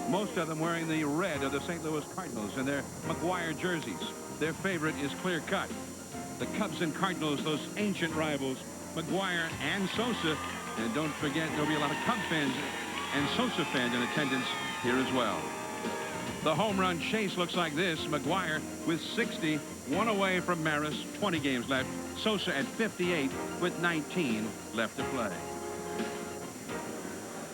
most of them wearing the red of the St. Louis Cardinals in their Mcguire jerseys. Their favorite is clear cut. The Cubs and Cardinals, those ancient rivals, Mcguire and Sosa. And don't forget, there'll be a lot of Cub fans and Sosa fans in attendance here as well. The home run chase looks like this. Mcguire with 60, one away from Maris, 20 games left. Sosa at 58 with 19 left to play.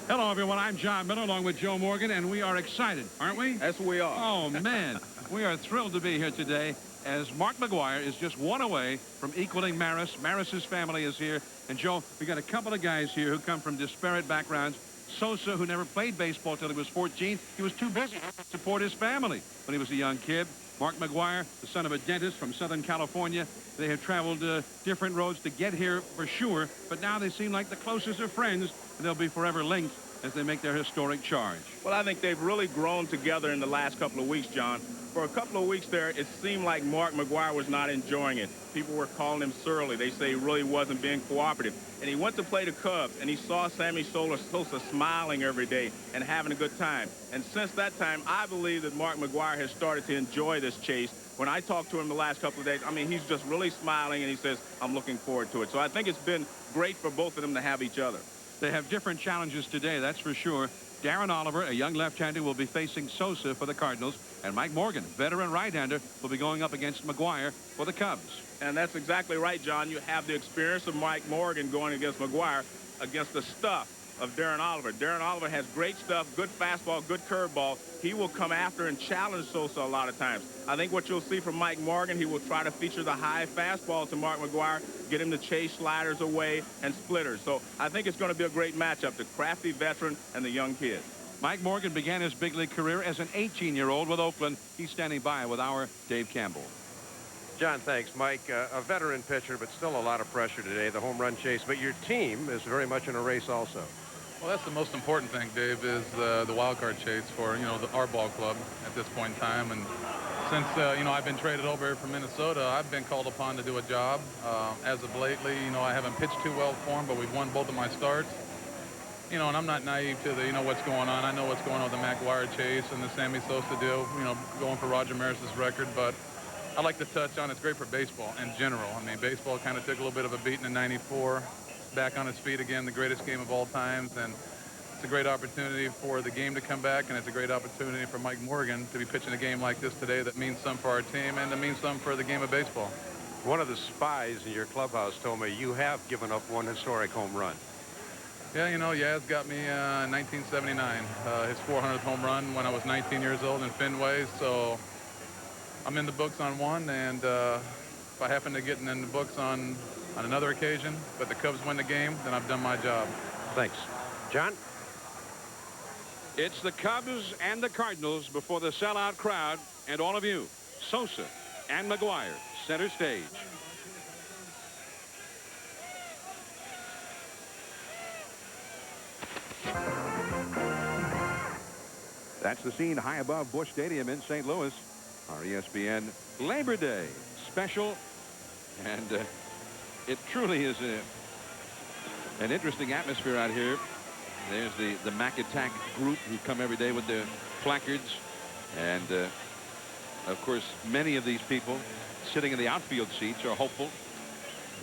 Hello, everyone. I'm John Miller along with Joe Morgan, and we are excited, aren't we? Yes, we are. Oh, man. We are thrilled to be here today as Mark Mcguire is just one away from equaling Maris. Maris's family is here. And, Joe, we got a couple of guys here who come from disparate backgrounds. Sosa, who never played baseball till he was 14. He was too busy to support his family when he was a young kid. Mark Mcguire, the son of a dentist from Southern California. They have traveled different roads to get here for sure, but now they seem like the closest of friends, and they'll be forever linked as they make their historic charge. Well, I think they've really grown together in the last couple of weeks, John. For a couple of weeks there, it seemed like Mark Mcguire was not enjoying it. People were calling him surly. They say he really wasn't being cooperative. And he went to play the Cubs, and he saw Sammy Sosa smiling every day and having a good time. And since that time, I believe that Mark Mcguire has started to enjoy this chase. When I talked to him the last couple of days, I mean, he's just really smiling, and he says, I'm looking forward to it. So I think it's been great for both of them to have each other. They have different challenges today, that's for sure. Darren Oliver, a young left-hander, will be facing Sosa for the Cardinals. And Mike Morgan, veteran right-hander, will be going up against Mcguire for the Cubs. And that's exactly right, John. You have the experience of Mike Morgan going against Mcguire against the stuff of Darren Oliver. Darren Oliver has great stuff, good fastball, good curveball. He will come after and challenge Sosa a lot of times. I think what you'll see from Mike Morgan, he will try to feature the high fastball to Mark Mcguire, get him to chase sliders away and splitters. So I think it's going to be a great matchup, the crafty veteran and the young kid. Mike Morgan began his big league career as an 18-year-old with Oakland. He's standing by with our Dave Campbell. John, thanks. Mike, a veteran pitcher, but still a lot of pressure today, the home run chase. But your team is very much in a race also. Well, that's the most important thing, Dave, is the wild card chase for, our ball club at this point in time. And since, I've been traded over here from Minnesota, I've been called upon to do a job. As of lately, I haven't pitched too well for him, but we've won both of my starts. And I'm not naive to the, what's going on. I know what's going on with the Mcguire chase and the Sammy Sosa deal, going for Roger Maris's record. But I'd like to touch on it's great for baseball in general. I mean, baseball kind of took a little bit of a beating in '94. Back on its feet again, the greatest game of all times, and it's a great opportunity for the game to come back, and it's a great opportunity for Mike Morgan to be pitching a game like this today that means something for our team and that means something for the game of baseball. One of the spies in your clubhouse told me you have given up one historic home run. Yeah, Yaz got me in 1979, his 400th home run when I was 19 years old in Fenway, so I'm in the books on one, and if I happen to get in the books on another occasion, but the Cubs win the game, then I've done my job. Thanks. John? It's the Cubs and the Cardinals before the sellout crowd and all of you. Sosa and Mcguire, center stage. That's the scene high above Busch Stadium in St. Louis. Our ESPN Labor Day special, and it truly is an interesting atmosphere out here. There's the Mac Attack group who come every day with their placards. And, of course, many of these people sitting in the outfield seats are hopeful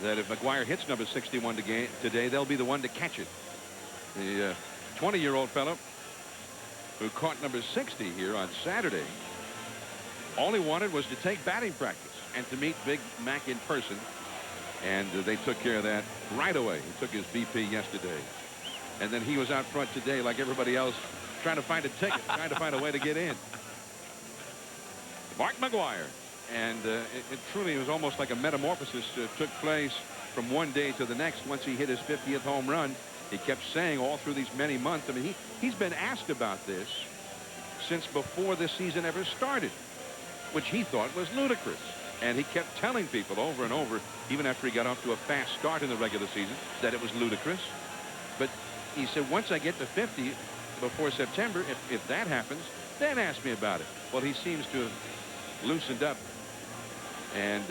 that if Mcguire hits number 61 today, they'll be the one to catch it. The 20-year-old fellow who caught number 60 here on Saturday all he wanted was to take batting practice and to meet Big Mac in person. And they took care of that right away. He took his BP yesterday. And then he was out front today like everybody else, trying to find a ticket, trying to find a way to get in. Mark Mcguire. And it truly was almost like a metamorphosis took place from one day to the next once he hit his 50th home run. He kept saying all through these many months. I mean, he's been asked about this since before this season ever started, which he thought was ludicrous. And he kept telling people over and over, even after he got off to a fast start in the regular season, that it was ludicrous. But he said, once I get to 50 before September, if that happens, then ask me about it. Well, he seems to have loosened up, and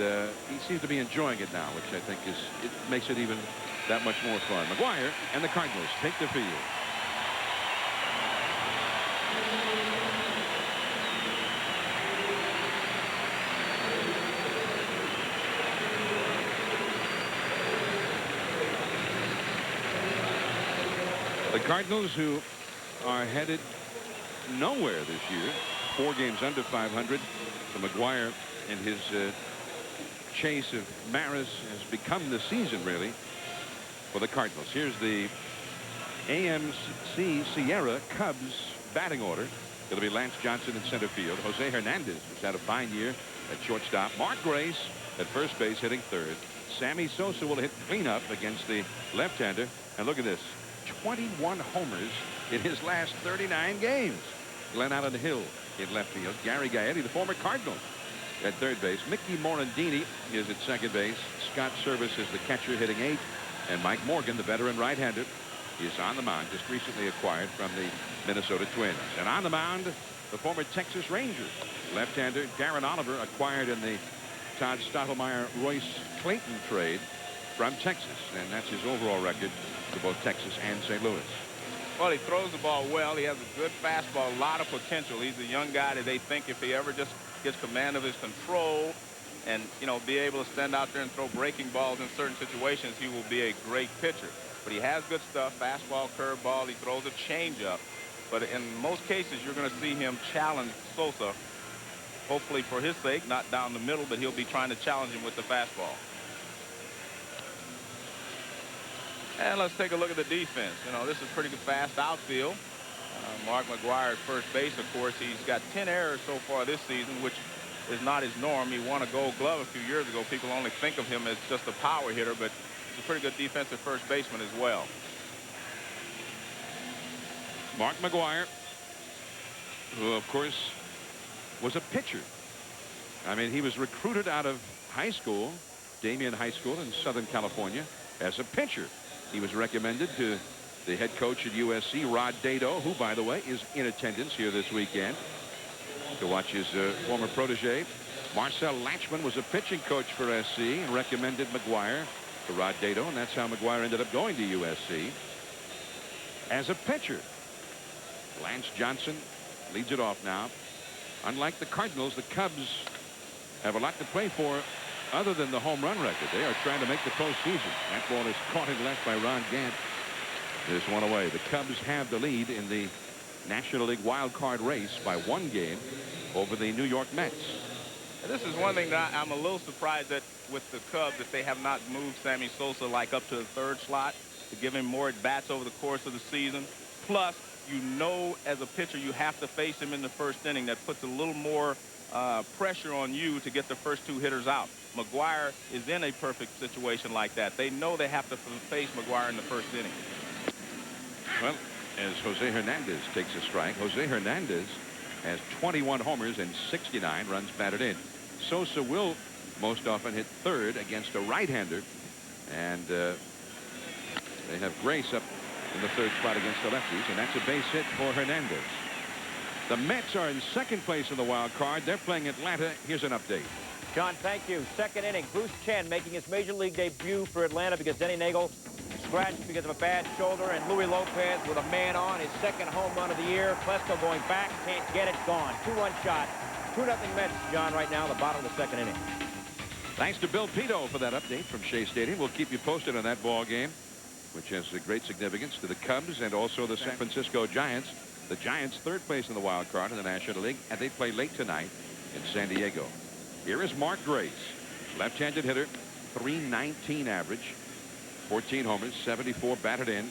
he seems to be enjoying it now, which I think it makes it even that much more fun. Mcguire and the Cardinals take the field. The Cardinals, who are headed nowhere this year, 4 games under 500. So Mcguire and his chase of Maris has become the season, really, for the Cardinals. Here's the AMC Sierra Cubs batting order. It'll be Lance Johnson in center field. Jose Hernandez, who's had a fine year at shortstop. Mark Grace at first base, hitting third. Sammy Sosa will hit cleanup against the left-hander. And look at this, 21 homers in his last 39 games. Glenn Allen Hill in left field. Gary Gaetti, the former Cardinal, at third base. Mickey Morandini is at second base. Scott Service is the catcher, hitting 8th. And Mike Morgan, the veteran right-hander, is on the mound, just recently acquired from the Minnesota Twins. And on the mound, the former Texas Ranger left-hander Darren Oliver, acquired in the Todd Stottlemyre-Royce Clayton trade from Texas. And that's his overall record for both Texas and St. Louis. Well, he throws the ball well. He has a good fastball, a lot of potential. He's a young guy that they think if he ever just gets command of his control and, you know, be able to stand out there and throw breaking balls in certain situations, he will be a great pitcher. But he has good stuff, fastball, curveball. He throws a changeup. But in most cases, you're going to see him challenge Sosa, hopefully for his sake, not down the middle, but he'll be trying to challenge him with the fastball. And let's take a look at the defense. You know, this is pretty good fast outfield. Mark Mcguire at first base, of course. He's got 10 errors so far this season, which is not his norm. He won a Gold Glove a few years ago. People only think of him as just a power hitter, but he's a pretty good defensive first baseman as well. Mark Mcguire, who, of course, was a pitcher. I mean, he was recruited out of high school, Damien High School in Southern California, as a pitcher. He was recommended to the head coach at USC, Rod Dado, who, by the way, is in attendance here this weekend to watch his former protege. Marcel Latchman was a pitching coach for SC and recommended Mcguire to Rod Dado, and that's how Mcguire ended up going to USC as a pitcher. Lance Johnson leads it off now. Unlike the Cardinals, the Cubs have a lot to play for other than the home run record. They are trying to make the postseason. That ball is caught in left by Ron Gant. This one away. The Cubs have the lead in the National League wild card race by 1 game over the New York Mets. And this is one thing that I'm a little surprised at with the Cubs, that they have not moved Sammy Sosa like up to the 3rd slot to give him more at-bats over the course of the season. Plus, you know, as a pitcher, you have to face him in the 1st inning. That puts a little more pressure on you to get the first 2 hitters out. Mcguire is in a perfect situation like that. They know they have to face Mcguire in the 1st inning. Well, as Jose Hernandez takes a strike, Jose Hernandez has 21 homers and 69 runs batted in. Sosa will most often hit 3rd against a right-hander, and they have Grace up in the 3rd spot against the lefties, and that's a base hit for Hernandez. The Mets are in 2nd place in the wild card. They're playing Atlanta. Here's an update. John, thank you. 2nd inning, Bruce Chen making his major league debut for Atlanta because Denny Nagel scratched because of a bad shoulder, and Louis Lopez with a man on, his 2nd home run of the year. Plesko going back, can't get it, gone. 2-run shot. 2-0 Mets, John, right now, the bottom of the 2nd inning. Thanks to Bill Pito for that update from Shea Stadium. We'll keep you posted on that ball game, which has a great significance to the Cubs and also the San Francisco Giants. The Giants 3rd place in the wild card in the National League, and they play late tonight in San Diego. Here is Mark Grace, left-handed hitter, .319 average, 14 homers, 74 batted in.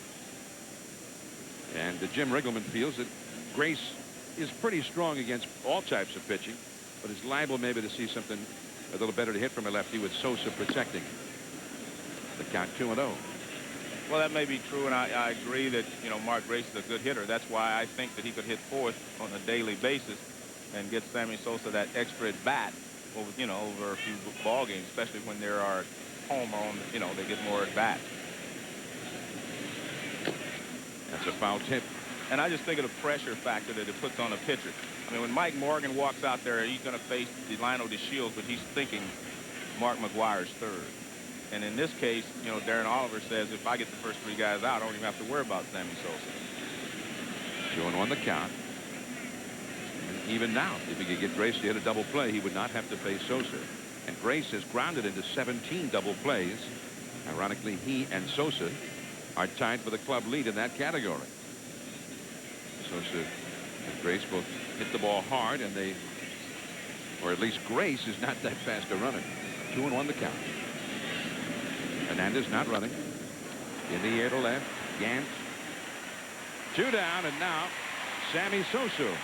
And Jim Riggleman feels that Grace is pretty strong against all types of pitching, but is liable maybe to see something a little better to hit from a lefty with Sosa protecting. The count 2-0. Well, that may be true, and I agree that, you know, Mark Grace is a good hitter. That's why I think that he could hit 4th on a daily basis and get Sammy Sosa that extra at bat over, you know, over a few ball games, especially when there are home on, you know, they get more at bat. That's a foul tip. And I just think of the pressure factor that it puts on a pitcher. I mean, when Mike Morgan walks out there, he's going to face Delino DeShields, but he's thinking Mark Mcguire's 3rd. And in this case, you know, Darren Oliver says, if I get the first 3 guys out, I don't even have to worry about Sammy Sosa. 2-1 the count. And even now, if he could get Grace to hit a double play, he would not have to face Sosa. And Grace has grounded into 17 double plays. Ironically, he and Sosa are tied for the club lead in that category. Sosa and Grace both hit the ball hard, and they, or at least Grace is not that fast a runner. 2-1 the count. Hernandez not running. In the air to left. Gant. 2 down, and now Sammy Sosa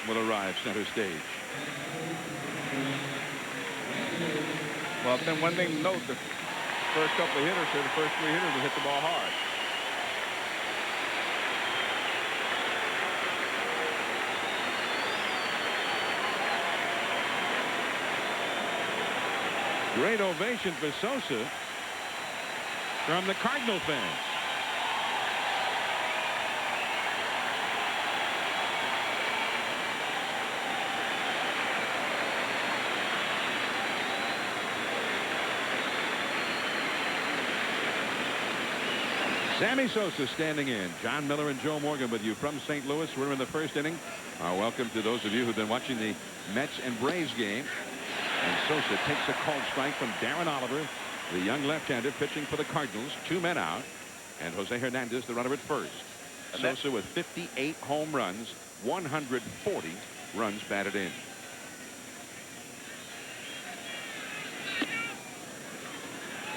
will arrive center stage. Well, then one thing to note, the first couple of hitters here, the first 3 hitters will hit the ball hard. Great ovation for Sosa from the Cardinal fans. Sammy Sosa standing in. John Miller and Joe Morgan with you from St. Louis. We're in the first inning. Welcome to those of you who've been watching the Mets and Braves game. And Sosa takes a called strike from Darren Oliver, the young left-hander pitching for the Cardinals. 2 men out. And Jose Hernandez, the runner at first. Sosa with 58 home runs, 140 runs batted in.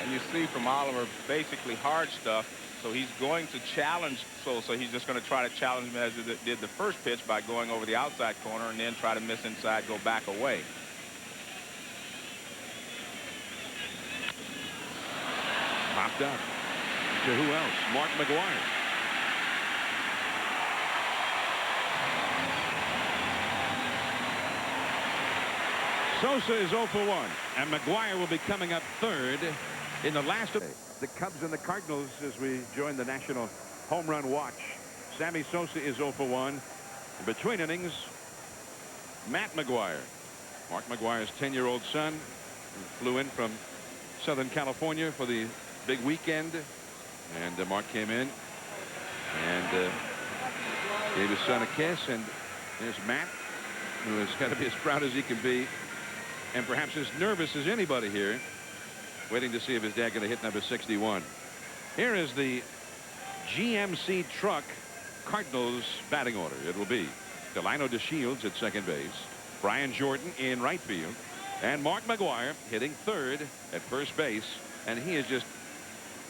And you see from Oliver basically hard stuff. So he's going to challenge Sosa. He's just going to try to challenge him as he did the first pitch by going over the outside corner and then try to miss inside, go back away. Popped up to who else? Mark Mcguire. Sosa is 0 for 1, and Mcguire will be coming up third in the last of the Cubs and the Cardinals as we join the National Home Run Watch. Sammy Sosa is 0 for 1. In between innings, Matt Mcguire, Mark Mcguire's 10-year-old son, who flew in from Southern California for the big weekend, and Mark came in and gave his son a kiss. And there's Matt, who has got to be as proud as he can be, and perhaps as nervous as anybody here, waiting to see if his dad going to hit number 61. Here is the GMC truck Cardinals batting order. It will be Delino DeShields at second base, Brian Jordan in right field, and Mark Mcguire hitting third at first base. And he is just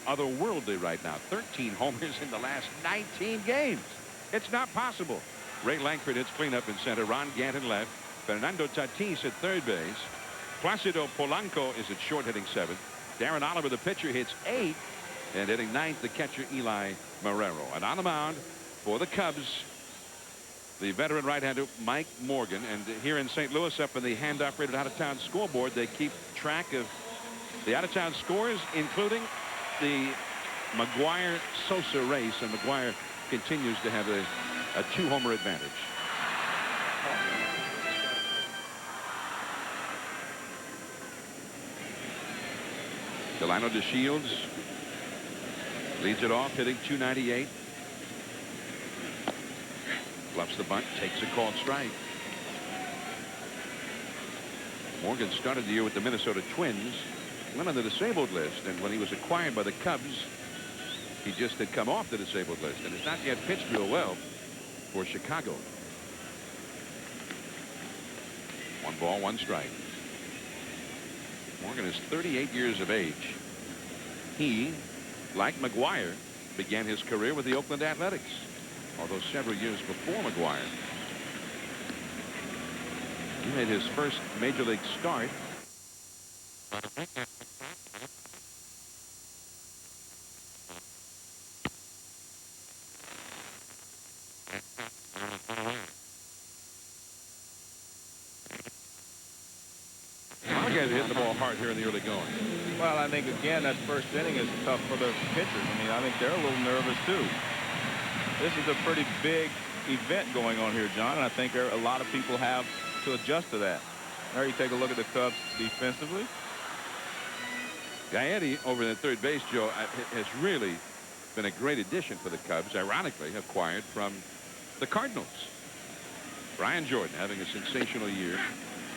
otherworldly right now. 13 homers in the last 19 games. It's not possible. Ray Lankford hits cleanup in center. Ron Gant in left. Fernando Tatis at third base. Placido Polanco is at short, hitting 7th. Darren Oliver, the pitcher, hits 8th. And hitting 9th, the catcher, Eli Marrero. And on the mound for the Cubs, the veteran right-hander, Mike Morgan. And here in St. Louis, up in the hand-operated out-of-town scoreboard, they keep track of the out-of-town scores, including the Mcguire-Sosa race. And Mcguire continues to have a 2-homer advantage. Delino DeShields leads it off, hitting .298. Bluffs the bunt, takes a called strike. Morgan started the year with the Minnesota Twins, went on the disabled list, and when he was acquired by the Cubs, he just had come off the disabled list and has not yet pitched real well for Chicago. 1 ball, 1 strike. Morgan is 38 years of age. He, like Mcguire, began his career with the Oakland Athletics, although several years before Mcguire. He made his first major league start guys are hitting the ball hard here in the early going. Well, I think, again, that first inning is tough for the pitchers. I mean, I think they're a little nervous, too. This is a pretty big event going on here, John, and I think a lot of people have to adjust to that. There you take a look at the Cubs defensively. Gaetti over at third base, Joe, has really been a great addition for the Cubs, ironically acquired from the Cardinals. Brian Jordan having a sensational year.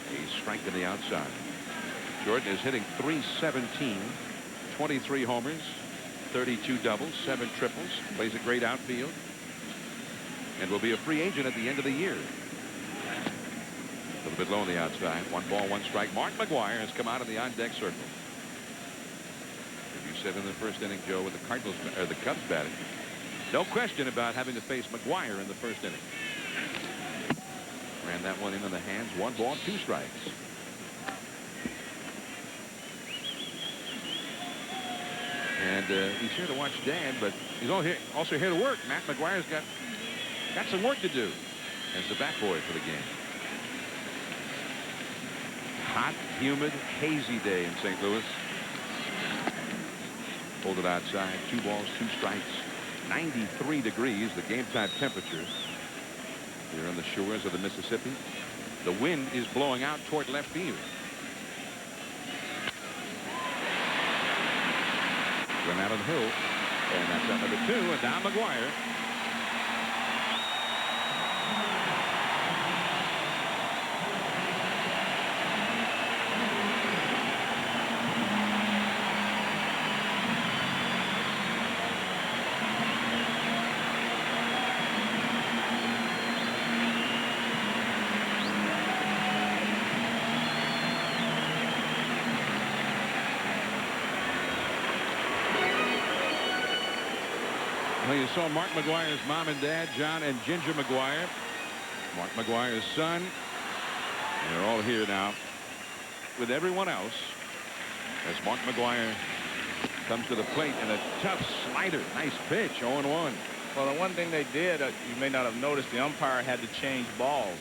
He's strike to the outside. Jordan is hitting .317, 23 homers, 32 doubles, 7 triples, plays a great outfield, and will be a free agent at the end of the year. A little bit low on the outside. 1 ball, 1 strike. Mark Mcguire has come out of the on-deck circle. As you said in the first inning, Joe, with the Cardinals or the Cubs batting, no question about having to face Mcguire in the first inning. Ran that one into the hands. 1 ball, 2 strikes. And he's here to watch Dad, but he's also here to work. Matt Mcguire's got some work to do as the bat boy for the game. Hot, humid, hazy day in St. Louis. Hold it outside. 2 balls, 2 strikes. 93 degrees, the game time temperature here on the shores of the Mississippi. The wind is blowing out toward left field. Run out on the hill, and that's at number 2, and down Mcguire. Well, you saw Mark Mcguire's mom and dad, John and Ginger Mcguire. Mark Mcguire's son. They're all here now with everyone else as Mark Mcguire comes to the plate, and a tough slider. Nice pitch, 0-1. Well, the one thing they did, you may not have noticed, the umpire had to change balls.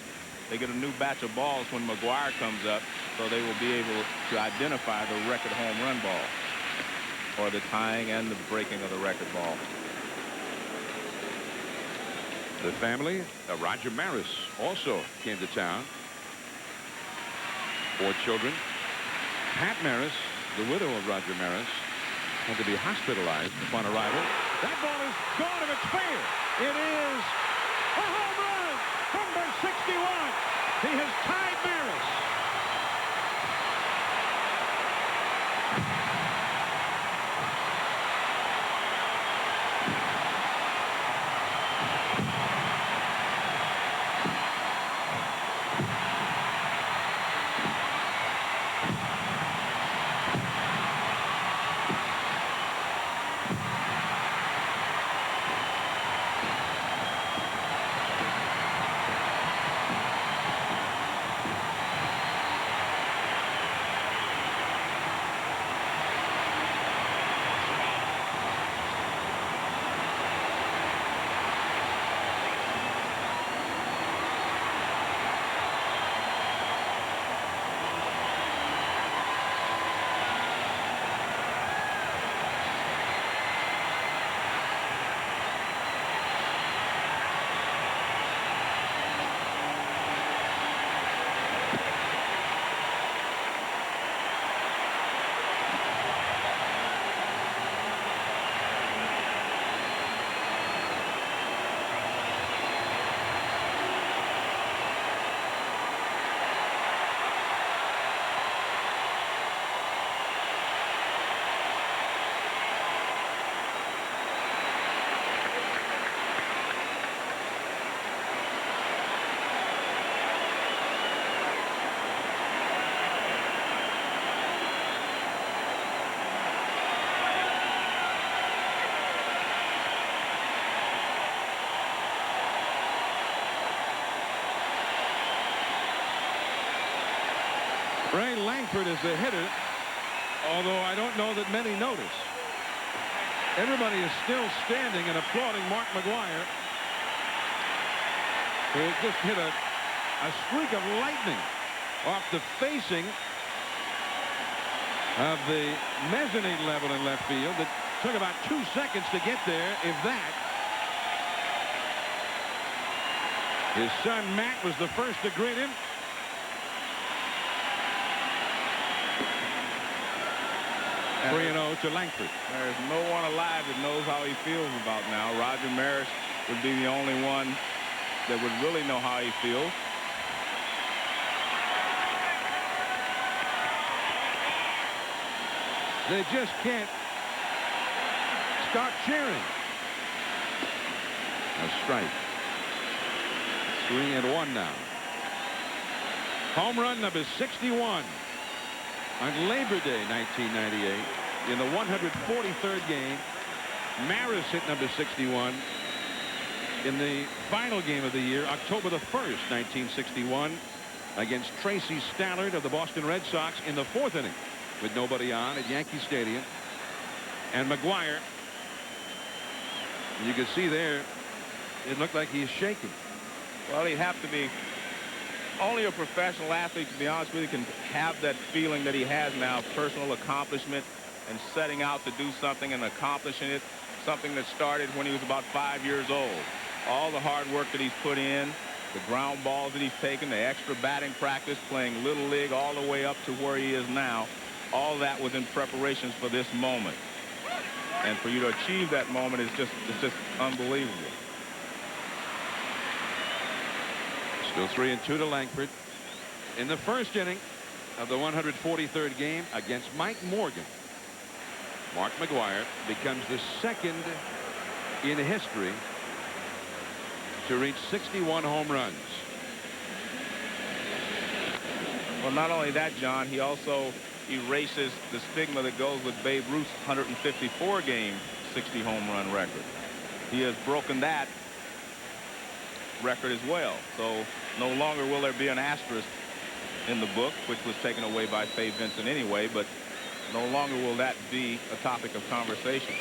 They get a new batch of balls when Mcguire comes up, so they will be able to identify the record home run ball, or the tying and the breaking of the record ball. The family, Roger Maris, also came to town. 4 children. Pat Maris, the widow of Roger Maris, had to be hospitalized upon arrival. That ball is gone if it's fair. It is a home run. Number 61. He has tied Maris. Ray Langford is the hitter, although I don't know that many notice. Everybody is still standing and applauding Mark Mcguire, who just hit a streak of lightning off the facing of the mezzanine level in left field that took about 2 seconds to get there, if that. His son Matt was the first to greet him. 3-0 to Langford. There's no one alive that knows how he feels about now. Roger Maris would be the only one that would really know how he feels. They just can't start cheering. A strike. 3-1 now. Home run number 61 on Labor Day 1998 in the 143rd game. Maris hit number 61 in the final game of the year, October the 1st, 1961, against Tracy Stallard of the Boston Red Sox in the 4th inning with nobody on at Yankee Stadium. And Mcguire, you can see there, it looked like he's shaking. Well, he'd have to be. Only a professional athlete, to be honest with you, can have that feeling that he has now, personal accomplishment and setting out to do something and accomplishing it, something that started when he was about 5 years old. All the hard work that he's put in, the ground balls that he's taken, the extra batting practice, playing Little League all the way up to where he is now, all that was in preparations for this moment. And for you to achieve that moment is just unbelievable. Still 3-2 to Langford in the 1st inning of the 143rd game against Mike Morgan. Mark Mcguire becomes the 2nd in history to reach 61 home runs. Well, not only that, John, he also erases the stigma that goes with Babe Ruth's 154 game 60 home run record. He has broken that record as well. So no longer will there be an asterisk in the book, which was taken away by Fay Vincent anyway, but no longer will that be a topic of conversation.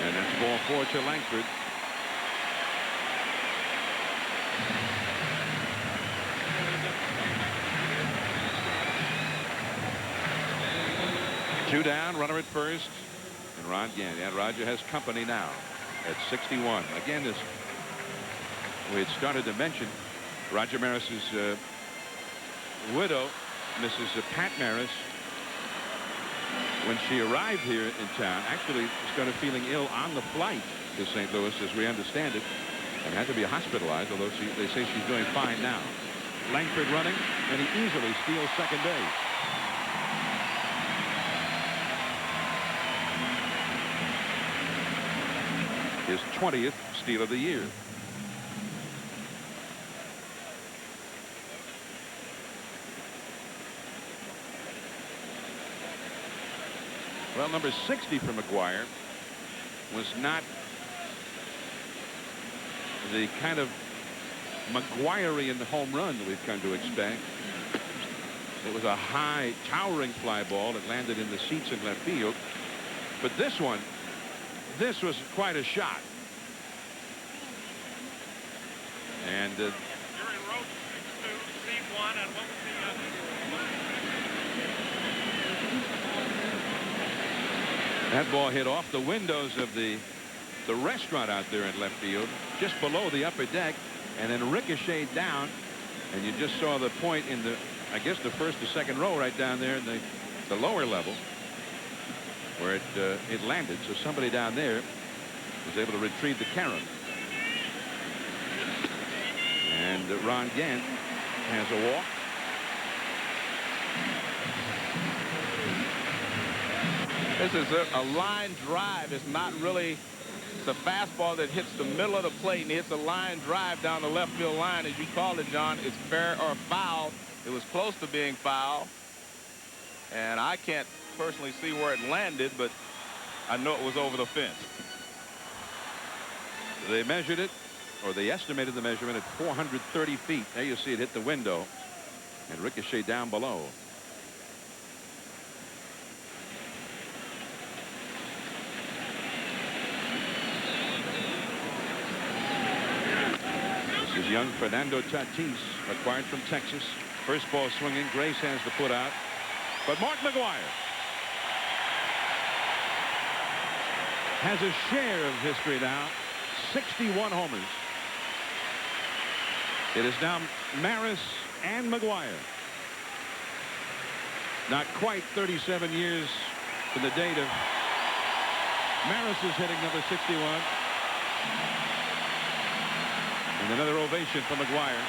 And that's ball 4 to Langford. Two down, runner at first, and Ron Gant. And Roger has company now at 61. Again, this we had started to mention Roger Maris's widow, Mrs. Pat Maris, when she arrived here in town, actually started feeling ill on the flight to St. Louis, as we understand it, and had to be hospitalized, although they say she's doing fine now. Langford running, and he easily steals second base. His 20th steal of the year. Well, number 60 for Mcguire was not the kind of Mcguire-ian home run that we've come to expect. It was a high, towering fly ball that landed in the seats in left field. But this one, this was quite a shot. And that ball hit off the windows of the restaurant out there in left field, just below the upper deck, and then ricocheted down. And you just saw the point in the, I guess, the first or second row right down there in the lower level where it landed. So somebody down there was able to retrieve the carom. And Ron Gant has a walk. This is a line drive. It's not really, it's a fastball that hits the middle of the plate and hits a line drive down the left field line. As you called it, John, it's fair or foul. It was close to being foul. And I can't personally see where it landed, but I know it was over the fence. They measured it, or they estimated the measurement at 430 feet. There you see it hit the window and ricochet down below. This is young Fernando Tatis, acquired from Texas. First ball swinging. Grace has the put out. But Mark Mcguire has a share of history now. 61 homers. It is now Maris and Mcguire. Not quite 37 years from the date of Maris's hitting number 61. And another ovation for Mcguire.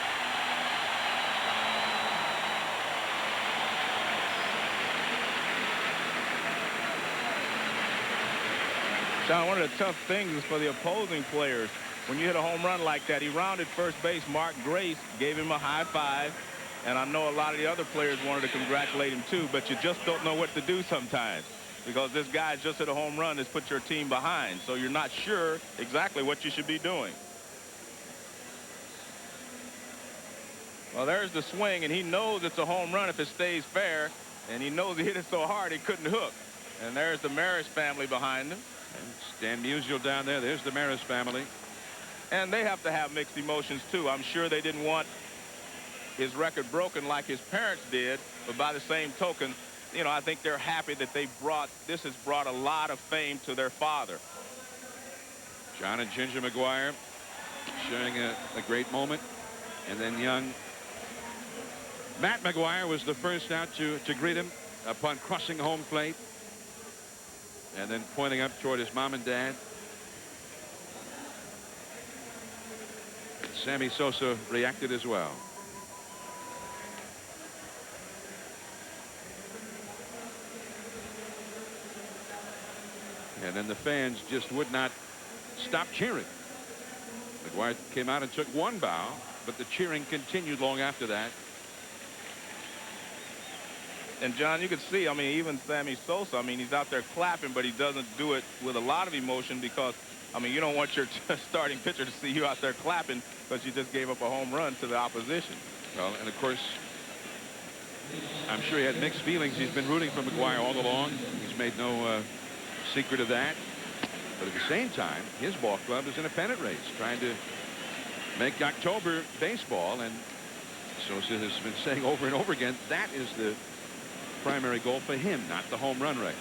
John, one of the tough things is for the opposing players. When you hit a home run like that, he rounded first base. Mark Grace gave him a high five. And I know a lot of the other players wanted to congratulate him too, but you just don't know what to do sometimes, because this guy just hit a home run that's put your team behind. So you're not sure exactly what you should be doing. Well, there's the swing, and he knows it's a home run if it stays fair, and he knows he hit it so hard he couldn't hook. And there's the Maris family behind him. And Stan Musial down there. There's the Maris family. And they have to have mixed emotions too. I'm sure they didn't want his record broken like his parents did, but by the same token, you know, I think they're happy that this has brought a lot of fame to their father. John and Ginger Mcguire sharing a great moment. And then young Matt Mcguire was the first out to greet him upon crossing home plate. And then pointing up toward his mom and dad. Sammy Sosa reacted as well. And then the fans just would not stop cheering. McGuire came out and took one bow, but the cheering continued long after that. And John, you could see, I mean, even Sammy Sosa, I mean, he's out there clapping, but he doesn't do it with a lot of emotion because, I mean, you don't want your starting pitcher to see you out there clapping because you just gave up a home run to the opposition. Well, and of course, I'm sure he had mixed feelings. He's been rooting for McGuire all along. He's made no secret of that. But at the same time, his ball club is in a pennant race, trying to make October baseball. And Sosa has been saying over and over again, that is the primary goal for him, not the home run record.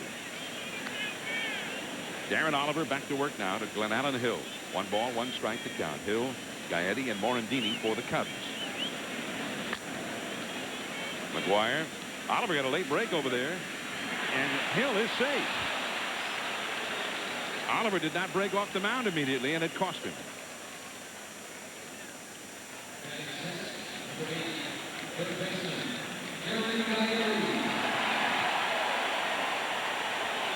Darren Oliver back to work now to Glen Allen Hill. 1 ball, 1 strike to count. Hill, Gaetti, and Morandini for the Cubs. McGuire. Oliver got a late break over there, and Hill is safe. Oliver did not break off the mound immediately, and it cost him.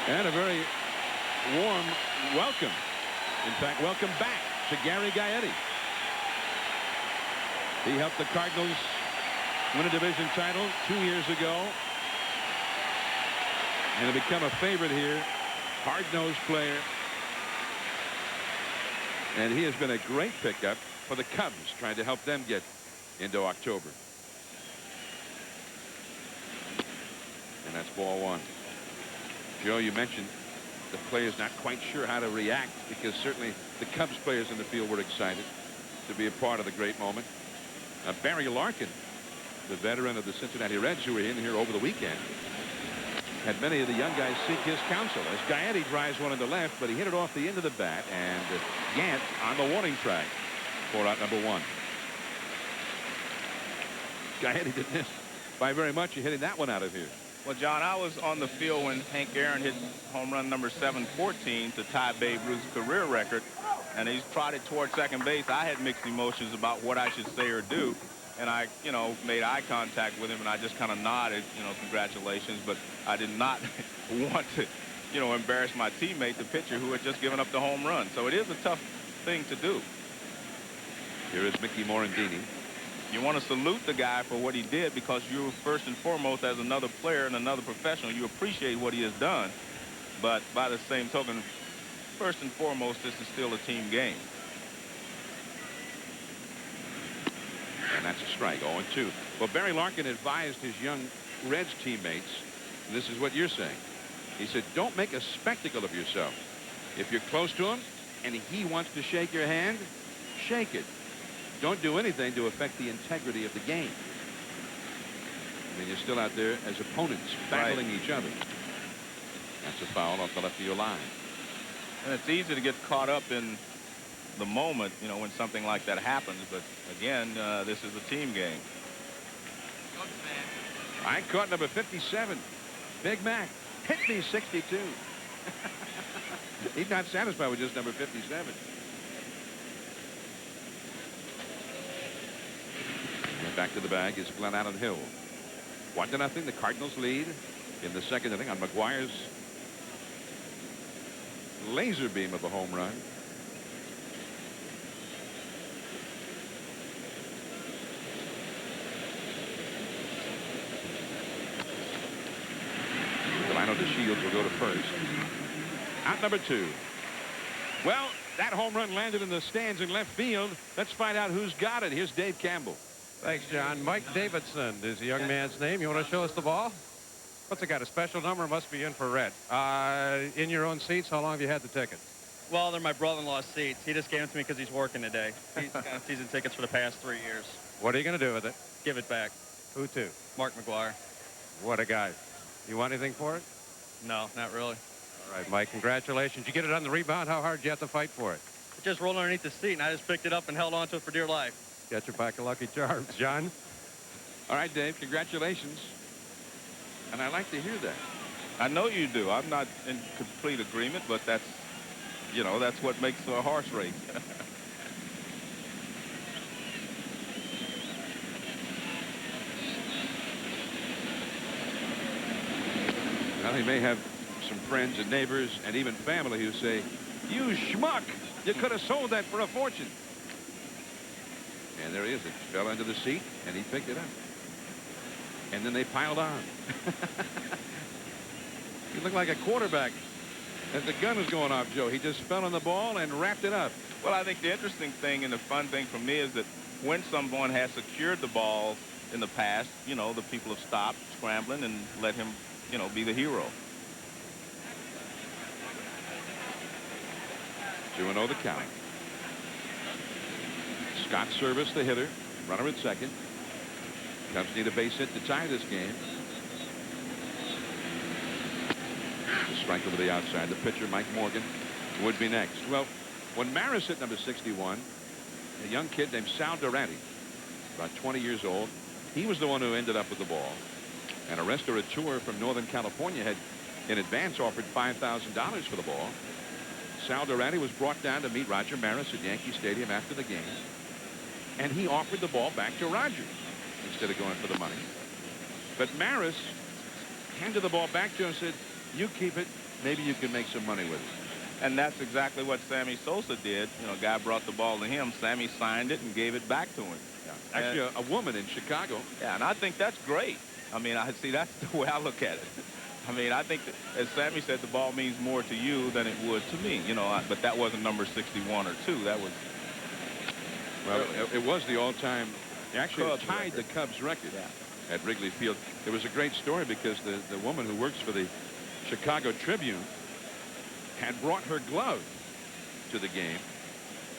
And a very warm welcome. In fact, welcome back to Gary Gaetti. He helped the Cardinals win a division title 2 years ago. And to become a favorite here. Hard-nosed player. And he has been a great pickup for the Cubs, trying to help them get into October. And that's ball 1. Joe, you mentioned the players not quite sure how to react, because certainly the Cubs players in the field were excited to be a part of the great moment. Barry Larkin, the veteran of the Cincinnati Reds, who were in here over the weekend, had many of the young guys seek his counsel as Gaetti drives one in the left, but he hit it off the end of the bat, and Gant on the warning track for out number 1. Gaetti did miss by very much. He hitting that one out of here. Well, John, I was on the field when Hank Aaron hit home run number 714 to tie Babe Ruth's career record, and he's trotted toward second base. I had mixed emotions about what I should say or do, and I, you know, made eye contact with him, and I just kind of nodded, you know, congratulations, but I did not want to, you know, embarrass my teammate, the pitcher, who had just given up the home run. So it is a tough thing to do. Here is Mickey Morandini. You want to salute the guy for what he did, because you, first and foremost, as another player and another professional, you appreciate what he has done. But by the same token, first and foremost, this is still a team game. And that's a strike, 0-2. Well, Barry Larkin advised his young Reds teammates, and this is what you're saying. He said, don't make a spectacle of yourself. If you're close to him and he wants to shake your hand, shake it. Don't do anything to affect the integrity of the game. I mean, you're still out there as opponents battling each other. That's a foul off the left field line. And it's easy to get caught up in the moment, you know, when something like that happens. But again, this is a team game. I caught number 57, Big Mac. Hit me 62. He's not satisfied with just number 57. And back to the bag is Glen Allen Hill. 1-0. The Cardinals lead in the second inning on McGuire's laser beam of a home run. Delano DeShields will go to first. Out number 2. Well, that home run landed in the stands in left field. Let's find out who's got it. Here's Dave Campbell. Thanks, John. Mike Davidson is the young man's name. You want to show us the ball? What's it got? A special number? Must be infrared. In your own seats, how long have you had the ticket? Well, they're my brother-in-law's seats. He just gave them to me because he's working today. He's got season tickets for the past 3 years. What are you going to do with it? Give it back. Who to? Mark Mcguire. What a guy. You want anything for it? No, not really. All right, Mike, congratulations. You get it on the rebound. How hard did you have to fight for it? It just rolled underneath the seat, and I just picked it up and held on to it for dear life. Got your back of Lucky Charms. John? All right, Dave, congratulations. And I like to hear that. I know you do. I'm not in complete agreement, but that's, you know, that's what makes a horse race. Well, he may have some friends and neighbors and even family who say, "You schmuck, you could have sold that for a fortune." And there he is. It fell into the seat, and he picked it up. And then they piled on. He looked like a quarterback as the gun was going off, Joe. He just fell on the ball and wrapped it up. Well, I think the interesting thing and the fun thing for me is that when someone has secured the ball in the past, you know, the people have stopped scrambling and let him, you know, be the hero. 2-0 the count. Scott Service, the hitter. Runner at second. Cubs need a base hit to tie this game. The strike over the outside. The pitcher, Mike Morgan, would be next. Well, when Maris hit number 61, a young kid named Sal Durante, about 20 years old, he was the one who ended up with the ball. And a restaurateur from Northern California had in advance offered $5,000 for the ball. Sal Durante was brought down to meet Roger Maris at Yankee Stadium after the game. And he offered the ball back to Roger instead of going for the money. But Maris handed the ball back to him and said, "You keep it. Maybe you can make some money with it." And that's exactly what Sammy Sosa did. You know, guy brought the ball to him. Sammy signed it and gave it back to him. Yeah. Actually, a woman in Chicago. Yeah, and I think that's great. I mean, I see that's the way I look at it. I mean, I think that, as Sammy said, the ball means more to you than it would to me. You know, but that wasn't number 61 or 2. That was. Well, it was the all-time. Actually, it Cubs tied the record. Cubs record Yeah. at Wrigley Field. There was a great story because the woman who works for the Chicago Tribune had brought her glove to the game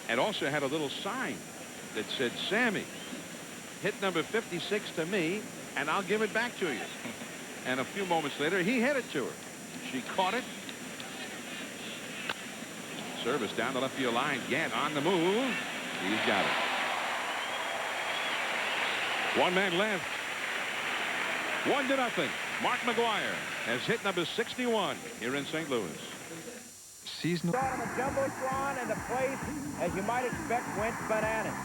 and also had a little sign that said, "Sammy, hit number 56 to me and I'll give it back to you." And a few moments later, he hit it to her. She caught it. Service down the left field line. Gant on the move. He's got it. 1 man left. 1-0. Mark Mcguire has hit number 61 here in St. Louis. Seasonal. On the jumbotron, and the place, as you might expect, went bananas.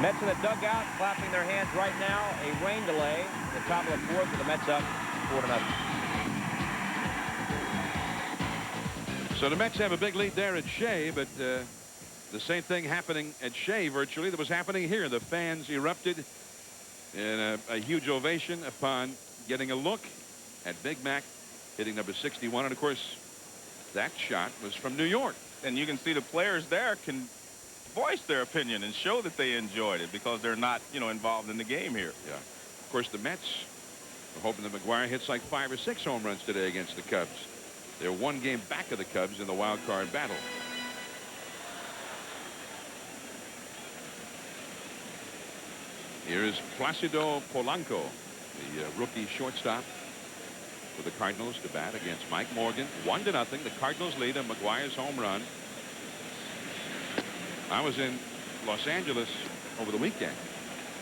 Mets in the dugout, clapping their hands right now. A rain delay at the top of the fourth, with the Mets up 4-0. So the Mets have a big lead there at Shea, but the same thing happening at Shea virtually that was happening here. The fans erupted in a huge ovation upon getting a look at Big Mac hitting number 61. And of course, that shot was from New York. And you can see the players there can voice their opinion and show that they enjoyed it because they're not, you know, involved in the game here. Yeah. Of course, the Mets are hoping that Mcguire hits like 5 or 6 home runs today against the Cubs. They're 1 game back of the Cubs in the wild card battle. Here is Placido Polanco, the rookie shortstop for the Cardinals, to bat against Mike Morgan. 1-0. The Cardinals lead on Mcguire's home run. I was in Los Angeles over the weekend,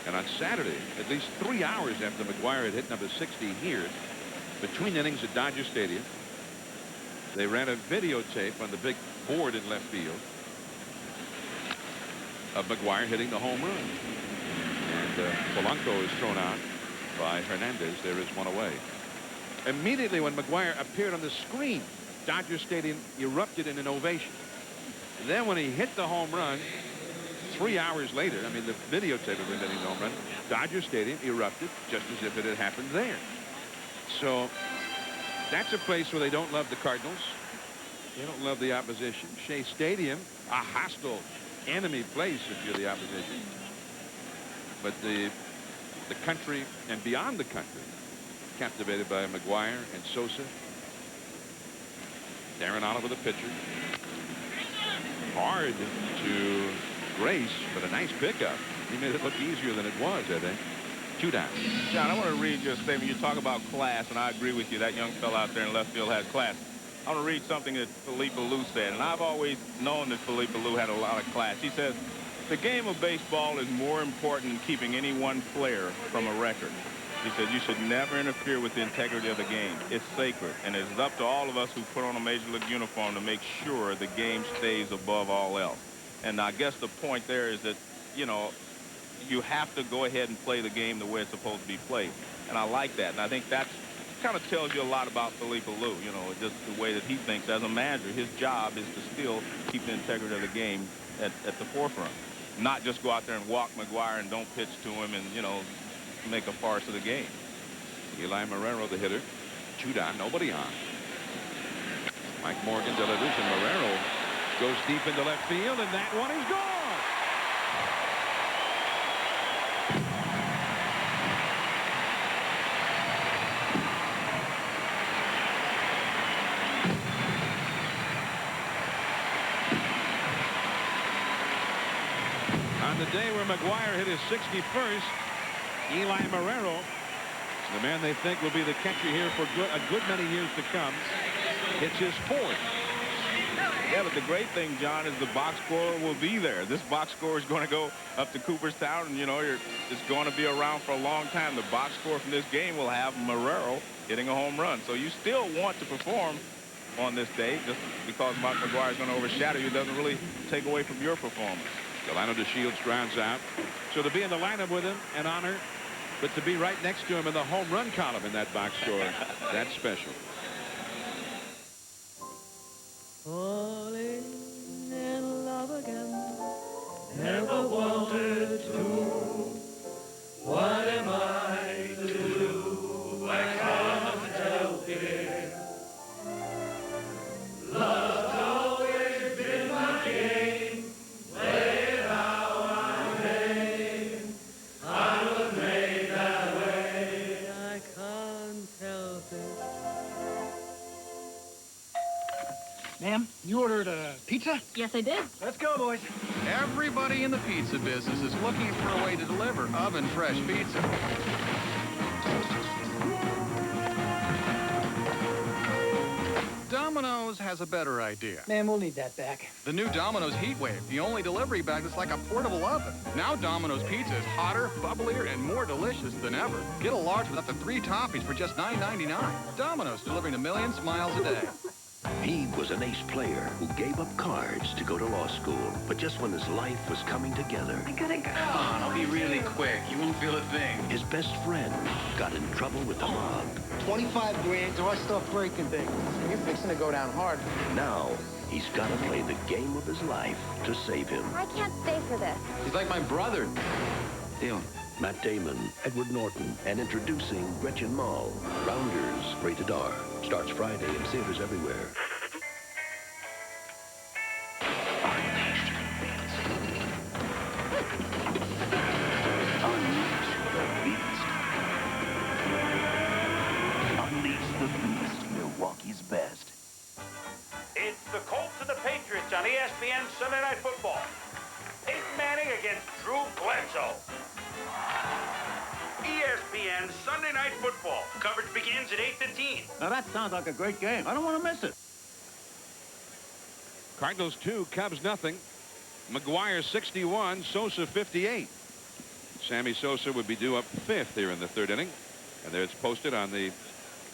and on Saturday, at least 3 hours after Mcguire had hit number 60 here, between innings at Dodger Stadium, they ran a videotape on the big board in left field of Mcguire hitting the home run. And Polanco is thrown out by Hernandez. There is 1 away. Immediately when Mcguire appeared on the screen, Dodger Stadium erupted in an ovation. And then when he hit the home run, 3 hours later, I mean, the videotape of him hitting the home run, Dodger Stadium erupted just as if it had happened there. So that's a place where they don't love the Cardinals. They don't love the opposition. Shea Stadium, a hostile enemy place if you're the opposition. But the country and beyond the country captivated by Mcguire and Sosa. Darren Oliver, the pitcher. Hard to brace, but a nice pickup. He made it look easier than it was, I think. 2 down. John, I want to read your statement. You talk about class, and I agree with you. That young fella out there in left field has class. I want to read something that Felipe Alou said, and I've always known that Felipe Alou had a lot of class. He says, the game of baseball is more important than keeping any one player from a record. He said, you should never interfere with the integrity of the game. It's sacred, and it's up to all of us who put on a Major League uniform to make sure the game stays above all else. And I guess the point there is that, you know, you have to go ahead and play the game the way it's supposed to be played. And I like that. And I think that kind of tells you a lot about Felipe Alou, you know, just the way that he thinks as a manager. His job is to still keep the integrity of the game at the forefront. Not just go out there and walk Mcguire and don't pitch to him and, you know, make a farce of the game. Eli Marrero, the hitter. 2 down, nobody on. Mike Morgan delivers, and Marrero goes deep into left field, and that one is gone. On the day where Mcguire hit his 61st, Eli Marrero, the man they think will be the catcher here for a good many years to come, hits his 4th. Yeah, but the great thing, John, is the box score will be there. This box score is going to go up to Cooperstown, and, you know, it's going to be around for a long time. The box score from this game will have Marrero hitting a home run. So you still want to perform on this day. Just because Mark Mcguire is going to overshadow you doesn't really take away from your performance. Delano DeShields grounds out. So to be in the lineup with him, an honor. But to be right next to him in the home run column in that box score, that's special. Falling in love again, never wanted to. What am I to do? I can't help it. Love's always been my game. Play it how I may. I was made that way. I can't help it. Ma'am, you ordered a pizza? Yes, I did. Let's go, boys. Everybody in the pizza business is looking for a way to deliver oven-fresh pizza. Domino's has a better idea. Man, we'll need that back. The new Domino's Heat Wave, the only delivery bag that's like a portable oven. Now Domino's pizza is hotter, bubblier, and more delicious than ever. Get a large with up to 3 toppings for just $9.99. Domino's, delivering a million smiles a day. He was an ace player who gave up cards to go to law school. But just when his life was coming together, I gotta go. Come on, I'll be really quick. You won't feel a thing. his best friend got in trouble with the mob. 25 grand or I start breaking things. You're fixing to go down hard. Now, he's got to play the game of his life to save him. I can't stay for this. He's like my brother. Deal. Matt Damon, Edward Norton, and introducing Gretchen Mol. Rounders, rated R. Starts Friday in theaters everywhere. Unleash the beast, Milwaukee's best. It's the Colts and the Patriots on ESPN Sunday Night Football. Peyton Manning against Drew Bledsoe. ESPN Sunday Night Football. Coverage begins at 8:15. Now that sounds like a great game. I don't want to miss it. Cardinals 2, Cubs nothing. Mcguire 61, Sosa 58. Sammy Sosa would be due up 5th here in the 3rd inning. And there it's posted on the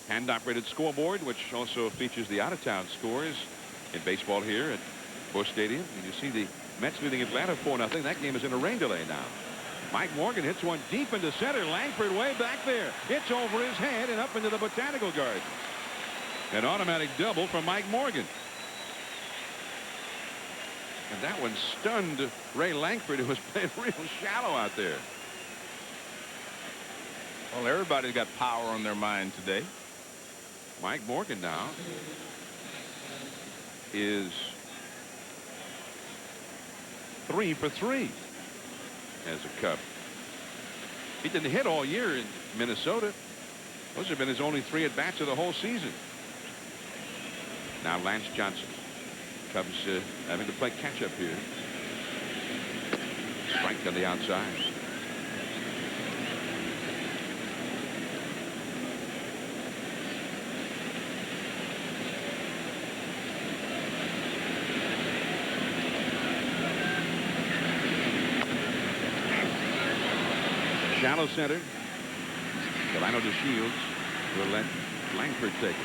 hand-operated scoreboard, which also features the out-of-town scores in baseball here at Busch Stadium. And you see the Mets leading Atlanta 4-0. That game is in a rain delay now. Mike Morgan hits one deep into center. Langford way back there. It's over his head and up into the Botanical Garden. An automatic double from Mike Morgan. And that one stunned Ray Langford, who was playing real shallow out there. Well, everybody's got power on their mind today. Mike Morgan now is 3 for 3 as a Cub. He didn't hit all year in Minnesota. Those have been his only 3 at-bats of the whole season. Now Lance Johnson. Cubs having to play catch-up here. Strike on the outside. Shallow center. Delano DeShields will let Langford take it.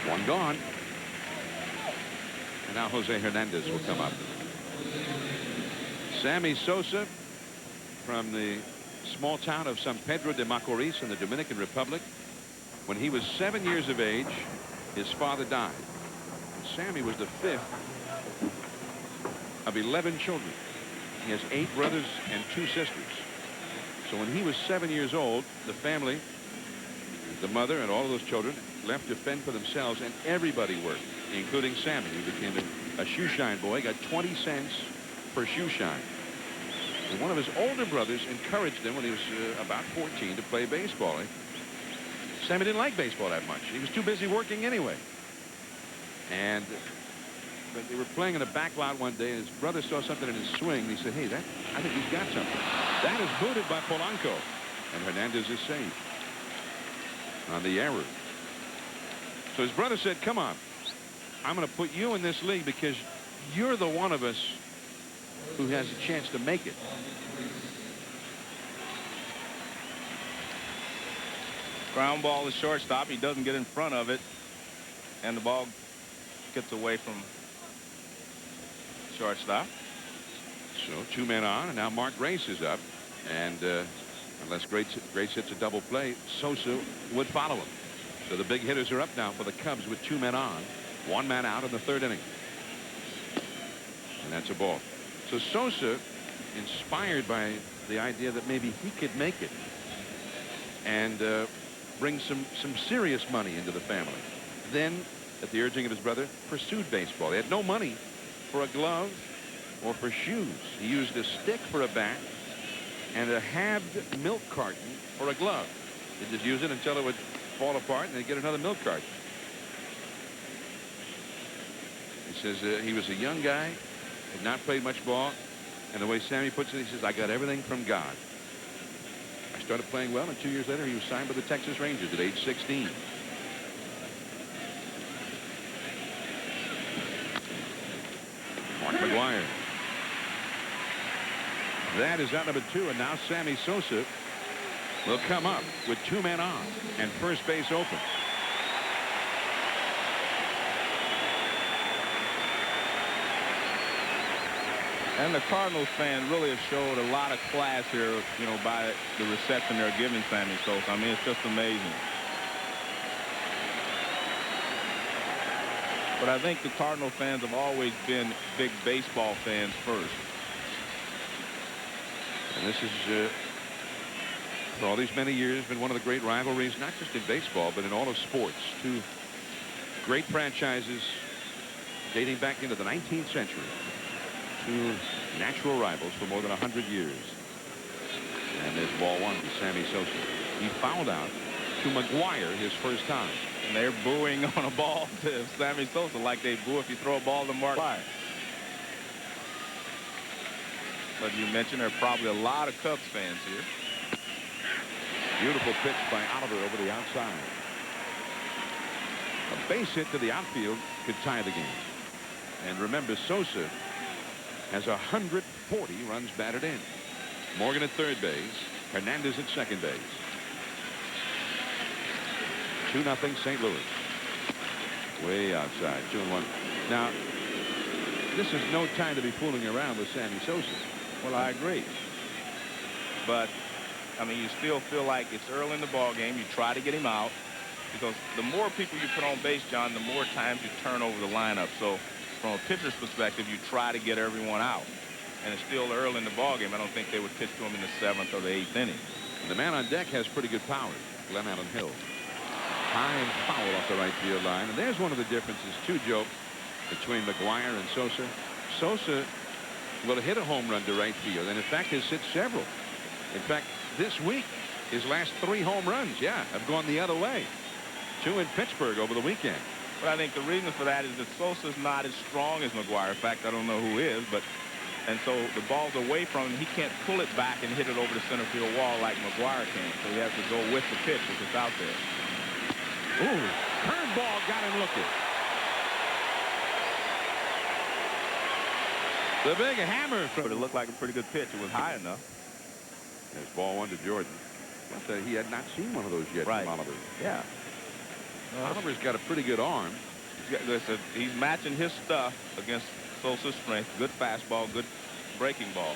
One gone. And now Jose Hernandez will come up. Sammy Sosa from the small town of San Pedro de Macorís in the Dominican Republic. When he was 7 years of age, his father died. And Sammy was the 5th of 11 children. He has 8 brothers and 2 sisters. So when he was 7 years old, the family, the mother and all of those children, left to fend for themselves, and everybody worked, including Sammy, who became a shoe shine boy, got 20 cents per shoe shine. And one of his older brothers encouraged him when he was about 14 to play baseball. Sammy didn't like baseball that much. He was too busy working anyway. And they were playing in the back lot one day, and his brother saw something in his swing, and he said, hey, I think he's got something. That is booted by Polanco, and Hernandez is saved on the error. So his brother said, come on, I'm going to put you in this league because you're the one of us who has a chance to make it. Ground ball to shortstop. He doesn't get in front of it, and the ball gets away from shortstop. So 2 men on, and now Mark Grace is up, and unless Grace hits a double play, Sosa would follow him. So the big hitters are up now for the Cubs with 2 men on, 1 man out in the 3rd inning. And that's a ball. So Sosa, inspired by the idea that maybe he could make it and bring some serious money into the family, then, at the urging of his brother, pursued baseball. He had no money for a glove or for shoes. He used a stick for a bat and a halved milk carton for a glove. He'd just use it until it would fall apart, and they'd get another milk carton. He says he was a young guy, had not played much ball, and the way Sammy puts it, he says, I got everything from God. I started playing well, and 2 years later, he was signed by the Texas Rangers at age 16. Mark Mcguire. That is out number 2, and now Sammy Sosa will come up with 2 men on and first base open. And the Cardinals fans really have showed a lot of class here, you know, by the reception they're giving Sammy Sosa. I mean, it's just amazing. But I think the Cardinal fans have always been big baseball fans first. And this is, for all these many years, been one of the great rivalries, not just in baseball, but in all of sports. 2 great franchises dating back into the 19th century. 2 natural rivals for more than 100 years. And there's ball 1 to Sammy Sosa. He fouled out to Mcguire his first time. And they're booing on a ball to Sammy Sosa like they boo if you throw a ball to Mark Mcguire. But you mentioned there are probably a lot of Cubs fans here. Beautiful pitch by Oliver over the outside. A base hit to the outfield could tie the game. And remember, Sosa has 140 runs batted in. Morgan at 3rd base. Hernandez at 2nd base. 2-0 St. Louis. Way outside. 2-1. Now, this is no time to be fooling around with Sammy Sosa. Well, I agree. But, I mean, you still feel like it's early in the ball game. You try to get him out because the more people you put on base, John, the more times you turn over the lineup. So from a pitcher's perspective, you try to get everyone out. And it's still early in the ball game. I don't think they would pitch to him in the 7th or the 8th inning. And the man on deck has pretty good power, Glenn Allen Hill. High and foul off the right field line. And there's one of the differences, too, Joe, between Mcguire and Sosa. Sosa will hit a home run to right field, and in fact has hit several. In fact, this week, his last 3 home runs, have gone the other way. 2 in Pittsburgh over the weekend. But I think the reason for that is that Sosa's not as strong as Mcguire. In fact, I don't know who is, but and so the ball's away from him. He can't pull it back and hit it over the center field wall like Mcguire can. So he has to go with the pitch if it's out there. Ooh, curveball got him looking. The big hammer. But it looked like a pretty good pitch. It was high enough. There's ball 1 to Jordan. But he had not seen one of those yet from Oliver. Yeah. Oliver's got a pretty good arm. Listen, he's matching his stuff against Sosa's strength. Good fastball, good breaking ball.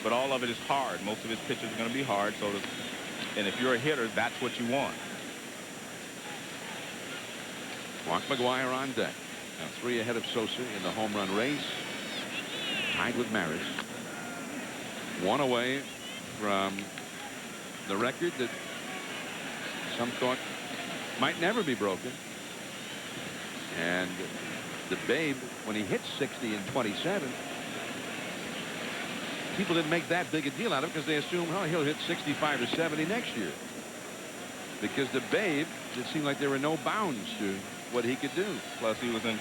But all of it is hard. Most of his pitches are going to be hard. And if you're a hitter, that's what you want. Mark Mcguire on deck. Now 3 ahead of Sosa in the home run race. Tied with Maris. 1 away from the record that some thought might never be broken. And the Babe, when he hit 60 in 27, people didn't make that big a deal out of it because they assumed, oh, he'll hit 65 or 70 next year. Because the Babe, it seemed like there were no bounds to what he could do. Plus, he was in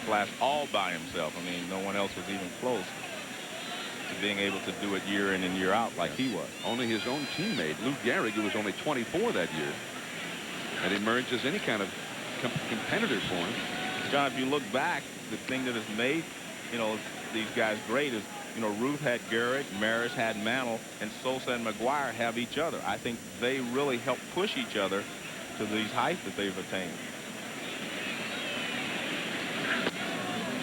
class all by himself. I mean, no one else was even close to being able to do it year in and year out like he was. Only his own teammate, Lou Gehrig, who was only 24 that year, had emerged as any kind of competitor for him. John, if you look back, the thing that has made, these guys great is, Ruth had Gehrig, Maris had Mantle, and Sosa and Mcguire have each other. I think they really help push each other to these heights that they've attained.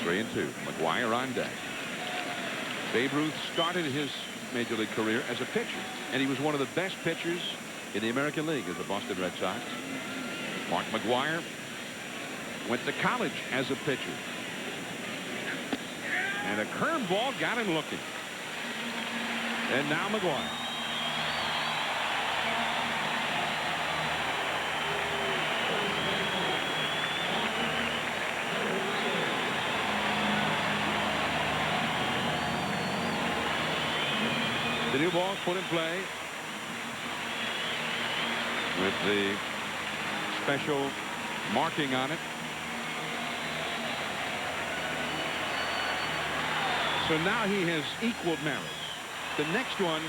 3-2. Mcguire on deck. Babe Ruth started his major league career as a pitcher, and he was one of the best pitchers in the American League as the Boston Red Sox. Mark Mcguire went to college as a pitcher. And a curveball got him looking. And now Mcguire. The new ball put in play with the special marking on it. So now he has equaled Maris. The next one,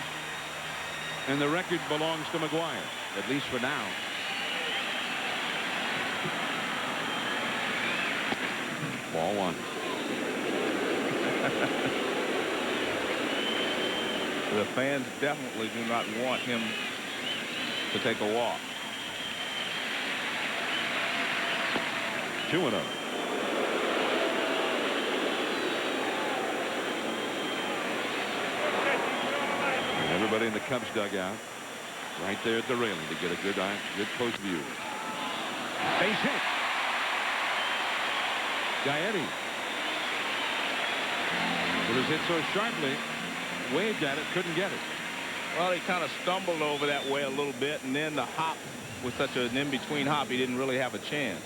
and the record belongs to Mcguire, at least for now. Ball 1. The fans definitely do not want him to take a walk. 2-0. Everybody in the Cubs dugout right there at the railing to get a good close view. Base hit. Gaetti, it was hit so sharply, waved at it, couldn't get it. Well, he kind of stumbled over that way a little bit, and then the hop was such an in-between hop, he didn't really have a chance.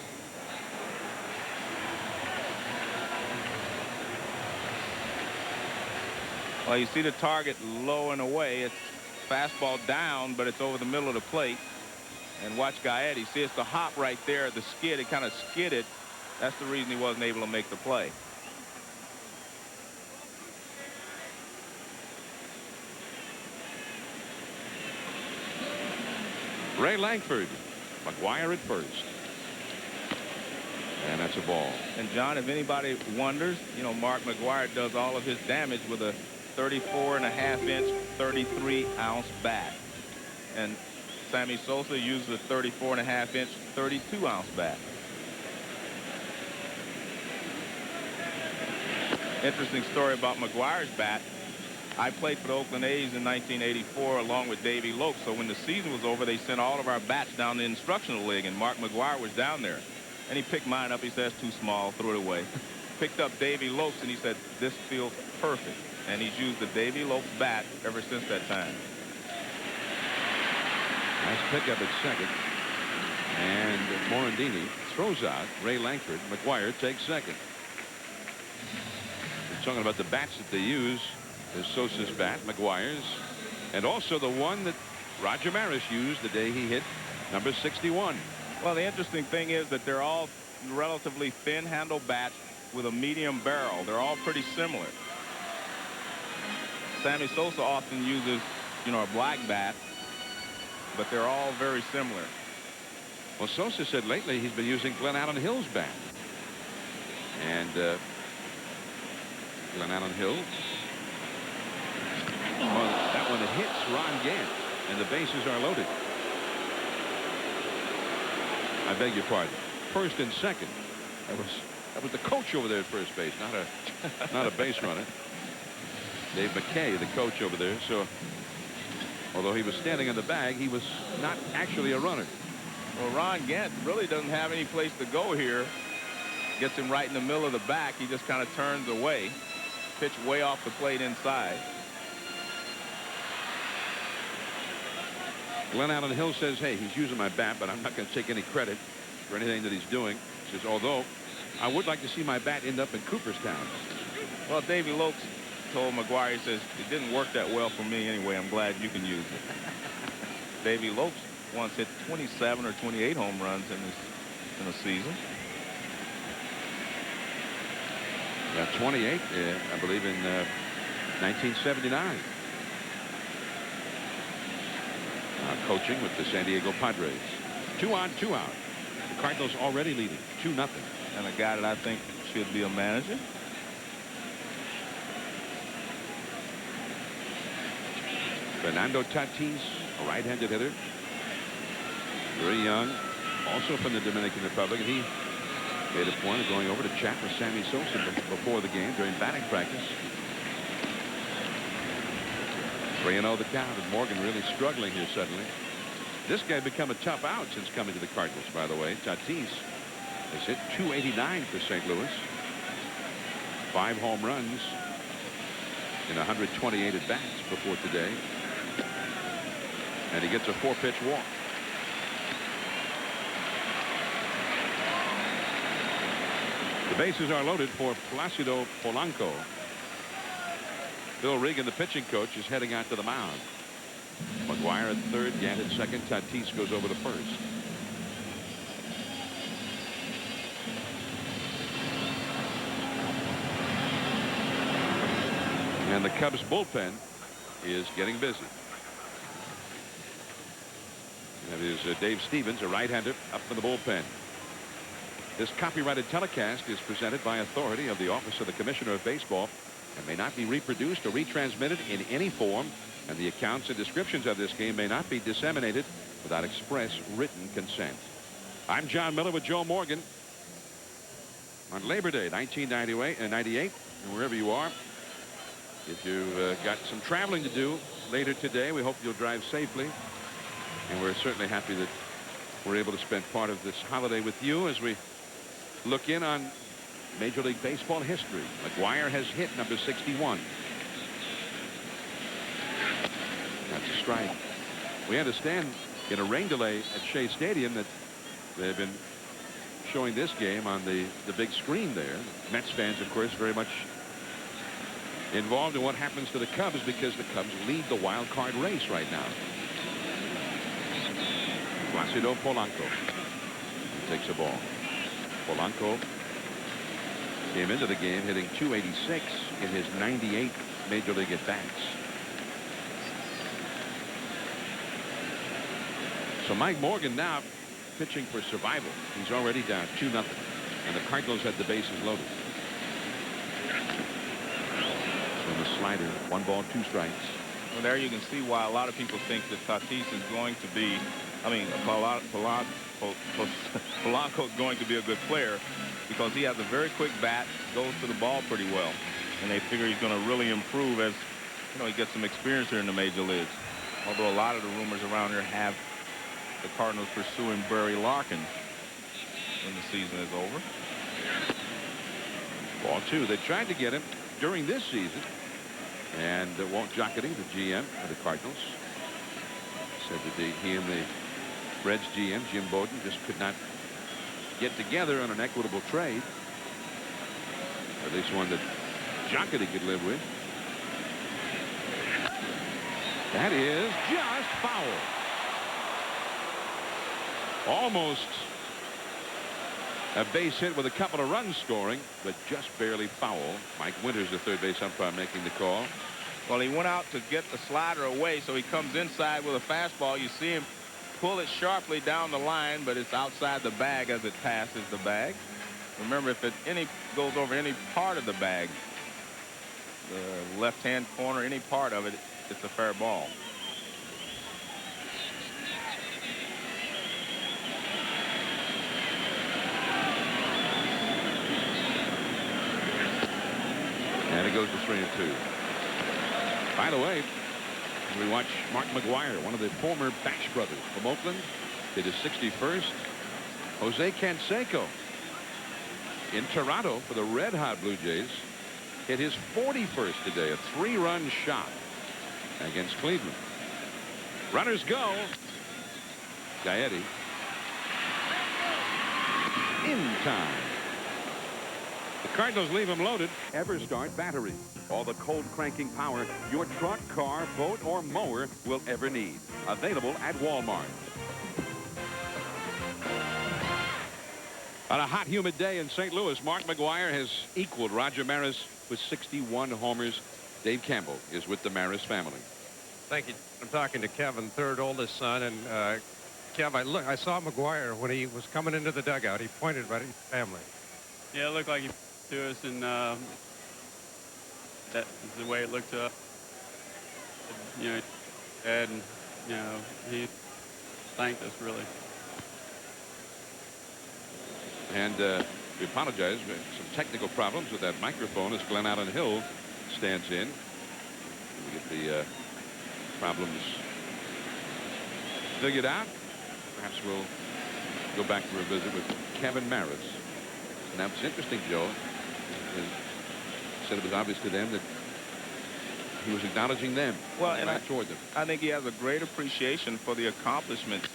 Well, you see the target low and away. It's fastball down, but it's over the middle of the plate. And watch Gaetti. See, it's the hop right there, the skid. It kind of skidded. That's the reason he wasn't able to make the play. Ray Langford. Mcguire at first. And that's a ball. And, John, if anybody wonders, Mark Mcguire does all of his damage with a 34.5-inch, 33-ounce bat. And Sammy Sosa uses a 34.5-inch, 32-ounce bat. Interesting story about Mcguire's bat. I played for the Oakland A's in 1984 along with Davey Lopes. So when the season was over, they sent all of our bats down the instructional league, and Mark Mcguire was down there. And he picked mine up. He says, too small, threw it away. Picked up Davey Lopes, and he said, this feels perfect. And he's used the Davey Lopes bat ever since that time. Nice pickup at second. And Morandini throws out Ray Langford. Mcguire takes second. We're talking about the bats that they use. There's Sosa's bat, Mcguire's, and also the one that Roger Maris used the day he hit number 61. Well, the interesting thing is that they're all relatively thin handle bats with a medium barrel. They're all pretty similar. Sammy Sosa often uses, you know, a black bat, but they're all very similar. Well, Sosa said lately he's been using Glenn Allen Hill's bat. And Glenn Allen Hill, well, that one hits Ron Gant, and the bases are loaded. I beg your pardon. First and second. That was the coach over there at first base, not a base runner. Dave McKay, the coach over there. So, although he was standing in the bag, he was not actually a runner. Well, Ron Gant really doesn't have any place to go here. Gets him right in the middle of the back. He just kind of turns away. Pitch way off the plate inside. Glenn Allen Hill says, hey, he's using my bat, but I'm not going to take any credit for anything that he's doing. He says, although I would like to see my bat end up in Cooperstown. Well, Davey Lopes told Mcguire, he says, it didn't work that well for me anyway. I'm glad you can use it. Davey Lopes once hit 27 or 28 home runs in a season. Got 28, I believe, in 1979. Coaching with the San Diego Padres. 2 on, 2 out. The Cardinals already leading 2-0. And a guy that I think should be a manager. Fernando Tatis, a right-handed hitter. Very young. Also from the Dominican Republic. And he made a point of going over to chat with Sammy Sosa before the game during batting practice. 3-0 the count, and Morgan really struggling here suddenly. This guy become a tough out since coming to the Cardinals, by the way. Tatis has hit .289 for St. Louis. 5 home runs in 128 at-bats before today. And he gets a 4-pitch walk. The bases are loaded for Placido Polanco. Bill Regan, the pitching coach, is heading out to the mound. Mcguire at third, Gant at second. Tatis goes over to first. And the Cubs bullpen is getting busy. That is Dave Stevens, a right-hander, up in the bullpen. This copyrighted telecast is presented by authority of the Office of the Commissioner of Baseball and may not be reproduced or retransmitted in any form, and the accounts and descriptions of this game may not be disseminated without express written consent. I'm John Miller with Joe Morgan on Labor Day 1998 and wherever you are. If you've got some traveling to do later today, we hope you'll drive safely, and we're certainly happy that we're able to spend part of this holiday with you as we look in on Major League Baseball history. Mcguire has hit number 61. That's a strike. We understand in a rain delay at Shea Stadium that they've been showing this game on the big screen there. Mets fans, of course, very much involved in what happens to the Cubs because the Cubs lead the wild card race right now. Placido Polanco takes a ball. Polanco came into the game hitting .286 in his 98 Major League at-bats. So Mike Morgan now pitching for survival. He's already down 2-0, and the Cardinals had the bases loaded. So the slider, 1 ball, 2 strikes. Well, there you can see why a lot of people think that Tatis is going to be, Polanco is going to be a good player because he has a very quick bat, goes to the ball pretty well, and they figure he's going to really improve as he gets some experience here in the major leagues. Although a lot of the rumors around here have the Cardinals pursuing Barry Larkin when the season is over. Ball 2. They tried to get him during this season. And Walt Jocketty, the GM of the Cardinals, said that he and the Reds GM, Jim Bowden, just could not get together on an equitable trade. Or at least one that Jocketty could live with. That is just foul. Almost a base hit with a couple of runs scoring, but just barely foul. Mike Winters, the third base umpire, making the call. Well, he went out to get the slider away, so he comes inside with a fastball. You see him pull it sharply down the line, but it's outside the bag as it passes the bag. Remember, if it goes over any part of the bag, the left-hand corner, any part of it, it's a fair ball. And it goes to 3-2. By the way, we watch Mark Mcguire, one of the former Bash brothers from Oakland, did his 61st. Jose Canseco in Toronto for the Red Hot Blue Jays hit his 41st today, a 3-run shot against Cleveland. Runners go. Gaetti in time. The Cardinals leave him loaded. EverStart battery. All the cold cranking power your truck, car, boat, or mower will ever need. Available at Walmart. On a hot, humid day in St. Louis, Mark Mcguire has equaled Roger Maris with 61 homers. Dave Campbell is with the Maris family. Thank you. I'm talking to Kevin, third oldest son, and Kev, I saw Mcguire when he was coming into the dugout. He pointed right at his family. Yeah, it looked like he to us, and that is the way it looked to us. Dad, and he thanked us really. And we apologize for some technical problems with that microphone as Glenn Allen Hill stands in. We get the problems figured out. Perhaps we'll go back for a visit with Kevin Maris. Now, it's interesting, Joe, said it was obvious to them that he was acknowledging them. Well, and toward them. I think he has a great appreciation for the accomplishments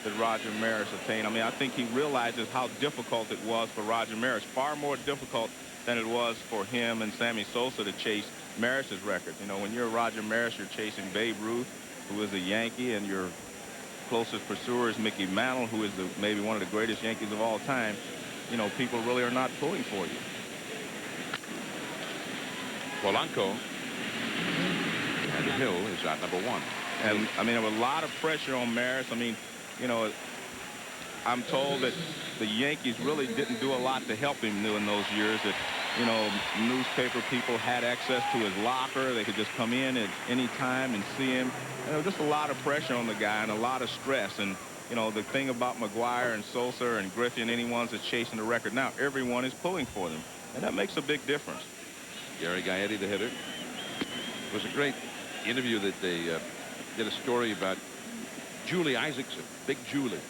that Roger Maris attained. I mean, I think he realizes how difficult it was for Roger Maris, far more difficult than it was for him and Sammy Sosa to chase Maris's record. You know, when you're Roger Maris, you're chasing Babe Ruth, who is a Yankee, and your closest pursuer is Mickey Mantle, who is maybe one of the greatest Yankees of all time. You know, people really are not pulling for you. Polanco and Hill is out number 1. And I mean, there was a lot of pressure on Maris. I mean, you know, I'm told that the Yankees really didn't do a lot to help him in those years. That, you know, newspaper people had access to his locker. They could just come in at any time and see him. And there was just a lot of pressure on the guy and a lot of stress. And, you know, the thing about Mcguire and Sosa and Griffin, anyone that's chasing the record now, everyone is pulling for them. And that makes a big difference. Gary Gaetti, the hitter. It was a great interview that they did a story about Julie Isaacson, Big Julie,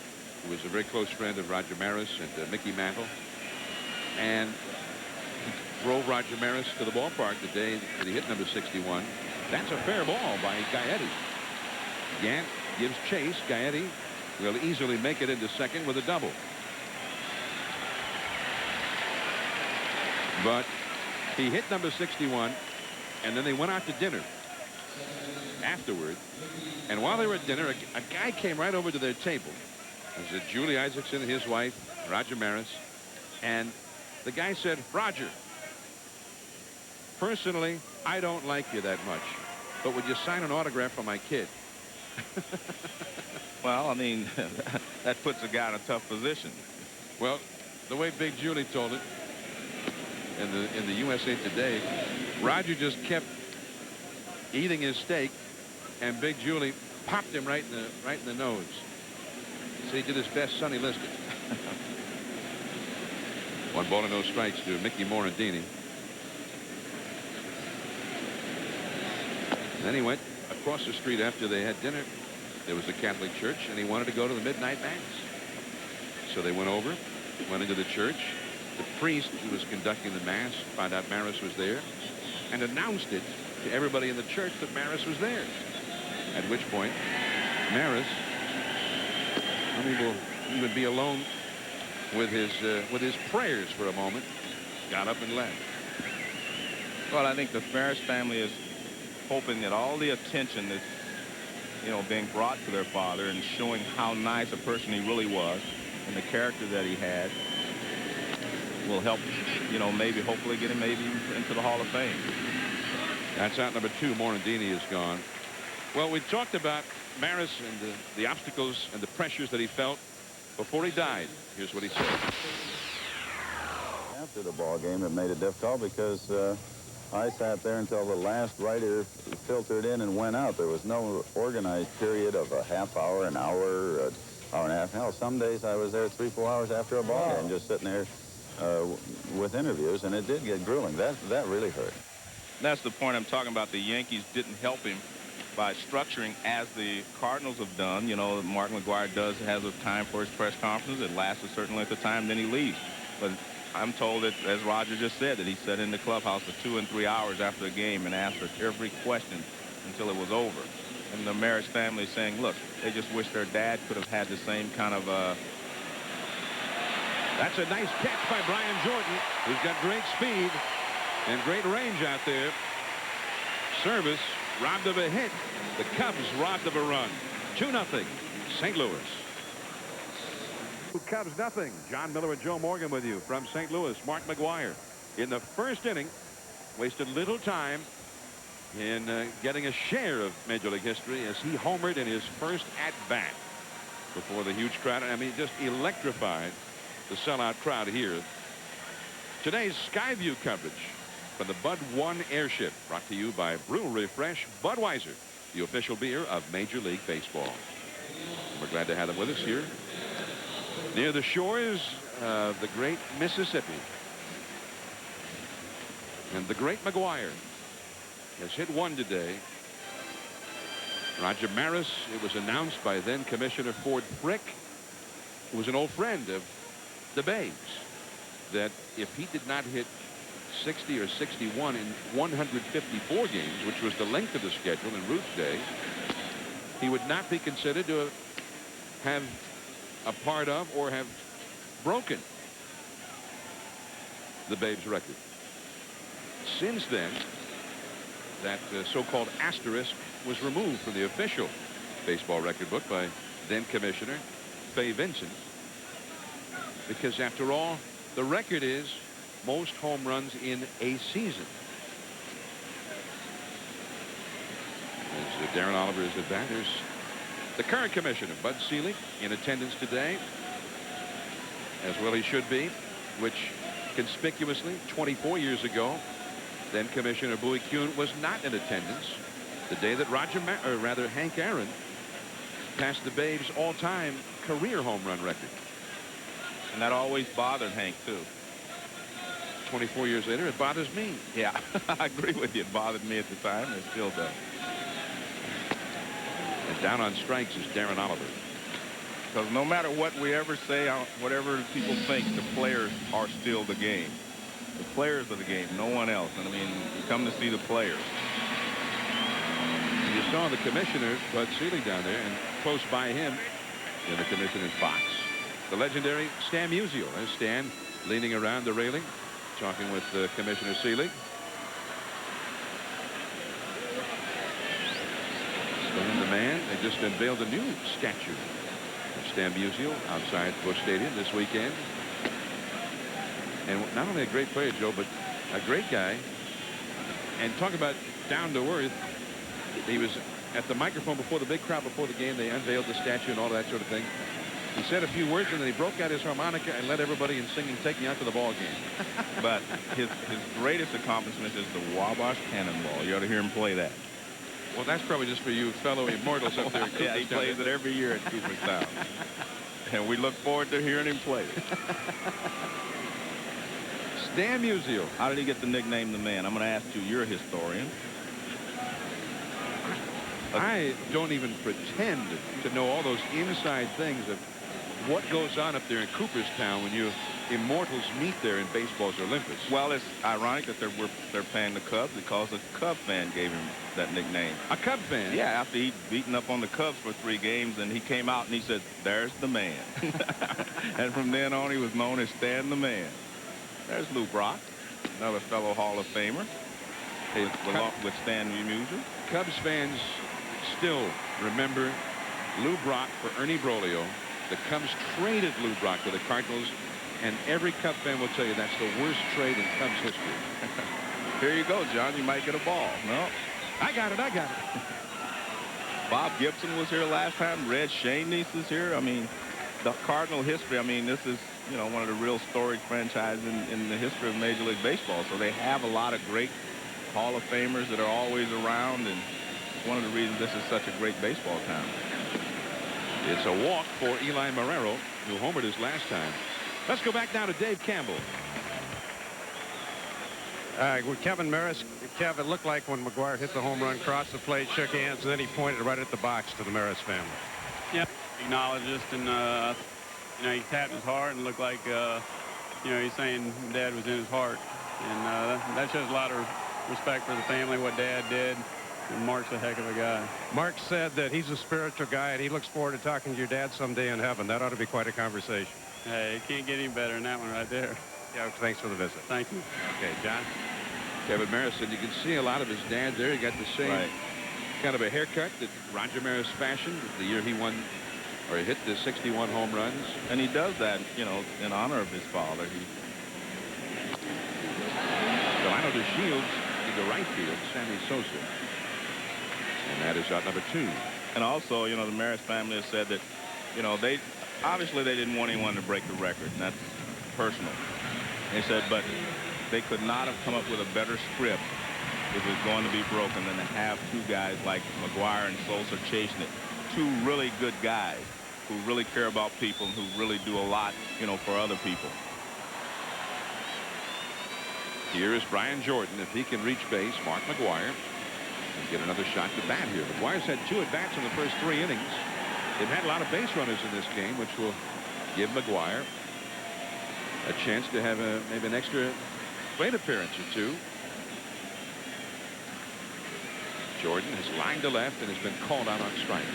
who was a very close friend of Roger Maris and Mickey Mantle. And he drove Roger Maris to the ballpark the day that he hit number 61. That's a fair ball by Gaetti. Gant gives chase. Gaetti will easily make it into second with a double. But he hit number 61, and then they went out to dinner afterward. And while they were at dinner, a guy came right over to their table. It was Julie Isaacson, his wife, Roger Maris. And the guy said, "Roger, personally, I don't like you that much, but would you sign an autograph for my kid?" Well, I mean, that puts a guy in a tough position. Well, the way Big Julie told it in the USA Today, Roger just kept eating his steak, and Big Julie popped him right in the nose. So he did his best, Sonny Liston. 1 ball and no strikes to Mickey Morandini. Then he went across the street after they had dinner. There was a Catholic church, and he wanted to go to the midnight mass. So they went over, went into the church. The priest who was conducting the mass found out Maris was there and announced it to everybody in the church that Maris was there. At which point, Maris, unable to even be alone with his prayers for a moment, got up and left. Well, I think the Maris family is hoping that all the attention that's, you know, being brought to their father and showing how nice a person he really was and the character that he had will help, you know, maybe hopefully get him maybe into the Hall of Fame. That's out number 2. Morandini is gone. Well, we talked about Maris and the obstacles and the pressures that he felt before he died. Here's what he said. After the ball game, it made it difficult because I sat there until the last writer filtered in and went out. There was no organized period of a half hour, an hour, an hour and a half. Hell, some days I was there 3-4 hours after a ball game, just sitting there with interviews, and it did get grueling. That really hurt. That's the point I'm talking about. The Yankees didn't help him by structuring as the Cardinals have done. You know, Mark McGuire has a time for his press conference. It lasts a certain length of time, then he leaves. But I'm told that, as Roger just said, that he sat in the clubhouse for 2 and 3 hours after the game and answered every question until it was over. And the Maris family is saying, look, they just wish their dad could have had the same kind of That's a nice catch by Brian Jordan, who's got great speed and great range out there. Service robbed of a hit. The Cubs robbed of a run. 2-0 St. Louis. Cubs nothing. John Miller and Joe Morgan with you from St. Louis. Mark McGuire in the first inning wasted little time in getting a share of Major League history as he homered in his first at-bat before the huge crowd. I mean, just electrified the sellout crowd here. Today's Skyview coverage from the Bud 1 airship, brought to you by Brewery Fresh Budweiser, the official beer of Major League Baseball. We're glad to have them with us here near the shores of the great Mississippi. And the great McGuire has hit one today. Roger Maris, it was announced by then Commissioner Ford Frick, who was an old friend of the Babes, that if he did not hit 60 or 61 in 154 games, which was the length of the schedule in Ruth's day, he would not be considered to have a part of or have broken the Babes record. Since then, that so-called asterisk was removed from the official baseball record book by then Commissioner Fay Vincent, because after all, the record is most home runs in a season. As Darren Oliver is at bat, there's the current commissioner, Bud Selig, in attendance today, as well he should be, which conspicuously 24 years ago, then Commissioner Bowie Kuhn was not in attendance the day that Hank Aaron passed the Babes all-time career home run record. And that always bothered Hank, too. 24 years later, it bothers me. Yeah, I agree with you. It bothered me at the time. It still does. And down on strikes is Darren Oliver. Because no matter what we ever say, whatever people think, the players are still the game. The players are the game, no one else. And I mean, you come to see the players. You saw the commissioner, Bud Selig, down there, and close by him in the commissioner's box, the legendary Stan Musial. There's Stan leaning around the railing, talking with Commissioner Selig. Stan the man. They just unveiled a new statue of Stan Musial outside Busch Stadium this weekend. And not only a great player, Joe, but a great guy. And talk about down to earth. He was at the microphone before the big crowd before the game. They unveiled the statue and all that sort of thing. He said a few words, and then he broke out his harmonica and led everybody in singing "Take Me Out to the Ball Game." But his greatest accomplishment is the Wabash Cannonball. You ought to hear him play that. Well, that's probably just for you fellow immortals up there. Yeah, he plays it every year at Cooperstown. And we look forward to hearing him play it. Stan Musial. How did he get the nickname the man? I'm going to ask you. You're a historian. I don't even pretend to know all those inside things of what goes on up there in Cooperstown when you immortals meet there in baseball's Olympus. Well, it's ironic that they're playing the Cubs because a Cub fan gave him that nickname. A Cub fan? Yeah, after he'd beaten up on the Cubs for 3 games, and he came out and he said, "There's the man." And from then on, he was known as Stan the Man. There's Lou Brock, another fellow Hall of Famer, with Stan Musial. Cubs fans still remember Lou Brock for Ernie Broglio. The Cubs traded Lou Brock to the Cardinals, and every Cub fan will tell you that's the worst trade in Cubs history. Here you go, John. You might get a ball. No. I got it. Bob Gibson was here last time. Red Schoendienst is here. I mean, the Cardinal history, I mean, this is, you know, one of the real storied franchises in the history of Major League Baseball. So they have a lot of great Hall of Famers that are always around, and it's one of the reasons this is such a great baseball town. It's a walk for Eli Marrero, who homered his last time. Let's go back now to Dave Campbell. With Kevin Maris, Kevin looked like when Mcguire hit the home run, crossed the plate, shook hands, and then he pointed right at the box to the Maris family. Yeah, acknowledged us, and you know, he tapped his heart and looked like you know, he's saying Dad was in his heart, and that shows a lot of respect for the family, what Dad did. And Mark's a heck of a guy. Mark said that he's a spiritual guy, and he looks forward to talking to your dad someday in heaven. That ought to be quite a conversation. Hey, it can't get any better than that one right there. Yeah, thanks for the visit. Thank you. Okay, John. Kevin Maris, and you can see a lot of his dad there. He got the same kind of a haircut that Roger Maris fashioned the year he won, or he hit the 61 home runs. And he does that, you know, in honor of his father. Delano De Shields to the right field, Sammy Sosa. And that is out number 2. And also, you know, the Maris family has said that, you know, they didn't want anyone to break the record, and that's personal. They said, but they could not have come up with a better script if it was going to be broken than to have 2 guys like Mcguire and Sosa chasing it. 2 really good guys who really care about people and who really do a lot, you know, for other people. Here is Brian Jordan. If he can reach base, Mark Mcguire and get another shot to bat here. Mcguire's had 2 at-bats in the first 3 innings. They've had a lot of base runners in this game, which will give Mcguire a chance to have maybe an extra plate appearance or 2. Jordan has lined to left and has been called out on strikes.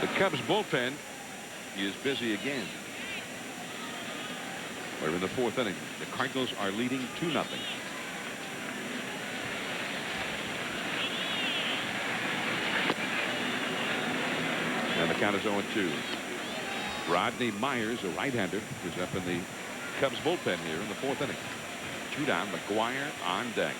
The Cubs bullpen is busy again. We're in the 4th inning. The Cardinals are leading 2-0. And the count is 0-2. Rodney Myers, a right-hander, is up in the Cubs bullpen here in the 4th inning. 2 down. Mcguire on deck.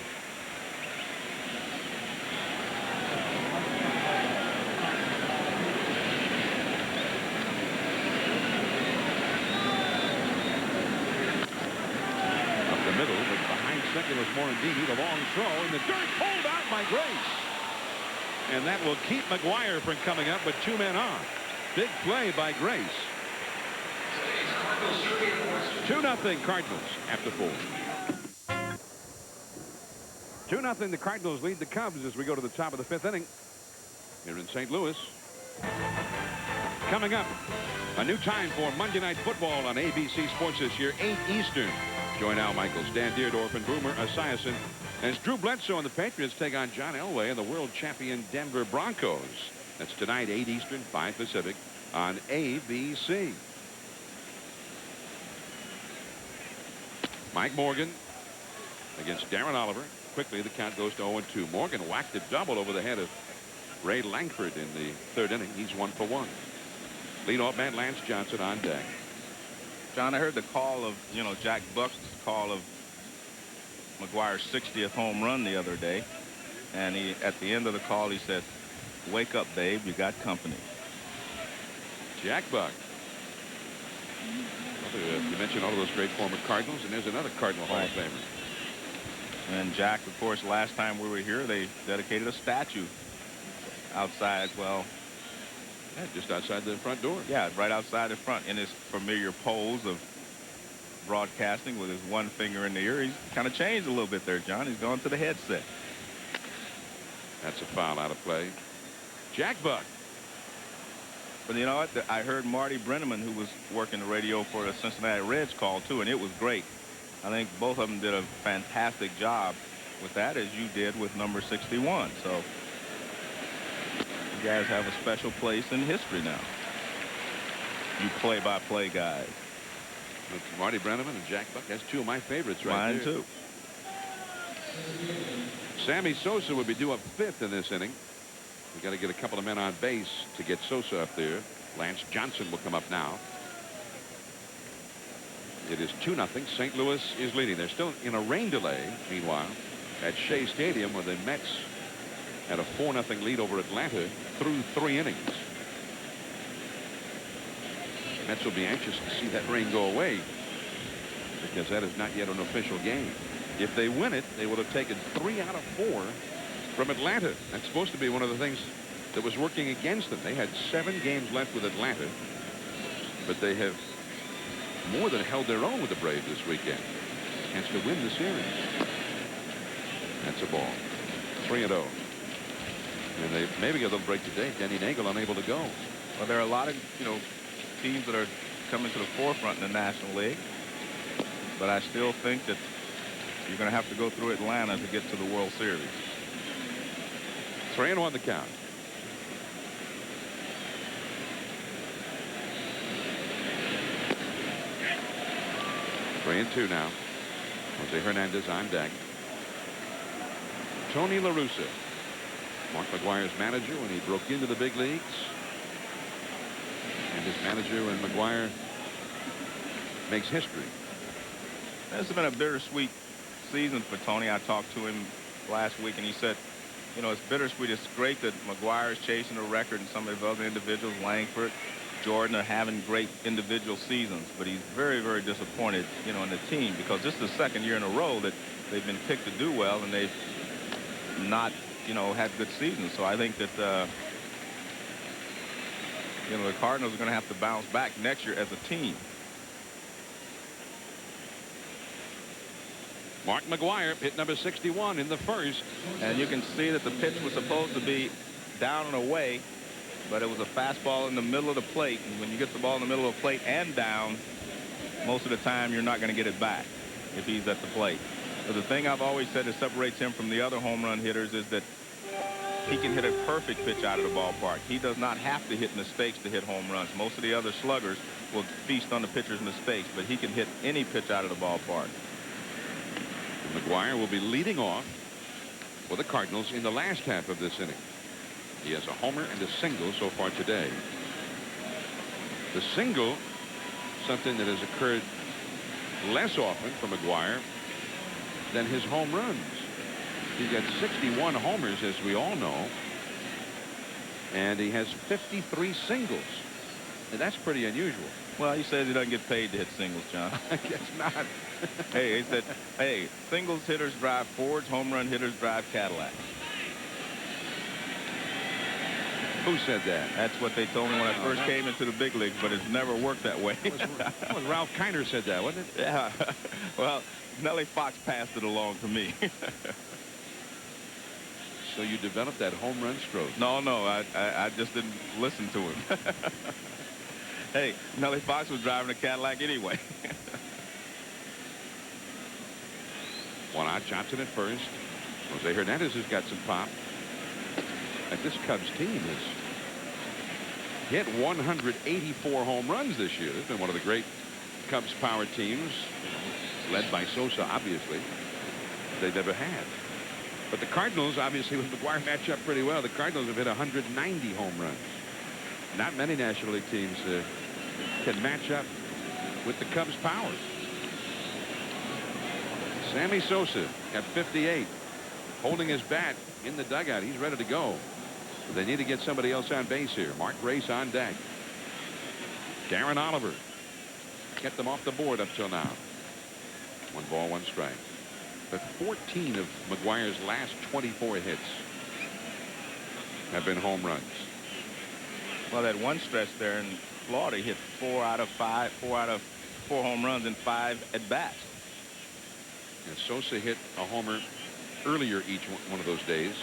Middle, but behind second was Morandini. The long throw in the dirt, pulled out by Grace. And that will keep Mcguire from coming up with 2 men on. Big play by Grace. 2-0 Cardinals after 4. 2-0 the Cardinals lead the Cubs as we go to the top of the 5th inning here in St. Louis. Coming up, a new time for Monday Night Football on ABC Sports this year, 8 Eastern. Join Al Michaels, Dan Deerdorf, and Boomer Esiason as Drew Bledsoe and the Patriots take on John Elway and the world champion Denver Broncos. That's tonight, 8 Eastern, 5 Pacific on ABC. Mike Morgan against Darren Oliver. Quickly, the count goes to 0-2. Morgan whacked a double over the head of Ray Langford in the 3rd inning. He's 1 for 1. Leadoff man Lance Johnson on deck. John, I heard the call of, you know, Jack Buck's call of Mcguire's 60th home run the other day. And he, at the end of the call, he said, "Wake up, babe, you got company." Jack Buck. You mentioned all of those great former Cardinals, and there's another Cardinal Hall of Famer. And Jack, of course, last time we were here, they dedicated a statue outside, well, yeah, just outside the front door. Yeah, right outside the front in his familiar pose of broadcasting with his one finger in the ear. He's kind of changed a little bit there, John. He's gone to the headset. That's a foul out of play. Jack Buck. But you know what? I heard Marty Brenneman, who was working the radio for the Cincinnati Reds, call too, and it was great. I think both of them did a fantastic job with that, as you did with number 61. So you guys have a special place in history now. You play-by-play guys. It's Marty Brenneman and Jack Buck. That's two of my favorites right there. Mine too. Sammy Sosa would be due up 5th in this inning. We got to get a couple of men on base to get Sosa up there. Lance Johnson will come up now. It is 2-0. St. Louis is leading. They're still in a rain delay, meanwhile, at Shea Stadium, where the Mets had a 4-0 lead over Atlanta through 3 innings. The Mets will be anxious to see that rain go away, because that is not yet an official game. If they win it, they would have taken 3 out of 4 from Atlanta. That's supposed to be one of the things that was working against them. They had 7 games left with Atlanta, but they have more than held their own with the Braves this weekend. Chance to win the series. That's a ball. 3-0. And they maybe get a little break today. Denny Nagel unable to go. Well, there are a lot of, teams that are coming to the forefront in the National League. But I still think that you're going to have to go through Atlanta to get to the World Series. 3-1 the count. Three and 2 now. Jose Hernandez on deck. Tony La Russa, Mark McGuire's manager when he broke into the big leagues. And his manager when McGuire makes history. It's been a bittersweet season for Tony. I talked to him last week, and he said, it's bittersweet. It's great that McGuire is chasing a record, and some of the other individuals, Langford, Jordan, are having great individual seasons. But he's very, very disappointed, in the team, because this is the second year in a row that they've been picked to do well, and they've not, had good seasons. So I think that, the Cardinals are going to have to bounce back next year as a team. Mark McGuire hit number 61 in the first. And you can see that the pitch was supposed to be down and away, but it was a fastball in the middle of the plate. And when you get the ball in the middle of the plate and down, most of the time you're not going to get it back if he's at the plate. But the thing I've always said that separates him from the other home run hitters is that he can hit a perfect pitch out of the ballpark. He does not have to hit mistakes to hit home runs. Most of the other sluggers will feast on the pitcher's mistakes, but he can hit any pitch out of the ballpark. McGuire will be leading off for the Cardinals in the last half of this inning. He has a homer and a single so far today. The single, something that has occurred less often for McGuire than his home runs. He's got 61 homers, as we all know, and he has 53 singles. And that's pretty unusual. Well, he says he doesn't get paid to hit singles, John. I guess not. Hey, he said, hey, singles hitters drive Fords, home run hitters drive Cadillacs. Who said that? That's what they told me when I first came into the big leagues, but it's never worked that way. Well, Ralph Kiner said that, wasn't it? Yeah. Well, Nellie Fox passed it along to me. So you developed that home run stroke? No, I just didn't listen to him. Hey, Nellie Fox was driving a Cadillac anyway. One out, Johnson at first. Jose Hernandez has got some pop. Like this Cubs team has hit 184 home runs this year. This has been one of the great Cubs power teams, led by Sosa, obviously, they've ever had. But the Cardinals, obviously, with McGuire match up pretty well. The Cardinals have hit 190 home runs. Not many National League teams can match up with the Cubs' power. Sammy Sosa at 58, holding his bat in the dugout. He's ready to go. But they need to get somebody else on base here. Mark Grace on deck. Darren Oliver kept them off the board up till now. 1 ball, 1 strike. But 14 of McGuire's last 24 hits have been home runs. Well, that one stretch there in Florida, he hit 4 out of 4 home runs in 5 at-bats. And Sosa hit a homer earlier each one of those days.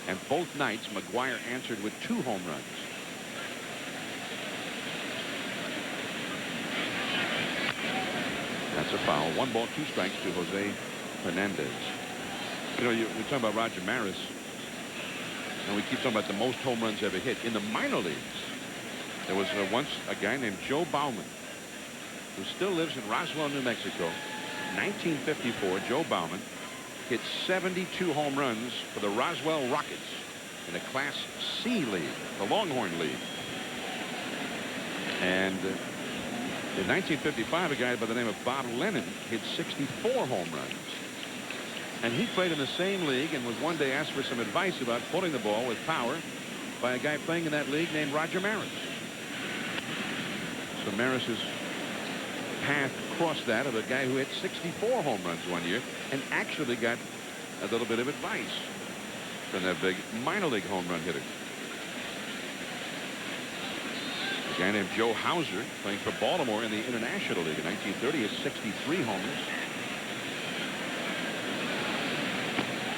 And both nights, Mcguire answered with 2 home runs. That's a foul. 1 ball, 2 strikes to Jose Hernandez. You know, we're talking about Roger Maris, and we keep talking about the most home runs ever hit. In the minor leagues, there was once a guy named Joe Bauman, who still lives in Roswell, New Mexico. 1954, Joe Bauman hit 72 home runs for the Roswell Rockets in the Class C League, the Longhorn League. And in 1955, a guy by the name of Bob Lennon hit 64 home runs. And he played in the same league and was one day asked for some advice about pulling the ball with power by a guy playing in that league named Roger Maris. So Maris's path crossed that of a guy who hit 64 home runs one year and actually got a little bit of advice from that big minor league home run hitter. A guy named Joe Hauser, playing for Baltimore in the International League in 1930, has 63 homers.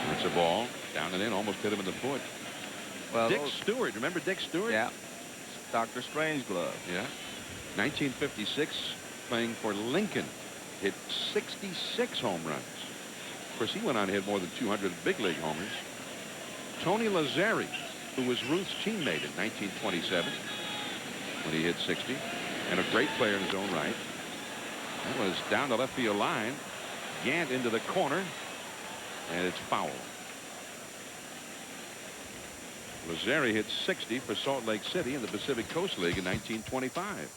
That's a ball down and in, almost hit him in the foot. Well, Dick Stewart, remember Dick Stewart? Yeah. Dr. Strangeglove. Yeah. 1956, playing for Lincoln, hit 66 home runs. Of course, he went on to hit more than 200 big league homers. Tony Lazzari, who was Ruth's teammate in 1927 when he hit 60, and a great player in his own right. That was down the left field line. Gant into the corner, and it's foul. Lazzari hit 60 for Salt Lake City in the Pacific Coast League in 1925.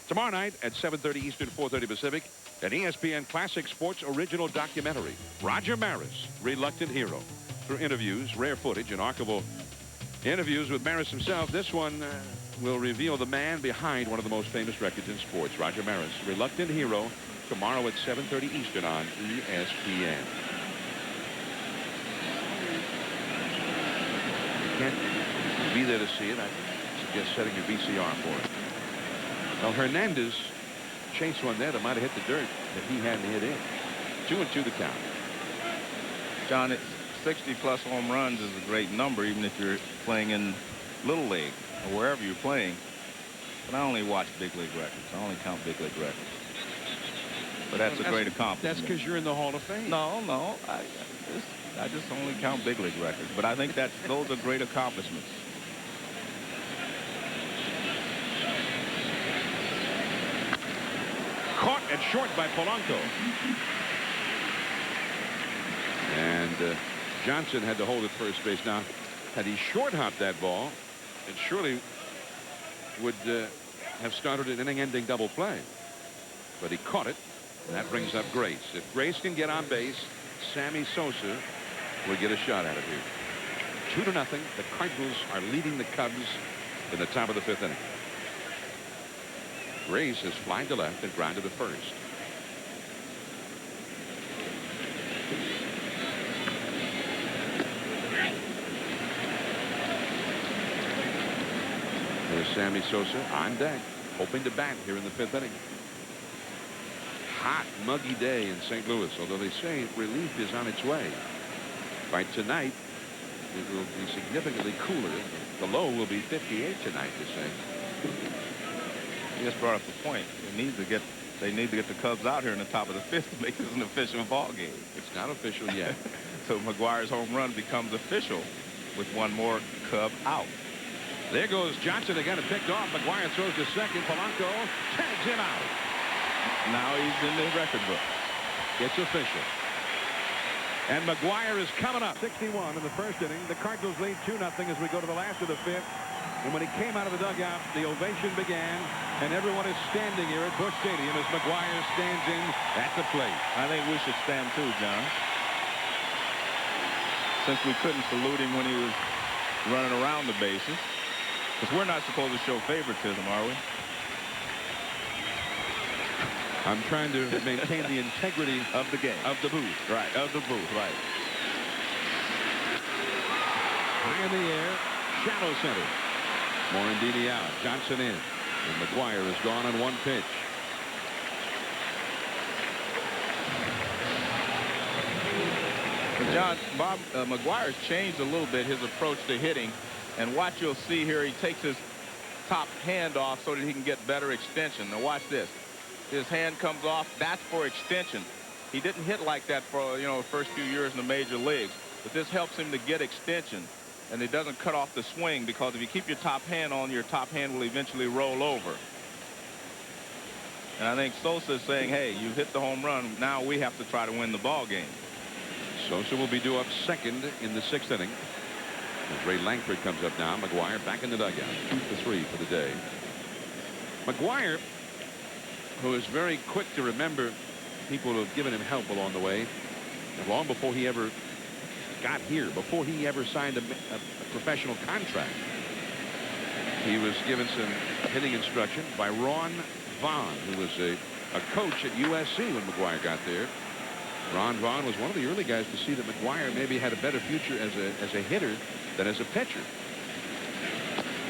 Tomorrow night at 7:30 Eastern, 4:30 Pacific, an ESPN Classic Sports original documentary, Roger Maris, Reluctant Hero. Through interviews, rare footage, and archival interviews with Maris himself, this one will reveal the man behind one of the most famous records in sports, Roger Maris, Reluctant Hero, tomorrow at 7:30 Eastern on ESPN. You can't be there to see it. I suggest setting your VCR for it. Well, Hernandez chased one there that might have hit the dirt that he hadn't hit in. 2-2 the count. John, it's 60-plus home runs is a great number, even if you're playing in Little League or wherever you're playing. But I only watch big league records. I only count big league records. But that's a great accomplishment. That's because you're in the Hall of Fame. No. I just only count big league records. But I think those are great accomplishments. Caught at short by Polanco. And Johnson had to hold at first base. Now, had he short-hopped that ball, it surely would have started an inning-ending double play. But he caught it, and that brings up Grace. If Grace can get on base, Sammy Sosa will get a shot at it here. 2-0. The Cardinals are leading the Cubs in the top of the 5th inning. Grace has flied to left and grounded to first. There's Sammy Sosa on deck, hoping to bat here in the 5th inning. Hot, muggy day in St. Louis, although they say relief is on its way. By tonight, it will be significantly cooler. The low will be 58 tonight, they say. You just brought up the point. They need to get the Cubs out here in the top of the 5th to make this an official ball game. It's not official yet. So Mcguire's home run becomes official with one more Cub out. There goes Johnson again, picked off. Mcguire throws to second. Polanco tags him out. Now he's in the record book. It's official. And Mcguire is coming up. 61 in the 1st inning. The Cardinals lead 2-0 as we go to the last of the 5th. And when he came out of the dugout, the ovation began, and everyone is standing here at Busch Stadium as Mcguire stands in at the plate. I think we should stand too, John. Since we couldn't salute him when he was running around the bases. Because we're not supposed to show favoritism, are we? I'm trying to maintain the integrity of the game. Of the booth. Right, of the booth, right. High in the air, shallow center. Morandini out, Johnson in. And Mcguire is gone on 1 pitch. Well, John, Bob Mcguire's changed a little bit his approach to hitting. And watch, you'll see here, he takes his top hand off so that he can get better extension. Now watch this. His hand comes off. That's for extension. He didn't hit like that for, the first few years in the major leagues. But this helps him to get extension. And it doesn't cut off the swing, because if you keep your top hand on, your top hand will eventually roll over. And I think Sosa is saying, hey, you hit the home run. Now we have to try to win the ball game. Sosa will be due up second in the 6th inning. As Ray Langford comes up now. Mcguire back in the dugout. 2-for-3 for the day. Mcguire, who is very quick to remember people who have given him help along the way, long before he ever got here, before he ever signed a professional contract. He was given some hitting instruction by Ron Vaughn, who was a coach at USC when Mcguire got there. Ron Vaughn was one of the early guys to see that Mcguire maybe had a better future as a hitter than as a pitcher.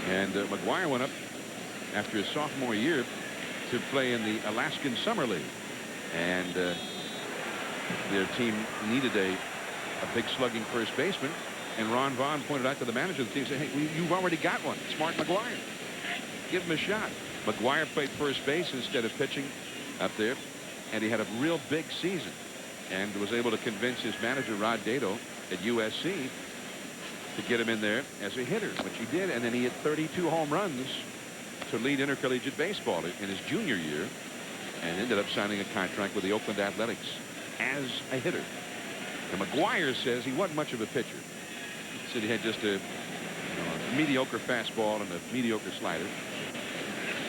And Mcguire went up after his sophomore year to play in the Alaskan Summer League. And their team needed a big slugging first baseman. And Ron Vaughn pointed out to the manager of the team, said, hey, you've already got one. Smart Mcguire. Give him a shot. Mcguire played first base instead of pitching up there. And he had a real big season. And was able to convince his manager, Rod Dado, at USC to get him in there as a hitter, which he did. And then he hit 32 home runs to lead intercollegiate baseball in his junior year, and ended up signing a contract with the Oakland Athletics as a hitter. And Mcguire says he wasn't much of a pitcher. He said he had just a mediocre fastball and a mediocre slider.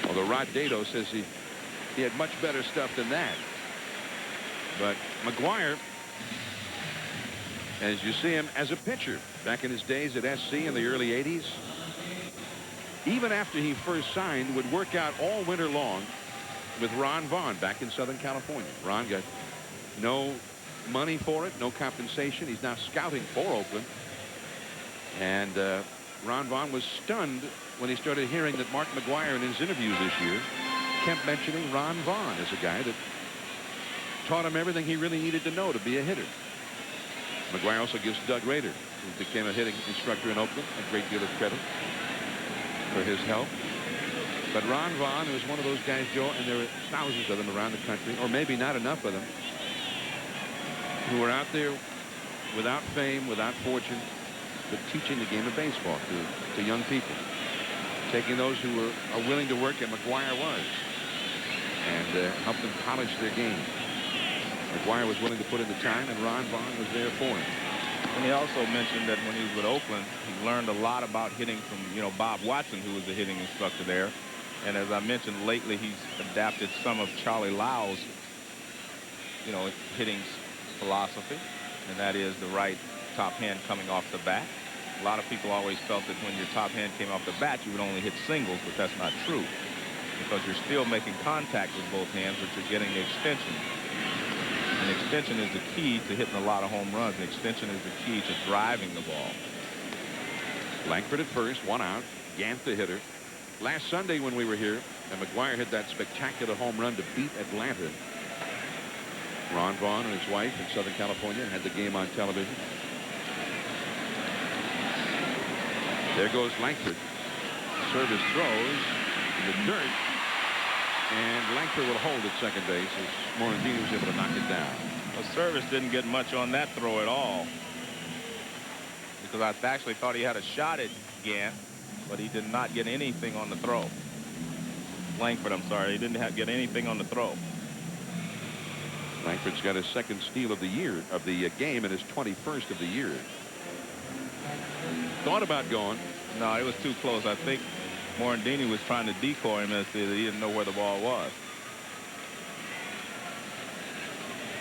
Although Rod Dado says he had much better stuff than that. But Mcguire, as you see him as a pitcher back in his days at SC in the early 80s, even after he first signed, would work out all winter long with Ron Vaughn back in Southern California. Ron got no money for it, no compensation. He's now scouting for Oakland. And Ron Vaughn was stunned when he started hearing that Mark Mcguire in his interviews this year kept mentioning Ron Vaughn as a guy that taught him everything he really needed to know to be a hitter. Mcguire also gives Doug Rader, who became a hitting instructor in Oakland, a great deal of credit for his help. But Ron Vaughn was one of those guys, Joe, and there were thousands of them around the country, or maybe not enough of them, who were out there without fame, without fortune, but teaching the game of baseball to young people. Taking those who are willing to work, and Mcguire was, and help them polish their game. Mcguire was willing to put in the time, and Ron Vaughn was there for him. And he also mentioned that when he was with Oakland, he learned a lot about hitting from, Bob Watson, who was the hitting instructor there. And as I mentioned, lately he's adapted some of Charlie Lau's, hitting philosophy, and that is the right top hand coming off the bat. A lot of people always felt that when your top hand came off the bat, you would only hit singles, but that's not true, because you're still making contact with both hands, but you're getting the extension. And extension is the key to hitting a lot of home runs. And extension is the key to driving the ball. Langford at first, 1 out. Gant the hitter. Last Sunday when we were here, and Mcguire hit that spectacular home run to beat Atlanta. Ron Vaughn and his wife in Southern California had the game on television. There goes Langford. Service throws in the dirt. And Langford will hold at second base as Morandini was able to knock it down. Well, Service didn't get much on that throw at all, because I actually thought he had a shot at Gant, but he did not get anything on the throw. Langford, I'm sorry, he didn't get anything on the throw. Langford's got his second steal of the year, of the game, and his 21st of the year. Thought about going. No, it was too close. I think Morandini was trying to decoy him as he didn't know where the ball was.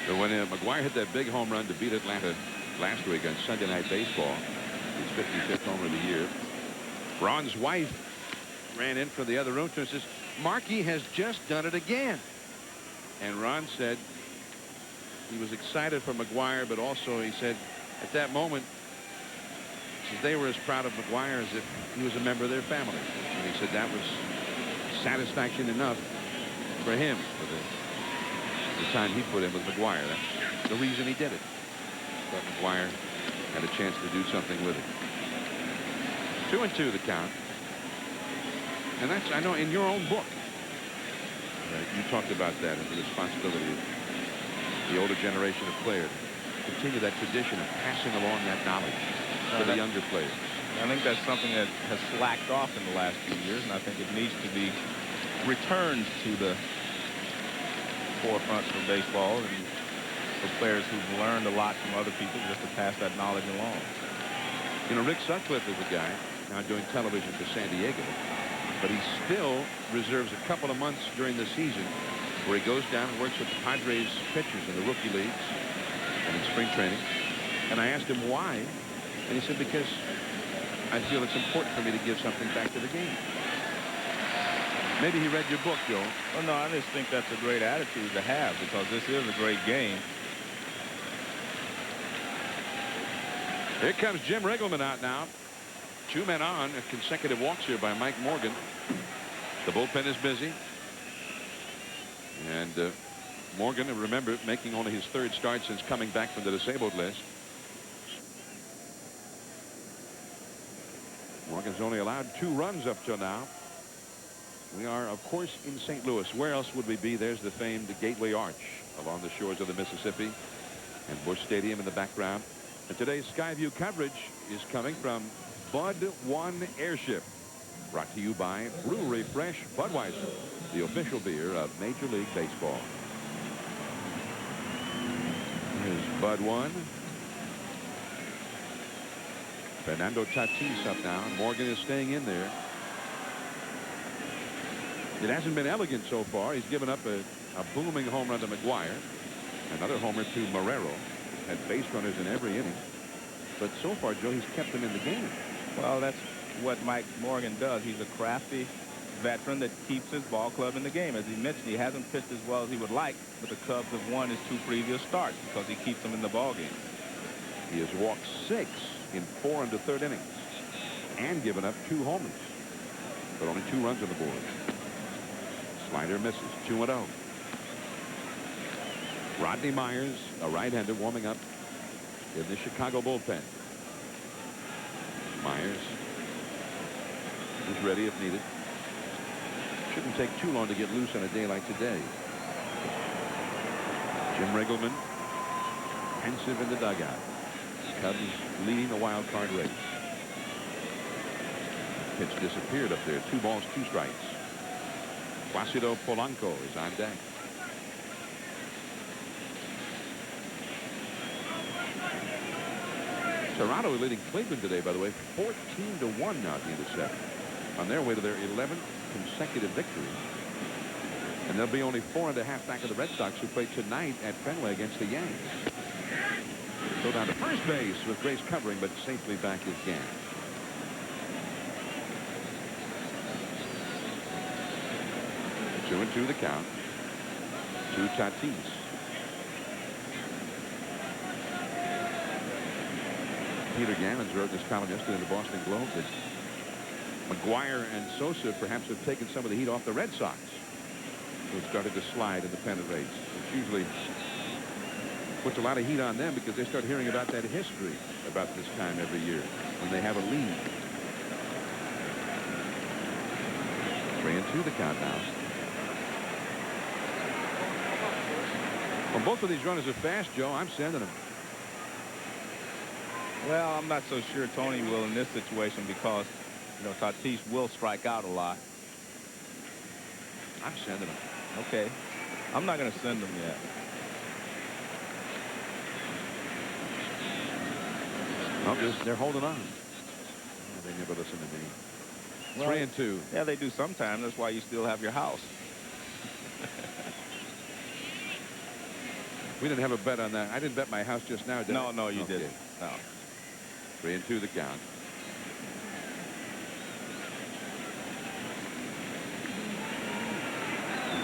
But when Mcguire hit that big home run to beat Atlanta last week on Sunday Night Baseball, his 55th homer of the year, Ron's wife ran in from the other room and says, Marky has just done it again. And Ron said he was excited for Mcguire, but also he said at that moment, they were as proud of Mcguire as if he was a member of their family. And he said that was satisfaction enough for him for the time he put in with Mcguire. That's the reason he did it. But Mcguire had a chance to do something with it. 2-2 the count. And that's, I know, in your own book, you talked about that and the responsibility of the older generation of players to continue that tradition of passing along that knowledge to the younger players. I think that's something that has slacked off in the last few years, and I think it needs to be returned to the forefront of baseball, and for players who've learned a lot from other people just to pass that knowledge along. You know, Rick Sutcliffe is a guy now doing television for San Diego, but he still reserves a couple of months during the season where he goes down and works with the Padres pitchers in the rookie leagues and in spring training. And I asked him why, and he said, because I feel it's important for me to give something back to the game. Maybe he read your book, Joe. Well, no, I just think that's a great attitude to have, because this is a great game. Here comes Jim Riggleman out now. 2 men on, consecutive walks here by Mike Morgan. The bullpen is busy. And Morgan, remember, making only his 3rd start since coming back from the disabled list. Morgan's only allowed 2 runs up till now. We are, of course, in St. Louis. Where else would we be? There's the famed Gateway Arch along the shores of the Mississippi, and Busch Stadium in the background. And today's Skyview coverage is coming from Bud One Airship, brought to you by Brewery Fresh Budweiser, the official beer of Major League Baseball. Here's Bud One. Fernando Tatis up now. Morgan is staying in there. It hasn't been elegant so far. He's given up a booming home run to Mcguire. Another homer to Marrero. Had base runners in every inning. But so far, Joe, he's kept them in the game. Well, that's what Mike Morgan does. He's a crafty veteran that keeps his ball club in the game. As he mentioned, he hasn't pitched as well as he would like, but the Cubs have won his 2 previous starts because he keeps them in the ball game. He has walked 6 in 4 1/3 innings and given up 2 homers, but only 2 runs on the board. Slider misses. 2-0. Rodney Myers, a right-hander, warming up in the Chicago bullpen. Myers is ready if needed. Shouldn't take too long to get loose on a day like today. Jim Riggleman pensive in the dugout. Cubs leading the wild card race. Pitch disappeared up there. 2 balls, 2 strikes. Placido Polanco is on deck. Toronto is leading Cleveland today, by the way, 14-1 now at the end of 7. On their way to their 11th consecutive victory. And they'll be only 4.5 back of the Red Sox, who play tonight at Fenway against the Yanks. Go down to first base with Grace covering, but safely back is Gann. Two and 2 the count. To Tatis. Peter Gammons wrote in his column yesterday in the Boston Globe that Mcguire and Sosa perhaps have taken some of the heat off the Red Sox, who have started to slide in the pennant race. Which usually puts a lot of heat on them because they start hearing about that history about this time every year when they have a lead. 3 and 2 the count now. When both of these runners are fast, Joe, I'm sending them. Well, I'm not so sure Tony will in this situation because, you know, Tatis will strike out a lot. I'm sending them. Okay. I'm not going to send them yet. Well, they're holding on. Oh, they never listen to me. Well, 3 and 2. Yeah, they do sometimes. That's why you still have your house. We didn't have a bet on that. I didn't bet my house just now, did I? No, you didn't. No. 3 and 2 the count.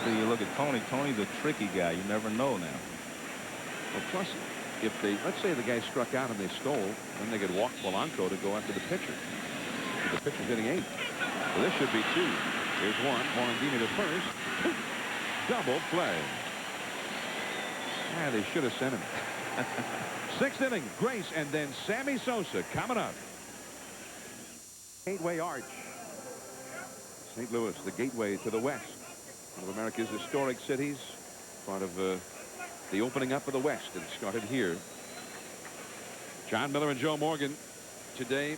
So you look at Tony. Tony's a tricky guy. You never know now. Well, plus, if they, let's say the guy struck out and they stole, then they could walk Polanco to go after the pitcher. The pitcher's hitting 8. So this should be 2. Here's 1. Morandini to first. Double play. Ah, they should have sent him. Sixth inning, Grace, and then Sammy Sosa coming up. Gateway Arch. St. Louis, the gateway to the West. One of America's historic cities. Part of the opening up of the West. It started here. John Miller and Joe Morgan. Today,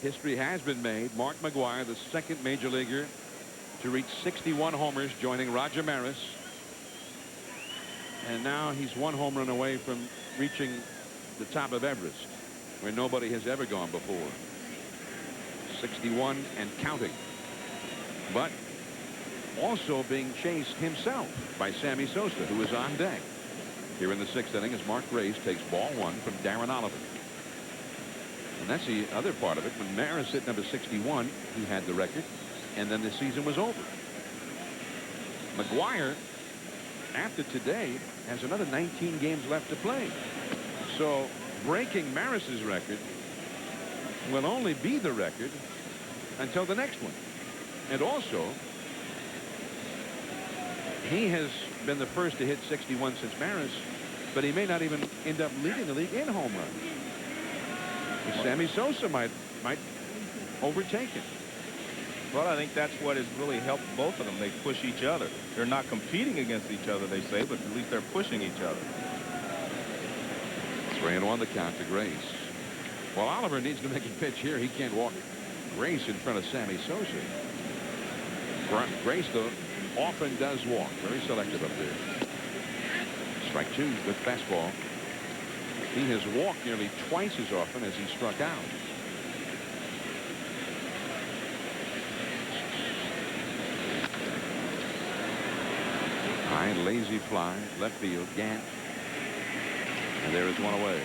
history has been made. Mark Mcguire, the second major leaguer to reach 61 homers, joining Roger Maris. And now he's one home run away from reaching the top of Everest, where nobody has ever gone before. 61 and counting. But also being chased himself by Sammy Sosa, who is on deck. Here in the sixth inning as Mark Grace takes ball one from Darren Oliver. And that's the other part of it. When Maris hit number 61, he had the record, and then the season was over. Mcguire, after today, has another 19 games left to play. So breaking Maris's record will only be the record until the next one. And also, he has been the first to hit 61 since Maris, but he may not even end up leading the league in home runs. Sammy Sosa might overtake him. Well, I think that's what has really helped both of them. They push each other. They're not competing against each other, they say, but at least they're pushing each other. 3-1 the count to Grace. Well, Oliver needs to make a pitch here. He can't walk Grace in front of Sammy Sosa. Grace, though, often does walk. Very selective up there. Strike two with fastball. He has walked nearly twice as often as he struck out. High, lazy fly, left field, Gant. And there is one away.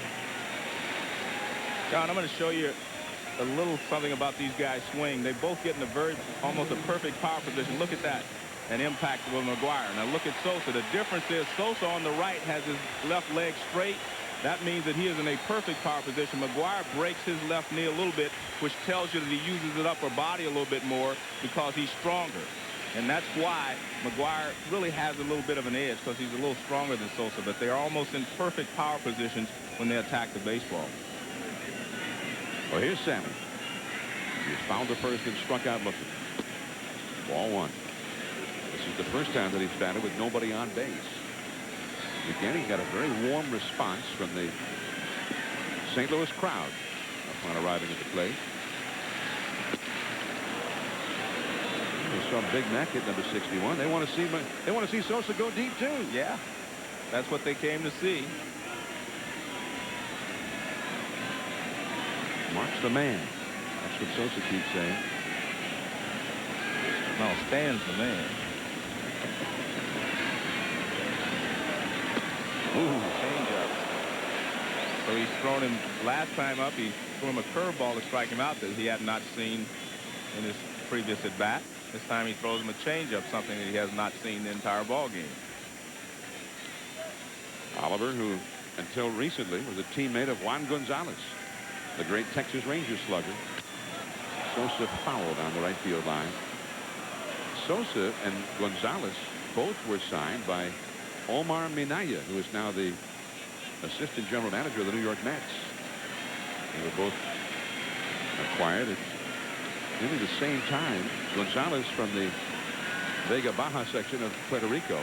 John, I'm going to show you a little something about these guys' swing. They both get in almost a perfect power position. Look at that. An impact with Mcguire. Now look at Sosa. The difference is Sosa on the right has his left leg straight. That means that he is in a perfect power position. Mcguire breaks his left knee a little bit, which tells you that he uses his upper body a little bit more because he's stronger. And that's why Mcguire really has a little bit of an edge, because he's a little stronger than Sosa. But they are almost in perfect power positions when they attack the baseball. Well, here's Sammy. He's found the first and struck out looking. Ball one. This is the first time that he's batted with nobody on base. Again, he got a very warm response from the St. Louis crowd upon arriving at the plate. We saw Big Mac hit number 61. They want to see Sosa go deep too. Yeah, that's what they came to see. Mark's the man. That's what Sosa keeps saying. No, Stan's the man. Ooh, changeup. So he's thrown him last time up. He threw him a curveball to strike him out that he had not seen in his previous at bat. This time he throws him a changeup, something that he has not seen the entire ball game. Oliver, who until recently was a teammate of Juan Gonzalez, the great Texas Rangers slugger. Sosa fouled on the right field line. Sosa and Gonzalez both were signed by Omar Minaya, who is now the assistant general manager of the New York Mets. They were both acquired at nearly the same time. Gonzalez from the Vega Baja section of Puerto Rico.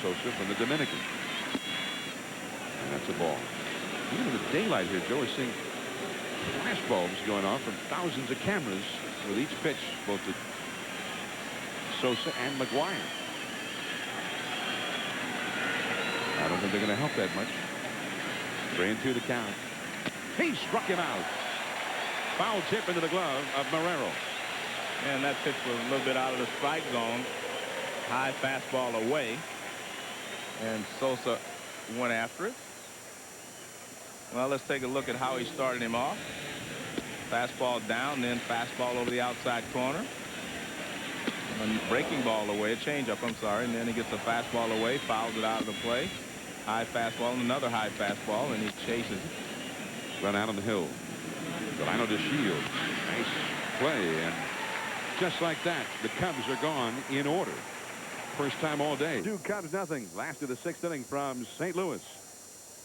Sosa from the Dominican. And that's a ball. Even in the daylight here, Joe, is seeing flash bulbs going off from thousands of cameras with each pitch, both to Sosa and Mcguire. I don't think they're going to help that much. 3-2 the count. He struck him out. Foul tip into the glove of Marrero. And that pitch was a little bit out of the strike zone. High fastball away. And Sosa went after it. Well, let's take a look at how he started him off. Fastball down, then fastball over the outside corner. A breaking ball away, a changeup, I'm sorry. And then he gets a fastball away, fouls it out of the play. High fastball and another high fastball, and he chases it. Run out on the hill. Delano to Shield. Nice play. And just like that, the Cubs are gone in order. First time all day. 2 Cubs, nothing. Last of the 6th inning from St. Louis.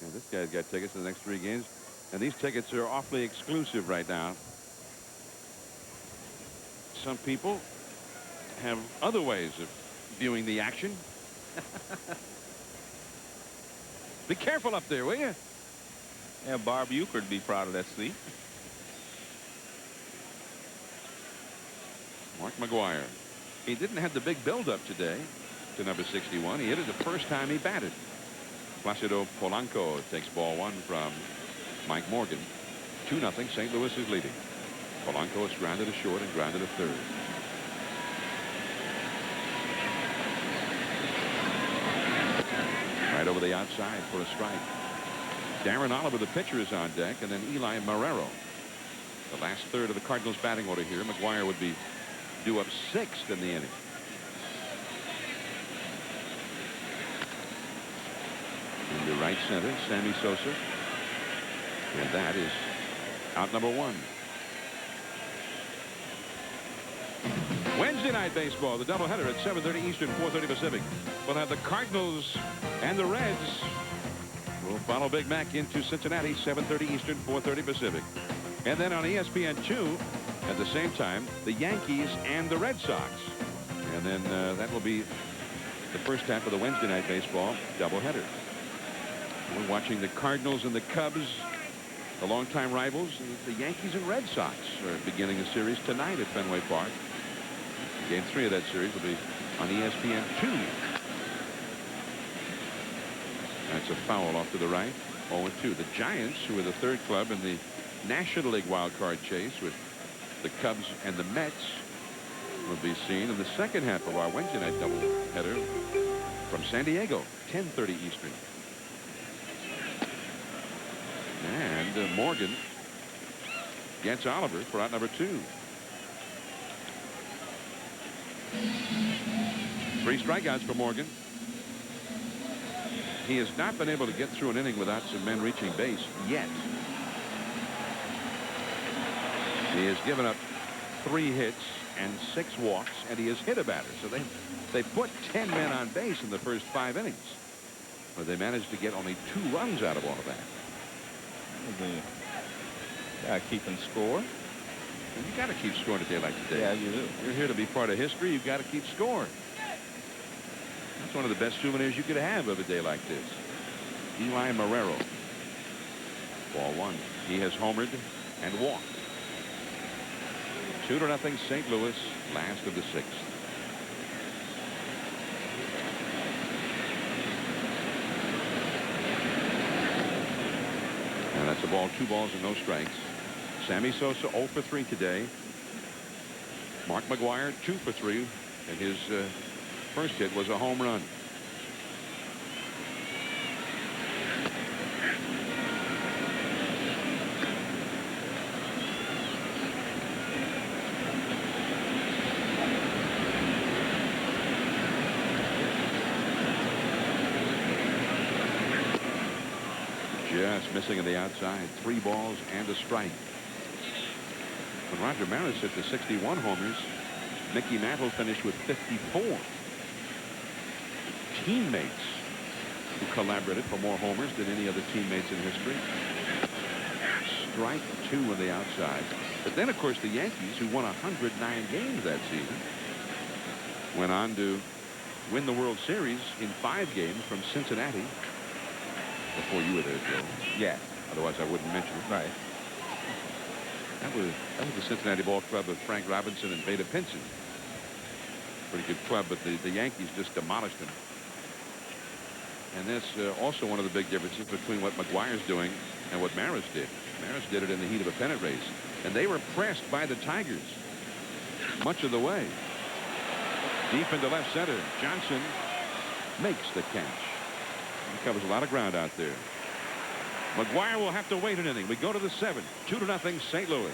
And this guy's got tickets to the next 3 games. And these tickets are awfully exclusive right now. Some people have other ways of viewing the action. Be careful up there, will you? Yeah, Barb Euchre would be proud of that seat. Mark Mcguire. He didn't have the big build-up today to number 61. He hit it the first time he batted. Placido Polanco takes ball 1 from Mike Morgan. 2-0. St. Louis is leading. Polanco has grounded a short and grounded a third. Right over the outside for a strike. Darren Oliver, the pitcher, is on deck, and then Eli Marrero. The last third of the Cardinals batting order here. Mcguire would be due up 6th in the inning. Into right center, Sammy Sosa. And that is out number 1. Wednesday night baseball, the doubleheader at 7:30 Eastern, 4:30 Pacific. We'll have the Cardinals and the Reds. We'll follow Big Mac into Cincinnati, 7:30 Eastern, 4:30 Pacific. And then on ESPN2, at the same time, the Yankees and the Red Sox. And then that will be the first half of the Wednesday night baseball doubleheader. We're watching the Cardinals and the Cubs, the longtime rivals. The Yankees and Red Sox are beginning a series tonight at Fenway Park. Game 3 of that series will be on ESPN2. That's a foul off to the right. 0-2. The Giants, who are the 3rd club in the National League wild card chase with the Cubs and the Mets, will be seen in the second half of our Wednesday night doubleheader from San Diego, 10:30 Eastern. And Morgan gets Oliver for out number 2. 3 strikeouts for Morgan. He has not been able to get through an inning without some men reaching base yet. He has given up 3 hits and 6 walks, and he has hit a batter. So they put 10 men on base in the first 5 innings. But they managed to get only 2 runs out of all of that. Keeping score. You got to keep scoring a day like today. Yeah, you do. You're here to be part of history. You've got to keep scoring. That's one of the best souvenirs you could have of a day like this. Eli Marrero. Ball 1. He has homered and walked. 2-0 St. Louis, last of the 6th. And that's a ball, 2 balls and no strikes. Sammy Sosa 0 for 3 today. Mark Mcguire 2 for 3, and his first hit was a home run. Just missing on the outside. 3 balls and a strike. When Roger Maris hit the 61 homers, Mickey Mantle finished with 54. Teammates who collaborated for more homers than any other teammates in history. Strike 2 on the outside. But then, of course, the Yankees, who won 109 games that season, went on to win the World Series in 5 games from Cincinnati. Before you were there, Joe. Yeah. Otherwise, I wouldn't mention it. Right. That was the Cincinnati Ball Club of Frank Robinson and Beta Pinson. Pretty good club, but the Yankees just demolished them. And that's also one of the big differences between what Mcguire's doing and what Maris did. Maris did it in the heat of a pennant race, and they were pressed by the Tigers much of the way. Deep into left center, Johnson makes the catch. He covers a lot of ground out there. Mcguire will have to wait an inning. We go to the 7th. 2-0 St. Louis.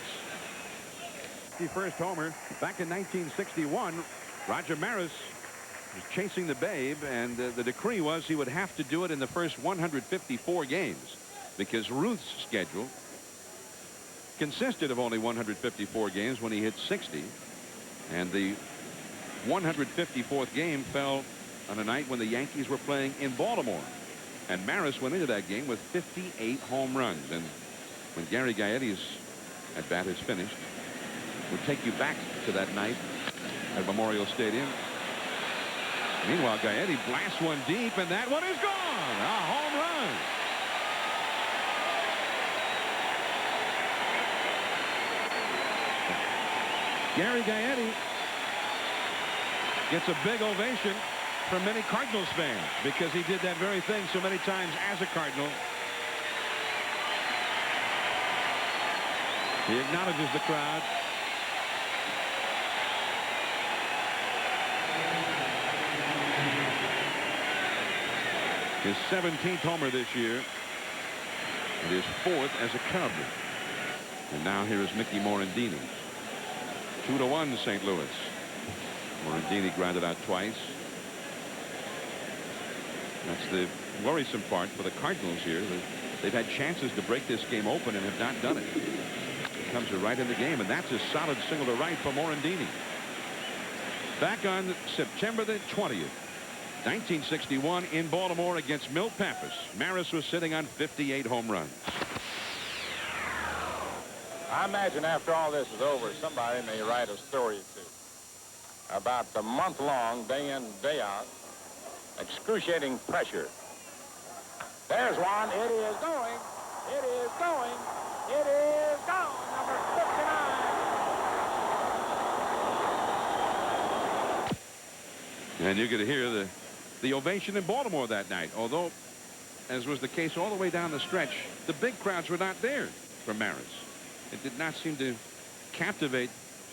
The first homer back in 1961. Roger Maris was chasing the Babe, and the decree was he would have to do it in the first 154 games because Ruth's schedule consisted of only 154 games when he hit 60, and the 154th game fell on a night when the Yankees were playing in Baltimore. And Maris went into that game with 58 home runs. And when Gary Gaetti's at bat is finished, we'll take you back to that night at Memorial Stadium. Meanwhile, Gaetti blasts one deep, and that one is gone. A home run. Gary Gaetti gets a big ovation from many Cardinals fans because he did that very thing so many times as a Cardinal. He acknowledges the crowd. His 17th homer this year and his 4th as a Cub. And now here is Mickey Morandini. 2-1 St. Louis. Morandini grounded out twice. That's the worrisome part for the Cardinals here. They've had chances to break this game open and have not done it. It comes to right in the game, and that's a solid single to right for Morandini. Back on September the 20th, 1961 in Baltimore against Milt Pappas. Maris was sitting on 58 home runs. I imagine after all this is over, somebody may write a story or two about the month-long, day in, day out, excruciating pressure. There's one. It is going. It is going. It is gone. Number 59. And you could hear the ovation in Baltimore that night. Although, as was the case all the way down the stretch, the big crowds were not there for Maris. It did not seem to captivate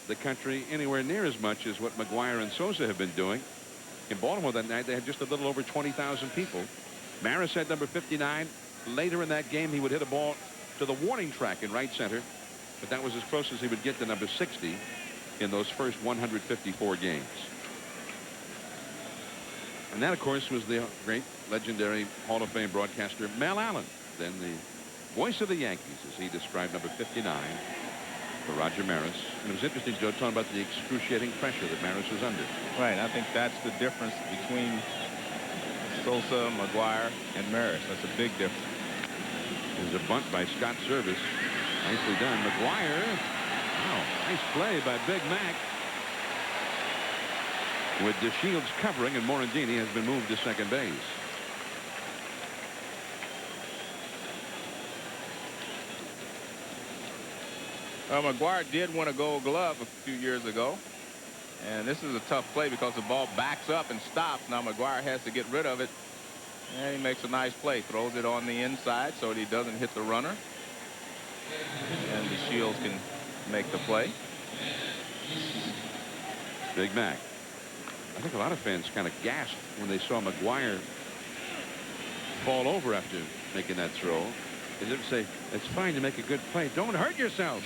the country anywhere near as much as what Mcguire and Sosa have been doing. In Baltimore that night, they had just a little over 20,000 people. Maris had number 59. Later in that game, he would hit a ball to the warning track in right center, but that was as close as he would get to number 60 in those first 154 games. And that, of course, was the great, legendary Hall of Fame broadcaster Mel Allen, then the voice of the Yankees, as he described number 59 for Roger Maris. And it was interesting, Joe, talking about the excruciating pressure that Maris was under. Right. I think that's the difference between Sosa, Mcguire, and Maris. That's a big difference. There's a bunt by Scott Service. Nicely done. Mcguire. Wow, nice play by Big Mac. With DeShields covering, and Morandini has been moved to second base. Mcguire did win a Gold Glove a few years ago. And this is a tough play because the ball backs up and stops. Now Mcguire has to get rid of it. And he makes a nice play. Throws it on the inside so that he doesn't hit the runner. And DeShields can make the play. Big Mac. I think a lot of fans kind of gasped when they saw Mcguire fall over after making that throw. They didn't say, it's fine to make a good play. Don't hurt yourself.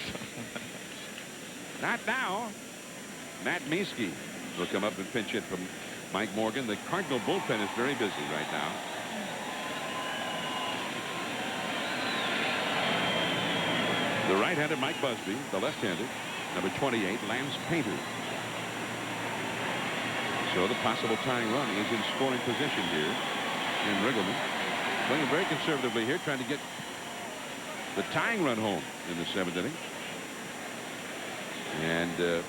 Not now. Matt Mieske will come up and pinch hit from Mike Morgan. The Cardinal bullpen is very busy right now. The right-handed Mike Busby, the left-handed, number 28, Lance Painter. So the possible tying run is in scoring position here in Riggleman. Playing very conservatively here, trying to get the tying run home in the 7th inning. And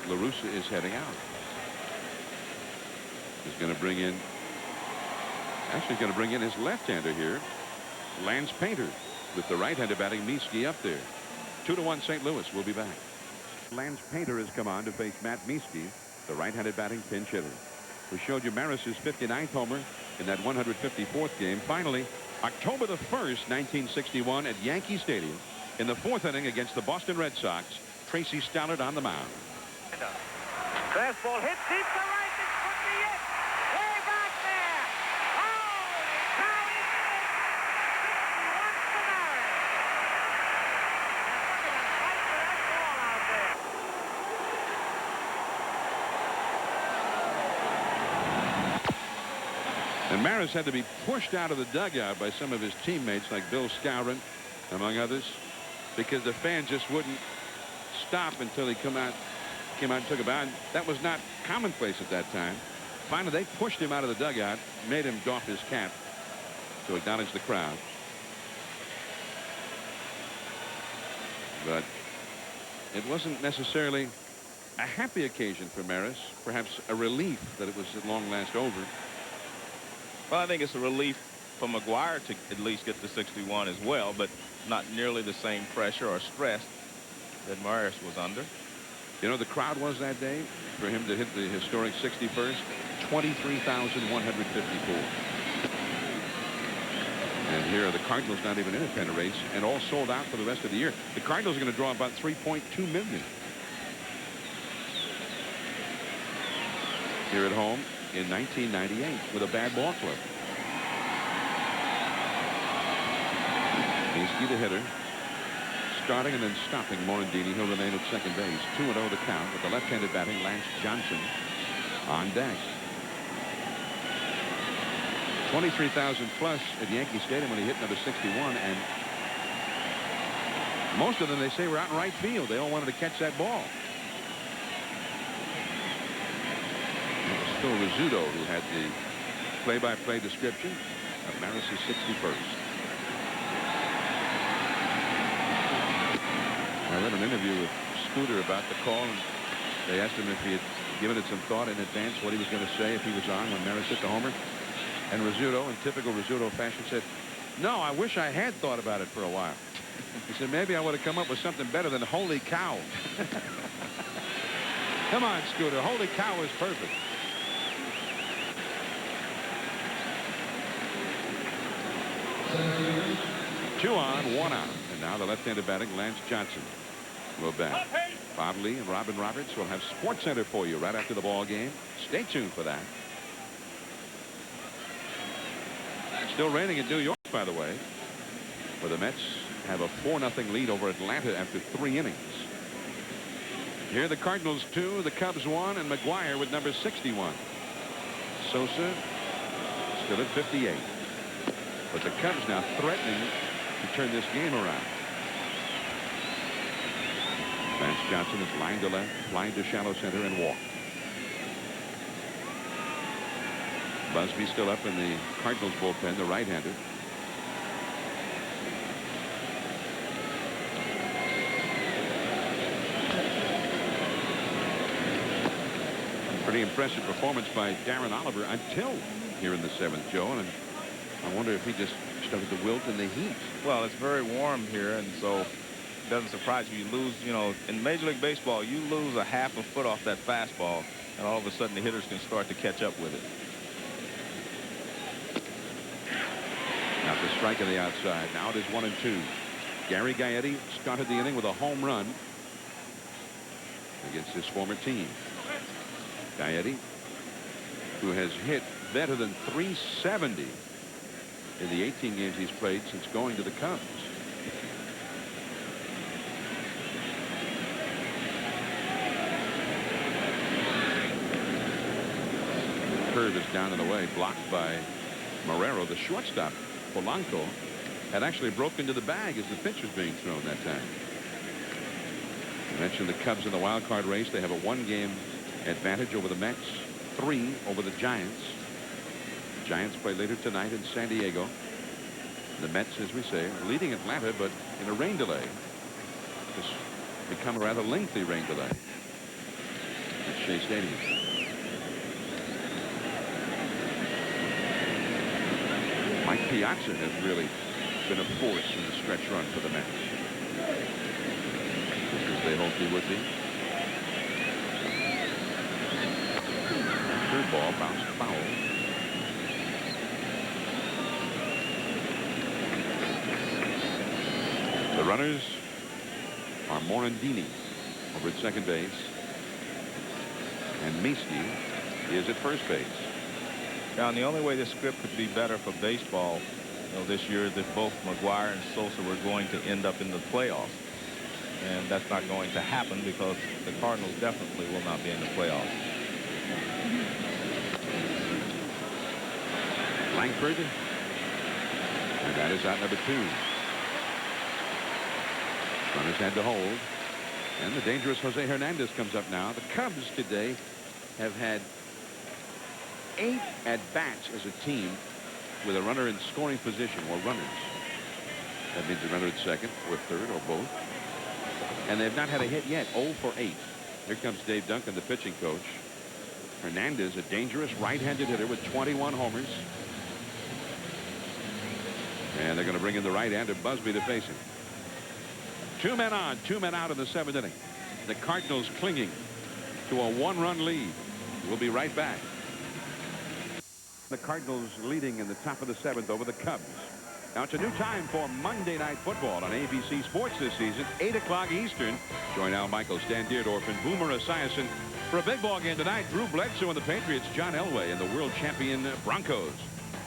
La Russa is heading out. He's going to bring in, actually going to bring in his left-hander here, Lance Painter, with the right-hander batting Mieske up there. 2-1 St. Louis. We'll be back. Lance Painter has come on to face Matt Mieske, the right-handed batting pinch hitter. We showed you Maris's 59th homer in that 154th game. Finally, October the 1st, 1961 at Yankee Stadium in the 4th inning against the Boston Red Sox. Tracy Stallard on the mound. Fastball hit deep to right. This could be it. Way back there. Holy cow, he did it. 61 for Maris. And look at him fight for that ball out there. And Maris had to be pushed out of the dugout by some of his teammates like Bill Skowron, among others, because the fans just wouldn't stop until he came out and took a bow. That was not commonplace at that time. Finally, they pushed him out of the dugout, made him doff his cap. to acknowledge the crowd. But it wasn't necessarily a happy occasion for Maris, perhaps a relief that it was at long last over. Well, I think it's a relief for Mcguire to at least get to 61 as well, but not nearly the same pressure or stress that Maris was under. You know, the crowd was that day for him to hit the historic 61st, 23,154. And here are the Cardinals not even in a pennant race and all sold out for the rest of the year. The Cardinals are going to draw about 3.2 million. Here at home in 1998 with a bad ball club. He's the hitter. Starting and then stopping Morandini. He'll remain at second base. 2-0 the count with the left-handed batting Lance Johnson on deck. 23,000 plus at Yankee Stadium when he hit number 61, and most of them, they say, were out in right field. They all wanted to catch that ball. It was Phil Rizzuto who had the play-by-play description of Maris's 61st. I read an interview with Scooter about the call, and they asked him if he had given it some thought in advance what he was going to say if he was on when Maris hit the homer. And Rizzuto, in typical Rizzuto fashion, said, "No, I wish I had thought about it for a while." He said, "Maybe I would have come up with something better than holy cow." Come on, Scooter. Holy cow is perfect. Two on, one out. And now the left-handed batting Lance Johnson will bat. Bob Lee and Robin Roberts will have Sports Center for you right after the ball game. Stay tuned for that. Still raining in New York, by the way, where the Mets have a 4-0 lead over Atlanta after 3 innings. Here the Cardinals 2, the Cubs 1, and Mcguire with number 61. Sosa still at 58. But the Cubs now threatening to turn this game around. Lance Johnson is lined to left, lined to shallow center, and walked. Busby still up in the Cardinals bullpen, the right-hander. Pretty impressive performance by Darren Oliver until here in the 7th, Joe. And I wonder if he just started to wilt in the heat. Well, it's very warm here, and so it doesn't surprise you. You lose, you know, in Major League Baseball, you lose a half a foot off that fastball, and all of a sudden the hitters can start to catch up with it. Now the strike on the outside. Now it is 1-2. Gary Gaetti started the inning with a home run against his former team. Gaetti, who has hit better than 370 in the 18 games he's played since going to the Cubs. The curve is down and away, blocked by Marrero, the shortstop. Polanco had actually broken into the bag as the pitch was being thrown that time. I mentioned the Cubs in the wild card race. They have a 1-game advantage over the Mets, 3 over the Giants. The Giants play later tonight in San Diego. The Mets, as we say, are leading Atlanta, but in a rain delay. It's become a rather lengthy rain delay at Shea Stadium. Mike Piazza has really been a force in the stretch run for the Mets, just as they hoped he would be. Curveball bounced foul. The runners are Morandini over at second base, and Miski is at first base. Now, the only way this script could be better for baseball, you know, this year is if both Mcguire and Sosa were going to end up in the playoffs. And that's not going to happen because the Cardinals definitely will not be in the playoffs. Langford. And that is out number 2. Runners had to hold. And the dangerous Jose Hernandez comes up now. The Cubs today have had 8 at-bats as a team with a runner in scoring position or runners. That means a runner at second or third or both. And they've not had a hit yet. 0 for 8. Here comes Dave Duncan, the pitching coach. Hernandez, a dangerous right-handed hitter with 21 homers. And they're going to bring in the right-hander Busby to face him. 2 men on, 2 men out in the 7th inning. The Cardinals clinging to a 1-run lead. We'll be right back. The Cardinals leading in the top of the 7th over the Cubs. Now it's a new time for Monday Night Football on ABC Sports this season, 8 o'clock Eastern. Join Al Michaels, Stan Deerdorf, and Boomer Esiason for a big ball game tonight. Drew Bledsoe and the Patriots, John Elway and the world champion Broncos.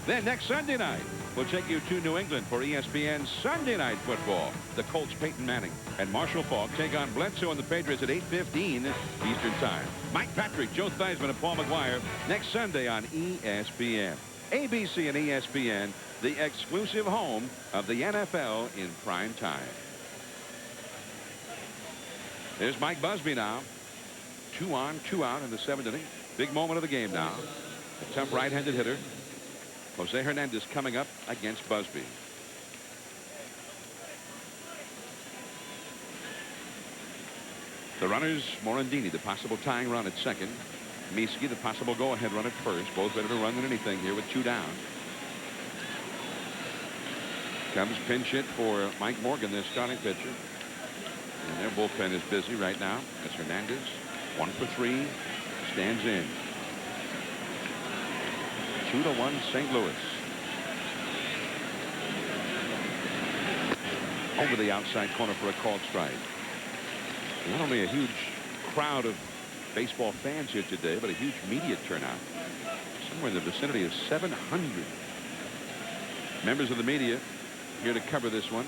Then next Sunday night, we'll take you to New England for ESPN Sunday Night Football. The Colts, Peyton Manning and Marshall Faulk take on Bledsoe and the Patriots at 8:15 Eastern Time. Mike Patrick, Joe Theismann, and Paul Mcguire next Sunday on ESPN. ABC and ESPN, the exclusive home of the NFL in prime time. There's Mike Busby now. 2 on, 2 out in the 7th inning. Big moment of the game now. A tough right-handed hitter. Jose Hernandez coming up against Busby. The runners, Morandini, the possible tying run at second. Mieske, the possible go-ahead run at first. Both better to run than anything here with 2 down. Cubs pinch hit for Mike Morgan, their starting pitcher. And their bullpen is busy right now. That's Hernandez. 1 for 3. Stands in. 2-1 St. Louis. Over the outside corner for a called strike. Not only a huge crowd of baseball fans here today, but a huge media turnout. Somewhere in the vicinity of 700 members of the media here to cover this one,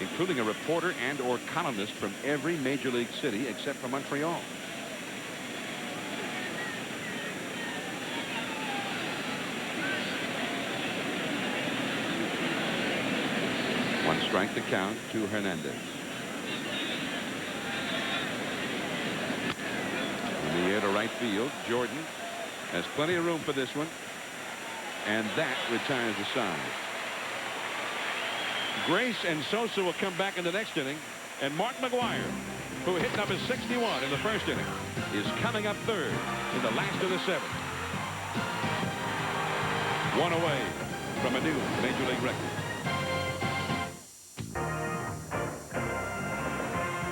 including a reporter and or columnist from every major league city except for Montreal. One strike to count to Hernandez. In the air to right field, Jordan has plenty of room for this one, and that retires the side. Grace and Sosa will come back in the next inning, and Mark Mcguire, who hit number 61 in the 1st inning, is coming up 3rd in the last of the 7th. 1 away from a new major league record.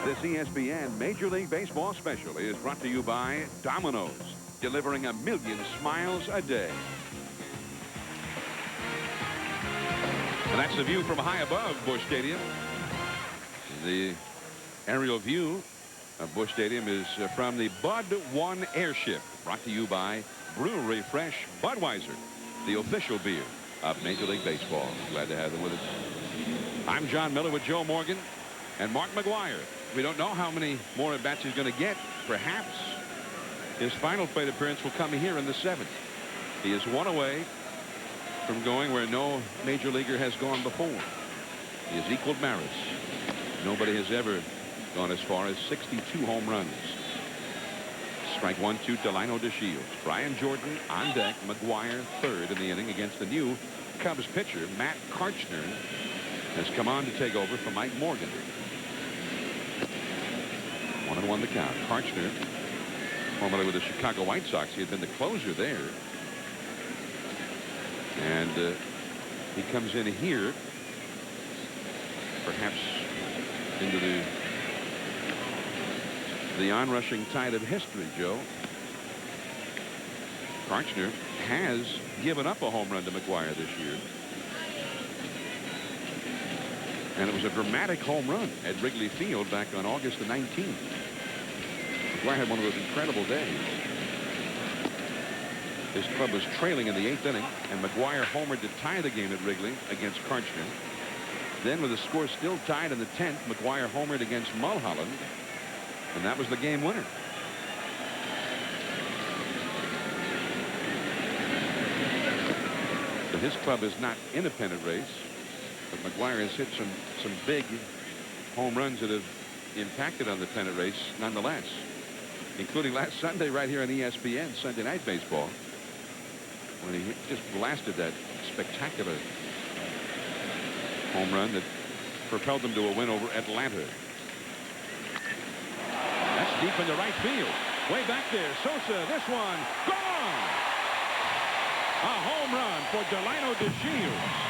This ESPN Major League Baseball special is brought to you by Domino's, delivering 1 million smiles a day. And that's the view from high above Busch Stadium. The aerial view of Busch Stadium is from the Bud 1 airship, brought to you by Brewery Fresh Budweiser, the official beer of Major League Baseball. Glad to have them with us. I'm John Miller with Joe Morgan and Mark Mcguire. We don't know how many more at-bats he's going to get. Perhaps his final plate appearance will come here in the 7th. He is 1 away from going where no major leaguer has gone before. He has equaled Maris. Nobody has ever gone as far as 62 home runs. Strike 1-2 to Lino DeShields. Brian Jordan on deck. Mcguire 3rd in the inning against the new Cubs pitcher, Matt Karchner, has come on to take over from Mike Morgan. 1-1 the count. Karchner, formerly with the Chicago White Sox, he had been the closer there. And he comes in here, perhaps into the onrushing tide of history, Joe. Karchner has given up a home run to Mcguire this year. And it was a dramatic home run at Wrigley Field back on August the 19th. Mcguire had one of those incredible days. His club was trailing in the 8th inning, and Mcguire homered to tie the game at Wrigley against Karchner. Then, with the score still tied in the 10th, Mcguire homered against Mulholland, and that was the game winner. But his club is not in a pennant race, but Mcguire has hit some big home runs that have impacted on the pennant race nonetheless, including last Sunday right here on ESPN Sunday Night Baseball, when he just blasted that spectacular home run that propelled them to a win over Atlanta. That's deep into right field. Way back there. Sosa, this one, gone! A home run for Delino DeShields.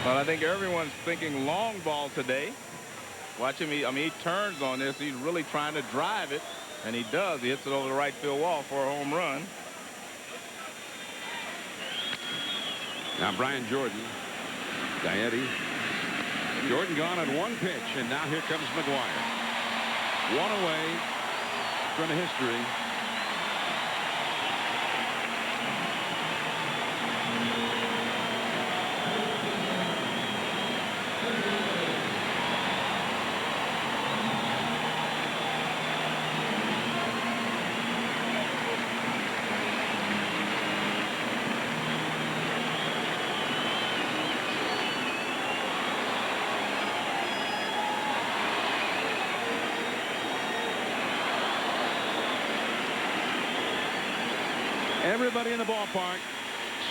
Well, I think everyone's thinking long ball today. Watch him. He turns on this. He's really trying to drive it, and he does. He hits it over the right field wall for a home run. Now Brian Jordan, Gaetti. Jordan gone on one pitch, and now here comes Mcguire. One away from history. Everybody in the ballpark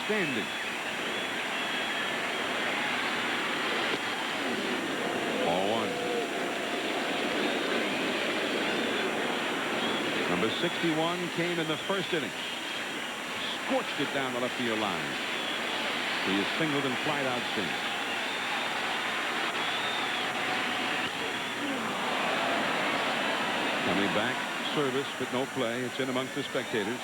standing. Ball one. Number 61 came in the first inning. Scorched it down the left field line. He is singled and flied out since. Coming back, service, but no play. It's in amongst the spectators.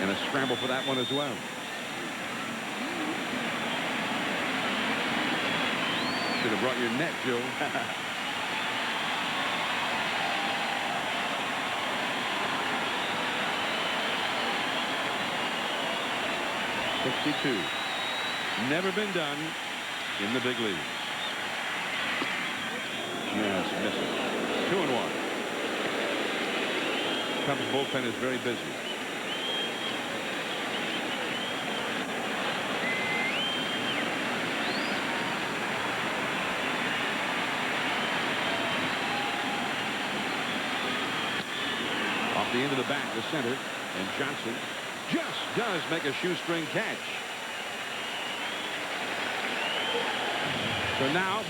And a scramble for that one as well. Should have brought your net, Joe. .62. Never been done in the big leagues. Just missing. 2-1. Cubs bullpen is very busy. The end of the bat to center, and Johnson just does make a shoestring catch. So now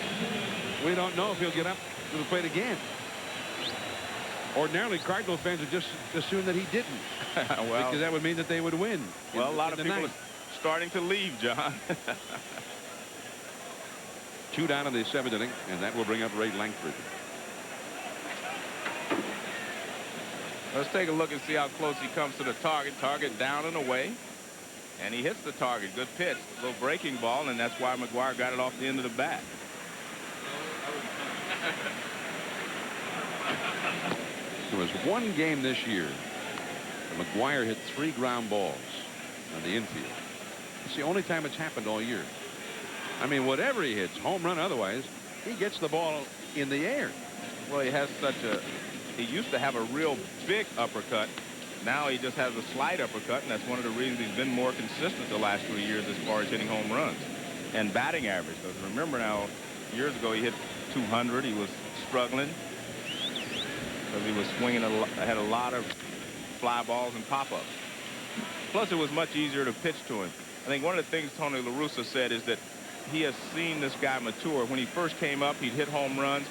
we don't know if he'll get up to the plate again. Ordinarily, Cardinal fans would just assume that he didn't. Well, because that would mean that they would win. Well, a lot of people are starting to leave, John. 2 down in the 7th inning, and that will bring up Ray Langford. Let's take a look and see how close he comes to the target. Target down and away. And he hits the target. Good pitch. A little breaking ball, and that's why Mcguire got it off the end of the bat. There was one game this year that Mcguire hit 3 ground balls on the infield. It's the only time it's happened all year. I mean, whatever he hits, home run otherwise, he gets the ball in the air. Well, he has such a... He used to have a real big uppercut. Now he just has a slight uppercut, and that's one of the reasons he's been more consistent the last 3 years as far as hitting home runs and batting average. Because remember now, years ago he hit 200. He was struggling because he was swinging had a lot of fly balls and pop-ups. Plus, it was much easier to pitch to him. I think one of the things Tony La Russa said is that he has seen this guy mature. When he first came up, he'd hit home runs,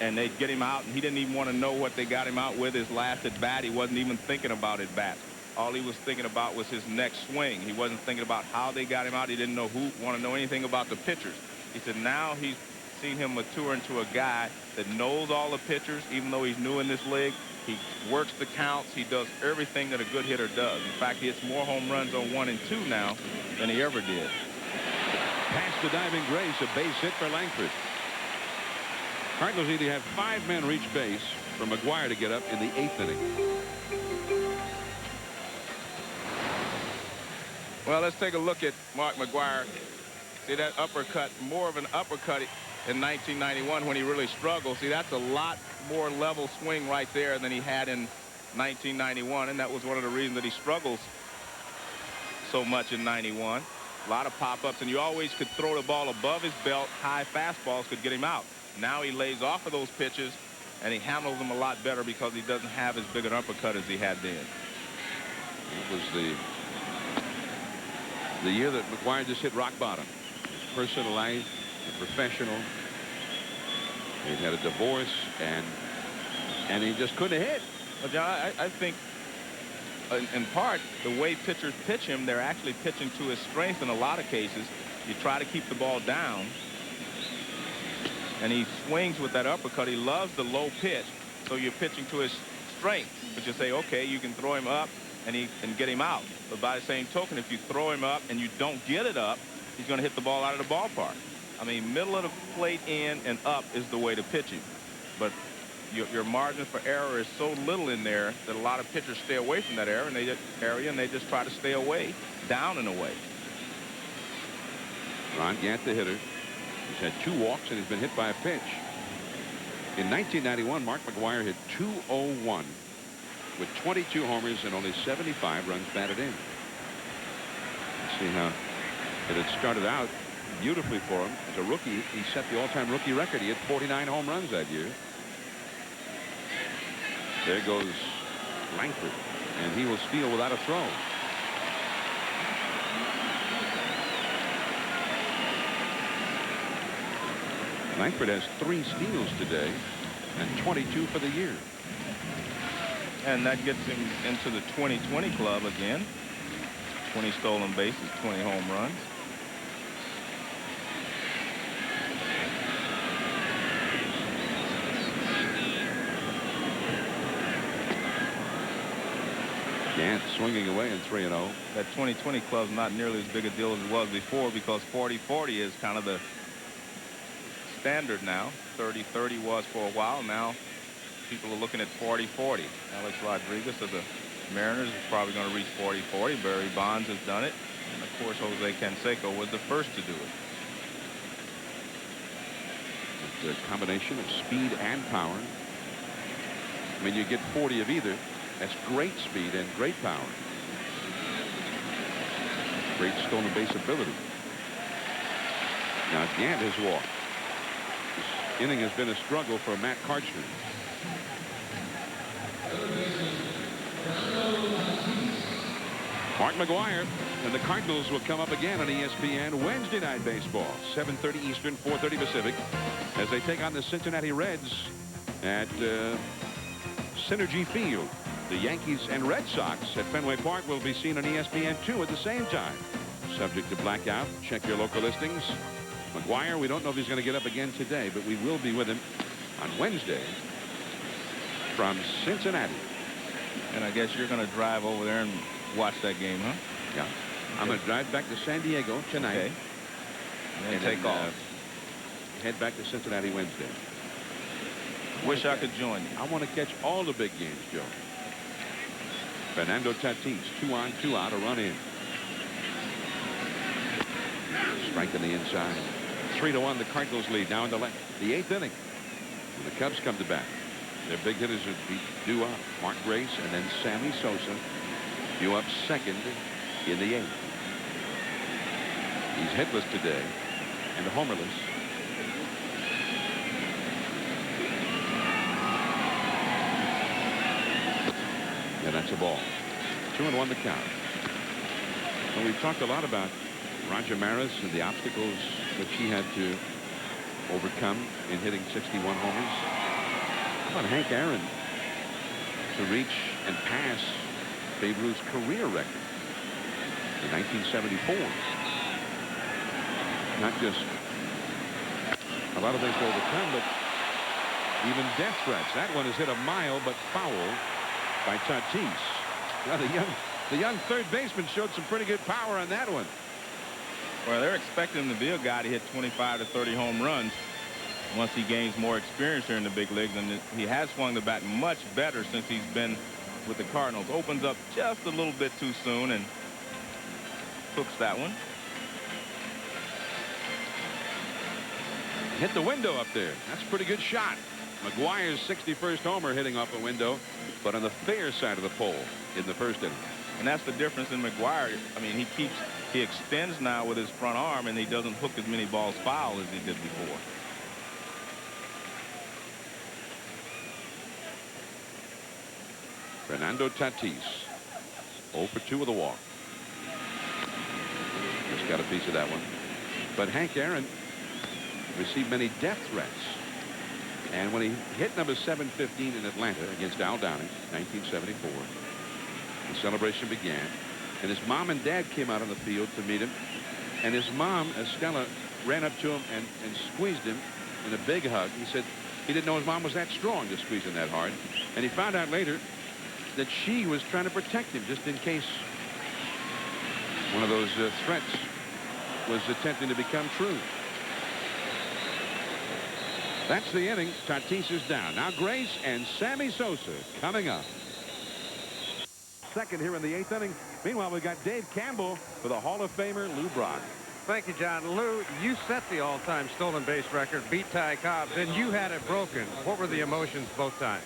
and they'd get him out, and he didn't even want to know what they got him out with his last at bat. He wasn't even thinking about at bat. All he was thinking about was his next swing. He wasn't thinking about how they got him out. He didn't want to know anything about the pitchers. He said now he's seen him mature into a guy that knows all the pitchers, even though he's new in this league. He works the counts. He does everything that a good hitter does. In fact, he hits more home runs on 1 and 2 now than he ever did. Past the diving Grace, a base hit for Langford. Cardinals need to have 5 men reach base for Mcguire to get up in the 8th inning. Well, let's take a look at Mark Mcguire. See that uppercut, more of an uppercut in 1991 when he really struggled. See, that's a lot more level swing right there than he had in 1991, and that was one of the reasons that he struggles so much in 91. A lot of pop-ups, and you always could throw the ball above his belt. High fastballs could get him out. Now he lays off of those pitches, and he handles them a lot better because he doesn't have as big an uppercut as he had then. It was the year that Mcguire just hit rock bottom. His personal life, his professional. He'd had a divorce, and he just couldn't hit. Well, John, I think in part, the way pitchers pitch him, they're actually pitching to his strength in a lot of cases. You try to keep the ball down, and he swings with that uppercut. He loves the low pitch, so you're pitching to his strength. But you say, okay, you can throw him up and get him out. But by the same token, if you throw him up and you don't get it up, he's going to hit the ball out of the ballpark. I mean, middle of the plate in and up is the way to pitch him. But your margin for error is so little in there that a lot of pitchers stay away from that area, and they just try to stay away, down and away. Ron Gant, the hitter. He's had 2 walks, and he's been hit by a pitch. In 1991, Mark Mcguire hit .201 with 22 homers and only 75 runs batted in. Let's see how it had started out beautifully for him. As a rookie, he set the all-time rookie record. He hit 49 home runs that year. There goes Langford, and he will steal without a throw. Langford has 3 steals today and 22 for the year. And that gets him into the 2020 club again. 20 stolen bases, 20 home runs. Gant swinging away in 3-0. That 2020 club's not nearly as big a deal as it was before because 40-40 is kind of the standard now. 30-30 was for a while. Now people are looking at 40-40. Alex Rodriguez of the Mariners is probably going to reach 40-40. Barry Bonds has done it. And, of course, Jose Canseco was the first to do it. It's a combination of speed and power. I mean, you get 40 of either. That's great speed and great power. Great stolen base ability. Now, Gant has walked. This inning has been a struggle for Matt Karchner. Mark Mcguire and the Cardinals will come up again on ESPN Wednesday Night Baseball, 7:30 Eastern, 4:30 Pacific, as they take on the Cincinnati Reds at Synergy Field. The Yankees and Red Sox at Fenway Park will be seen on ESPN2 at the same time. Subject to blackout. Check your local listings. Mcguire, we don't know if he's going to get up again today, but we will be with him on Wednesday from Cincinnati. And I guess you're going to drive over there and watch that game, huh? Yeah. I'm going to drive back to San Diego tonight. Okay. And then take off. Head back to Cincinnati Wednesday. Wish I could join you. I want to catch all the big games, Joe. Fernando Tatis, 2 on, 2 out, a run in. Strike on the inside. 3-1, the Cardinals lead now in the 8th inning. And the Cubs come to bat. Their big hitters would be due up. Mark Grace and then Sammy Sosa due up second in the 8th. He's hitless today and homerless. And that's a ball. 2-1 the count. And we've talked a lot about Roger Maris and the obstacles that he had to overcome in hitting 61 homers. How about Hank Aaron to reach and pass Babe Ruth's career record in 1974? Not just a lot of things to overcome, but even death threats. That one is hit a mile, but foul by Tatis. Now the young third baseman showed some pretty good power on that one. Well, they're expecting him to be a guy to hit 25 to 30 home runs once he gains more experience here in the big leagues, and he has swung the bat much better since he's been with the Cardinals. Opens up just a little bit too soon, and hooks that one. Hit the window up there. That's a pretty good shot. Mcguire's 61st homer hitting off a window, but on the fair side of the pole in the first inning. And that's the difference in Mcguire. I mean, he extends now with his front arm, and he doesn't hook as many balls foul as he did before. Fernando Tatis, 0 for 2 with a walk. Just got a piece of that one. But Hank Aaron received many death threats. And when he hit number 715 in Atlanta against Al Downing, 1974, the celebration began. And his mom and dad came out on the field to meet him. And his mom, Estella, ran up to him and squeezed him in a big hug. He said he didn't know his mom was that strong to squeeze him that hard. And he found out later that she was trying to protect him just in case one of those threats was attempting to become true. That's the inning. Tatis is down. Now Grace and Sammy Sosa coming up. Second here in the 8th inning. Meanwhile, we've got Dave Campbell for the Hall of Famer Lou Brock. Thank you, John. Lou, you set the all-time stolen base record, beat Ty Cobb, then you had it broken. What were the emotions both times?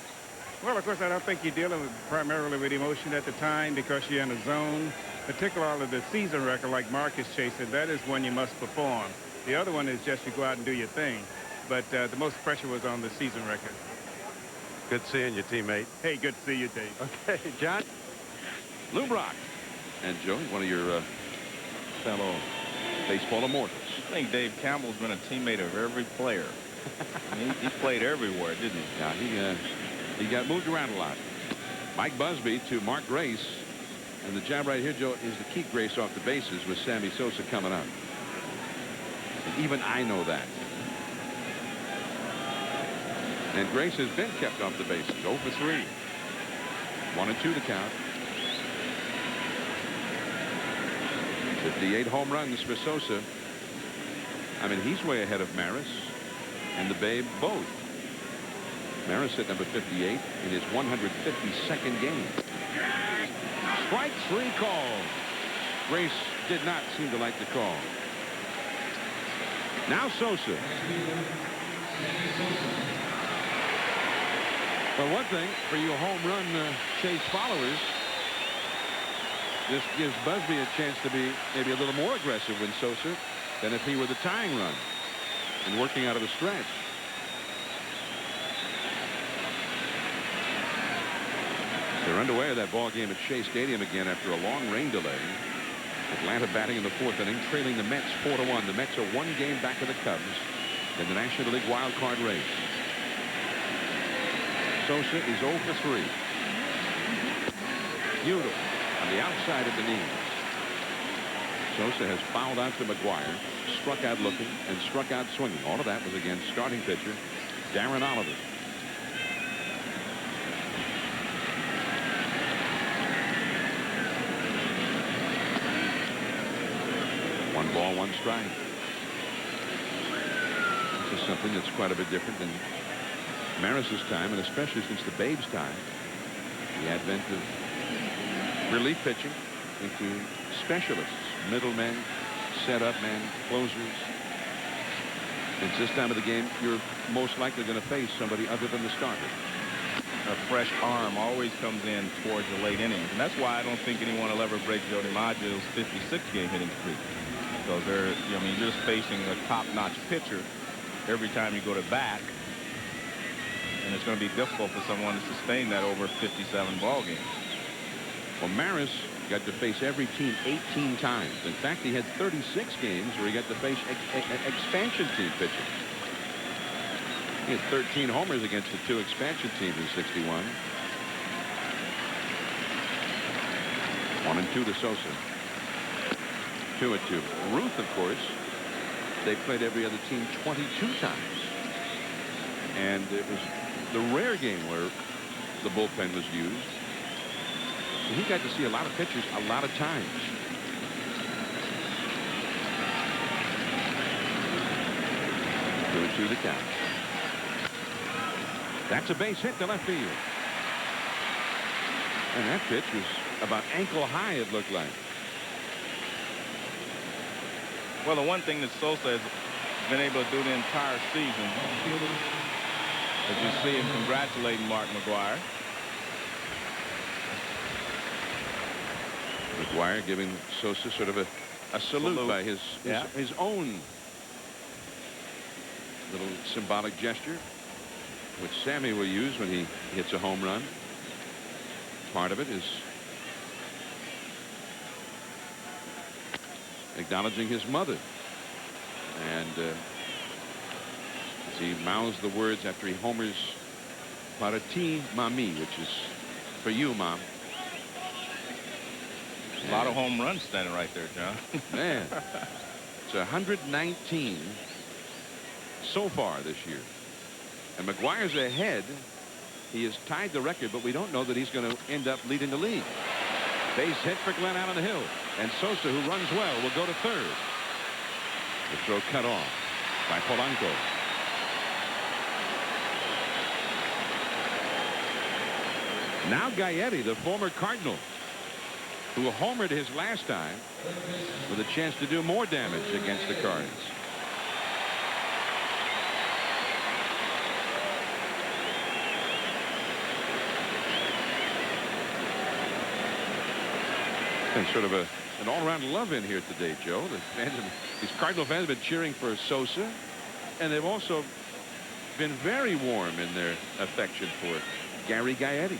Well, of course, I don't think you're dealing primarily with emotion at the time because you're in a zone, particularly the season record like Marcus Chase said. That is when you must perform. The other one is just you go out and do your thing. But the most pressure was on the season record. Good seeing you, teammate. Hey, good to see you, Dave. Okay, John. Lou Brock. And Joe, one of your fellow baseball immortals. I think Dave Campbell's been a teammate of every player. I mean, he played everywhere, didn't he? Yeah, he got moved around a lot. Mike Busby to Mark Grace. And the job right here, Joe, is to keep Grace off the bases with Sammy Sosa coming up. And even I know that. And Grace has been kept off the bases. 0 for 3. 1-2 to count. 58 home runs for Sosa. I mean, he's way ahead of Maris and the Babe both. Maris hit number 58 in his 152nd game. Strike 3 call. Grace did not seem to like the call. Now Sosa. Well, one thing for you home run chase followers, this gives Busby a chance to be maybe a little more aggressive with Sosa than if he were the tying run and working out of the stretch. They're underway at that ball game at Shea Stadium again after a long rain delay. Atlanta batting in the 4th inning, trailing the Mets 4-1. The Mets are 1 game back of the Cubs in the National League wild card race. Sosa is 0 for 3. Beautiful on the outside of the knees. Sosa has fouled out to Mcguire, struck out looking, and struck out swinging. All of that was against starting pitcher Darren Oliver. One ball, 1 strike. This is something that's quite a bit different than Maris's time, and especially since the Babe's time. The advent of relief pitching into specialists, middlemen, setup men, closers. It's this time of the game you're most likely going to face somebody other than the starter. A fresh arm always comes in towards the late innings, and that's why I don't think anyone will ever break Joe DiMaggio's 56-game hitting streak. Because I mean, you're just facing a top-notch pitcher every time you go to bat. And it's going to be difficult for someone to sustain that over 57 ball games. Well, Maris got to face every team 18 times. In fact, he had 36 games where he got to face expansion team pitching. He had 13 homers against the 2 expansion teams in 61. 1-2 to Sosa. 2-2. Ruth, of course, they played every other team 22 times. And it was the rare game where the bullpen was used. So he got to see a lot of pitchers a lot of times. To the count. That's a base hit to left field. And that pitch was about ankle high, it looked like. Well, the one thing that Sosa has been able to do the entire season, as you see him congratulating Mark Mcguire. Mcguire giving Sosa sort of a salute by his own little symbolic gesture, which Sammy will use when he hits a home run. Part of it is acknowledging his mother, and as he mouths the words after he homers, "Para ti, mami," which is for you, Mom. A lot of home runs standing right there, John. Man, it's 119 so far this year. And McGuire's ahead. He has tied the record, but we don't know that he's going to end up leading the league. Base hit for Glenn out on the hill. And Sosa, who runs well, will go to third. The throw cut off by Polanco. Now Gaetti, the former Cardinal, who homered his last time, with a chance to do more damage against the Cards. And sort of an all-around love in here today, Joe. The fans, these Cardinal fans have been cheering for Sosa, and they've also been very warm in their affection for Gary Gaetti.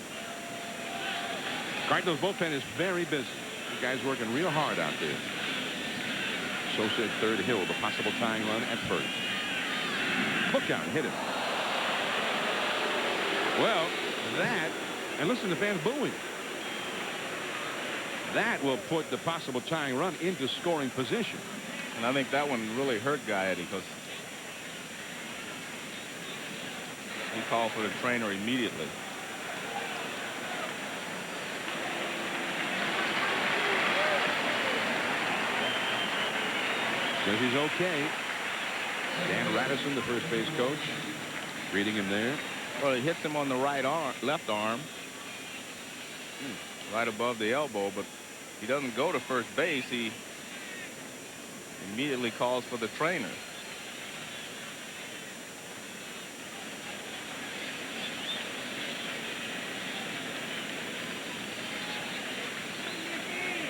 Cardinals bullpen is very busy. The guy's working real hard out there. Sosa at third, Hill, the possible tying run at first. Look out, hit him. Well, that, and listen to fans booing. That will put the possible tying run into scoring position. And I think that one really hurt Gaetti because he called for the trainer immediately. Says he's okay. Dan Radisson, the first base coach, reading him there. Well, he hits him on the right arm, left arm, right above the elbow, but he doesn't go to first base. He immediately calls for the trainer.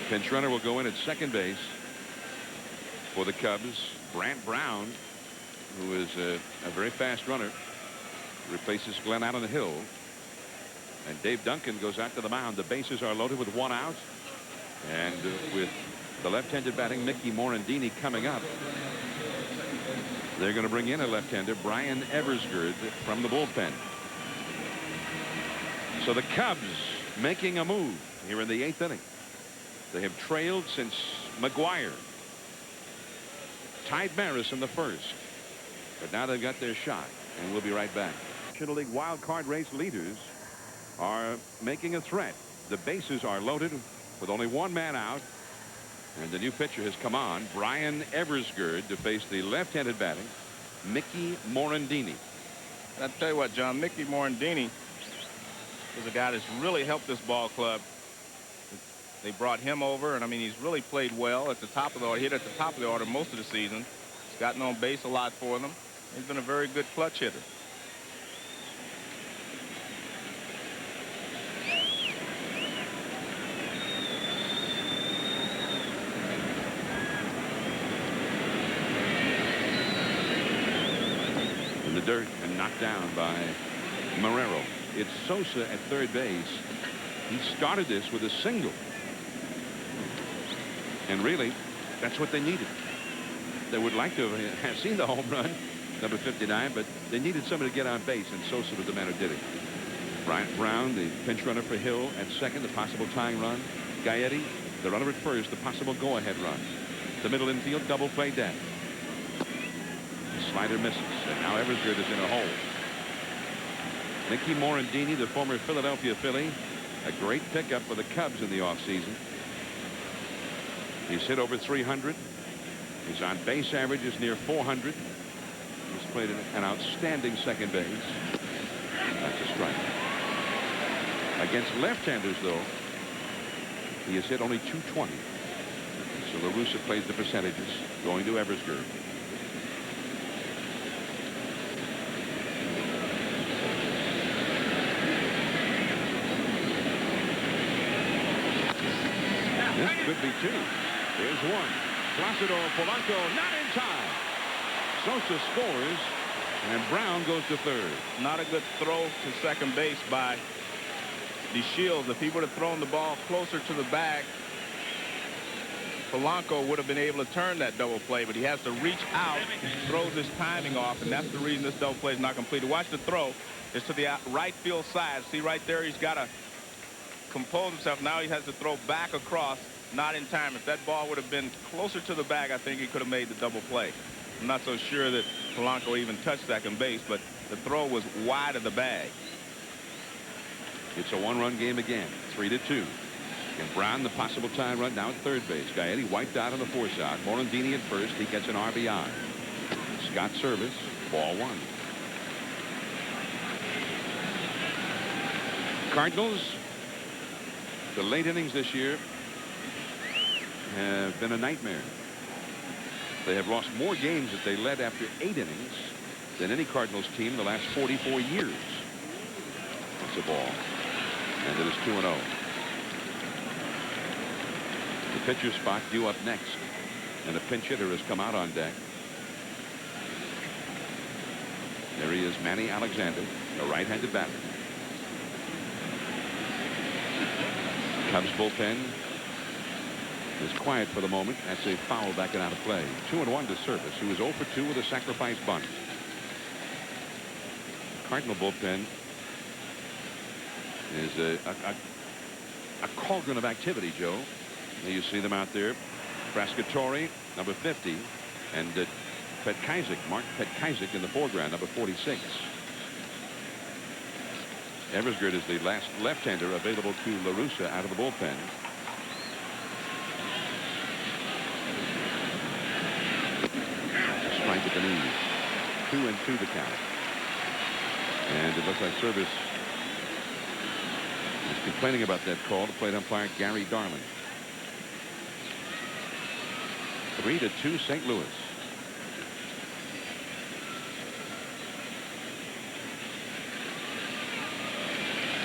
Pinch runner will go in at second base for the Cubs. Brant Brown, who is a very fast runner, replaces Glenn out on the hill. And Dave Duncan goes out to the mound. The bases are loaded with one out. And with the left-handed batting Mickey Morandini coming up, they're going to bring in a left-hander, Brian Eversgerd, from the bullpen. So the Cubs making a move here in the 8th inning. They have trailed since Mcguire tied Maris in the first. But now they've got their shot, and we'll be right back. National League wild card race leaders are making a threat. The bases are loaded with only one man out, and the new pitcher has come on, Brian Eversgerd, to face the left-handed batting Mickey Morandini. I'll tell you what, John, Mickey Morandini is a guy that's really helped this ball club. They brought him over, and I mean, he's really played well at the top of the order, hit at the top of the order most of the season. He's gotten on base a lot for them. He's been a very good clutch hitter. In the dirt and knocked down by Marrero. It's Sosa at third base. He started this with a single. And really, that's what they needed. They would like to have seen the home run, number 59, but they needed somebody to get on base, and Sosa was the man who did it. Bryant Brown, the pinch runner for Hill, at second, the possible tying run. Gaetti, the runner at first, the possible go-ahead run. The middle infield, double play dead. The slider misses, and now Eversgerd is in a hole. Mickey Morandini, the former Philadelphia Philly, a great pickup for the Cubs in the offseason. He's hit over 300. His on base average is near 400. He's played an outstanding second base. That's a strike. Against left-handers, though, he has hit only 220. So So LaRussa plays the percentages, going to Eversgerd. This could be two. Here's one. Placido Polanco not in time. Sosa scores, and Brown goes to third. Not a good throw to second base by DeShields. If he would have thrown the ball closer to the bag, Polanco would have been able to turn that double play, but he has to reach out, throws his timing off, and that's the reason this double play is not completed. Watch the throw. It's to the right field side. See right there, he's got to compose himself. Now he has to throw back across, not in time. If that ball would have been closer to the bag, I think he could have made the double play. I'm not so sure that Polanco even touched second base, but the throw was wide of the bag. It's a one-run game again, 3-2. And Brown, the possible time run now at third base. Gaetti wiped out on the force out. Morandini at first. He gets an RBI. Scott service, ball one. Cardinals, the late innings this year have been a nightmare. They have lost more games that they led after 8 innings than any Cardinals team in the last 44 years. That's a ball. And it is 2-0. The pitcher spot due up next. And the pinch hitter has come out on deck. There he is, Manny Alexander, a right-handed batter. Cubs bullpen is quiet for the moment. That's a foul back and out of play. 2-1 to Service, who is 0 for 2 with a sacrifice bunt. Cardinal bullpen is a cauldron of activity, Joe. There you see them out there. Frascatore, number 50, and Petkaizik, Mark Petkaizik in the foreground, number 46. Eversgerd is the last left-hander available to LaRussa out of the bullpen. Strike at the knees. 2-2 the count. And it looks like Service is complaining about that call to plate umpire Gary Darling. 3-2 St. Louis.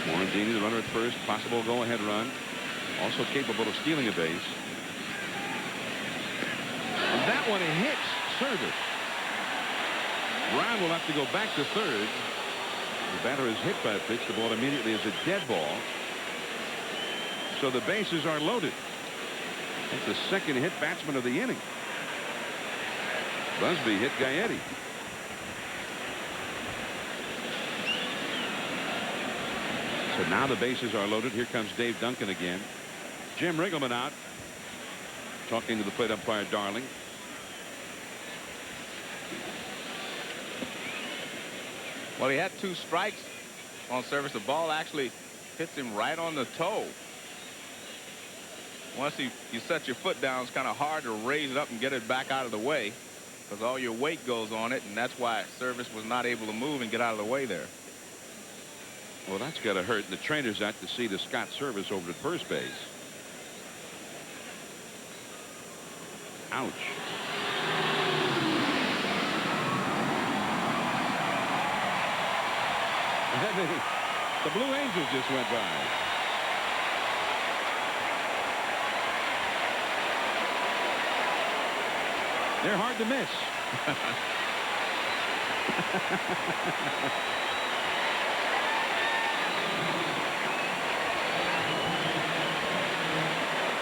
Morandini, the runner at first, possible go-ahead run, also capable of stealing a base. And that one hits Service. Brown will have to go back to third. The batter is hit by a pitch. The ball immediately is a dead ball. So the bases are loaded. That's the second hit batsman of the inning. Busby hit Gaetti. So now the bases are loaded. Here comes Dave Duncan again. Jim Riggleman out, talking to the plate umpire Darling. Well, he had 2 strikes on Service. The ball actually hits him right on the toe. Once you set your foot down, it's kind of hard to raise it up and get it back out of the way, because all your weight goes on it, and that's why Service was not able to move and get out of the way there. Well, that's got to hurt. And the trainer's out to see the Scott Service over at first base. Ouch. The Blue Angels just went by. They're hard to miss.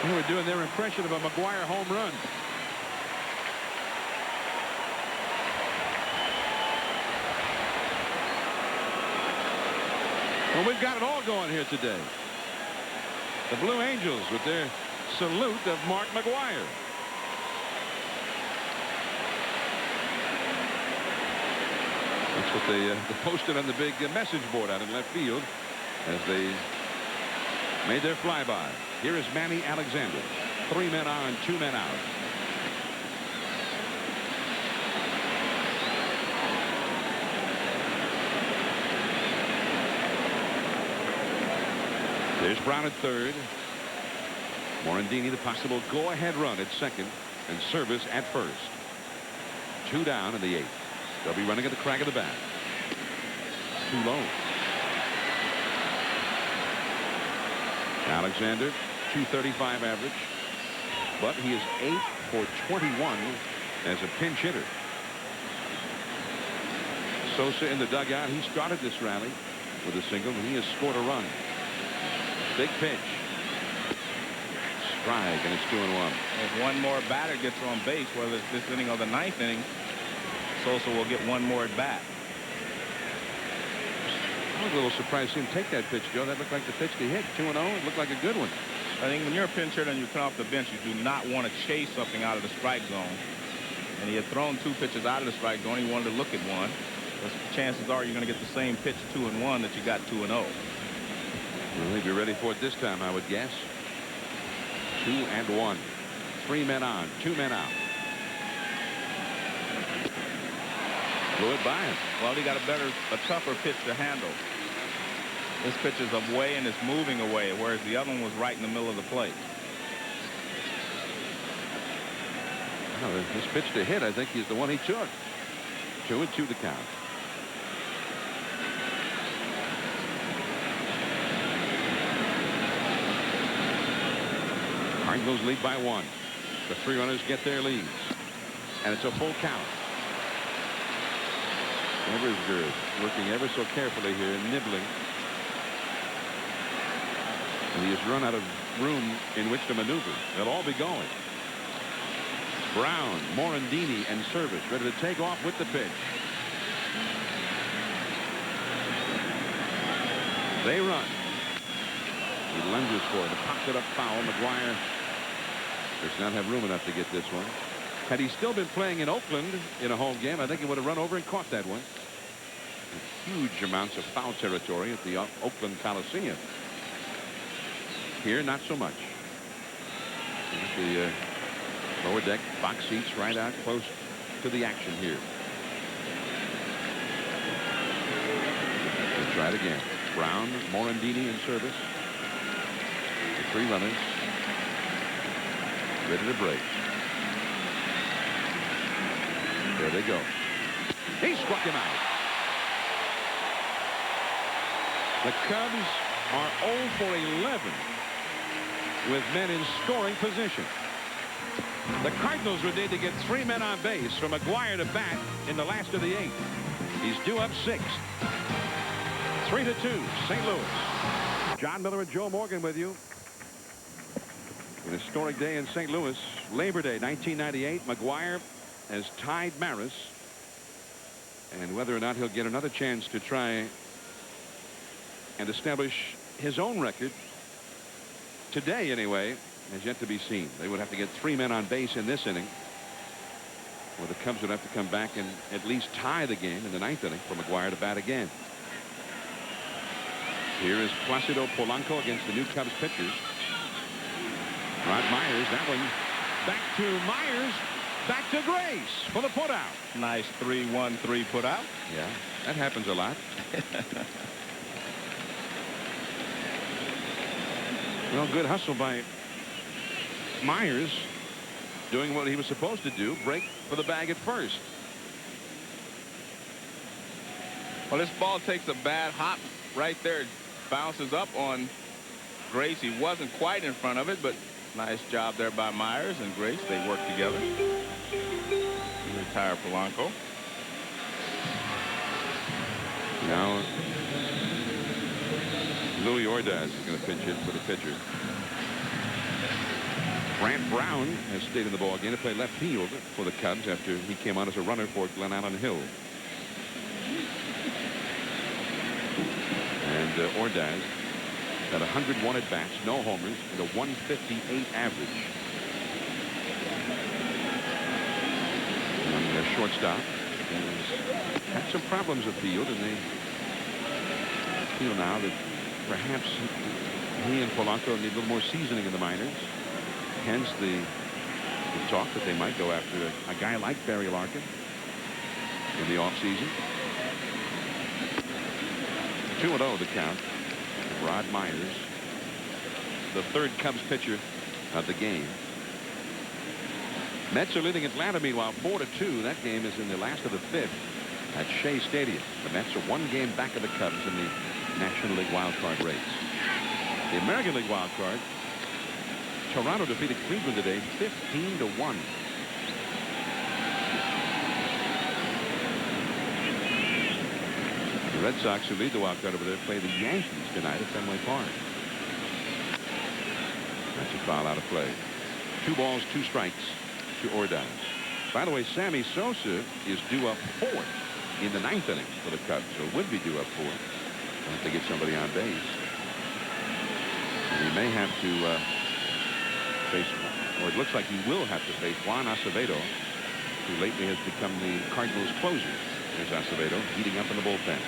They were doing their impression of a Mcguire home run. Well, we've got it all going here today. The Blue Angels with their salute of Mark Mcguire. That's what they posted on the big message board out in left field as they made their flyby. Here is Manny Alexander. 3 men on, 2 men out. There's Brown at third. Morandini, the possible go-ahead run at second and service at first. 2 down in the 8th. They'll be running at the crack of the bat. Too low. Alexander, 235 average, but he is 8 for 21 as a pinch hitter. Sosa in the dugout. He started this rally with a single, and he has scored a run. Big pitch. Strike, and it's 2-1. If one more batter gets on base, whether it's this inning or the 9th inning, Sosa will get one more at bat. I was a little surprised to see him take that pitch, Joe. That looked like the pitch to hit. 2-0. It looked like a good one. I think when you're a pinch hitter and you come off the bench, you do not want to chase something out of the strike zone. And he had thrown 2 pitches out of the strike zone. He wanted to look at one. But chances are you're going to get the same pitch 2-1 that you got 2-0. Well, he'd be ready for it this time, I would guess. 2-1. 3 men on, 2 men out. Blew it by him. Well, he got a tougher pitch to handle. This pitch is away and it's moving away, whereas the other one was right in the middle of the plate. No, this pitch to hit, I think, is the one he took. 2-2 the count. Cardinals lead by 1. The 3 runners get their leads, and it's a full count. Eversgerd working ever so carefully here, nibbling. And he has run out of room in which to maneuver. They'll all be going. Brown, Morandini, and Service ready to take off with the pitch. They run. He lunges for it. Pops it up foul. Mcguire does not have room enough to get this one. Had he still been playing in Oakland in a home game, I think he would have run over and caught that one. Huge amounts of foul territory at the Oakland Coliseum. Here, not so much. The lower deck box seats right out close to the action here. We'll try it again. Brown, Morandini in service. The 3 runners ready to break. There they go. He struck him out. The Cubs are 0 for 11 with men in scoring position. The Cardinals would need to get 3 men on base from Mcguire to bat in the last of the 8th. He's due up 6. 3-2, St. Louis. John Miller and Joe Morgan with you. An historic day in St. Louis. Labor Day 1998. Mcguire has tied Maris. And whether or not he'll get another chance to try and establish his own record today anyway has yet to be seen. They would have to get 3 men on base in this inning, or the Cubs would have to come back and at least tie the game in the 9th inning for Mcguire to bat again. Here is Placido Polanco against the new Cubs pitchers. Rod Myers, that one back to Myers, back to Grace for the putout. Nice 3-1-3 putout. Yeah, that happens a lot. Well, good hustle by Myers, doing what he was supposed to do, break for the bag at first. Well, this ball takes a bad hop right there. It bounces up on Grace. He wasn't quite in front of it, but nice job there by Myers and Grace. They work together. Retire Polanco. Now Louis Ordaz is going to pinch hit for the pitcher. Brant Brown has stayed in the ball again to play left field for the Cubs after he came on as a runner for Glen Allen Hill. And Ordaz had 101 at bats, no homers, and a 158 average. And their shortstop has had some problems at field, and they feel now that perhaps he and Polanco need a little more seasoning in the minors. Hence the talk that they might go after a guy like Barry Larkin in the offseason. 2-0 the count. Rod Myers, the 3rd Cubs pitcher of the game. Mets are leading Atlanta, meanwhile, 4-2. That game is in the last of the 5th at Shea Stadium. The Mets are 1 game back of the Cubs in the National League wild card race. The American League wild card, Toronto defeated Cleveland today 15-1. The Red Sox, who lead the wild card over there, play the Yankees tonight at Fenway Park. That's a foul out of play. 2 balls, 2 strikes to Ordaz. By the way, Sammy Sosa is due up 4th in the 9th inning for the Cubs, or would be due up 4th once they get somebody on base. And he may have to face, or it looks like he will have to face Juan Acevedo, who lately has become the Cardinals' closer. There's Acevedo heating up in the bullpen.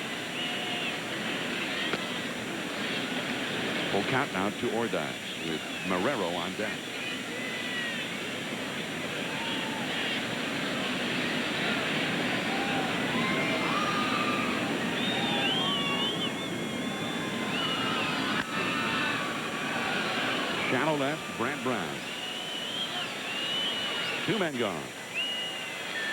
Full count now to Ordaz with Marrero on deck. Shallow left, Brant Brown. 2 men gone.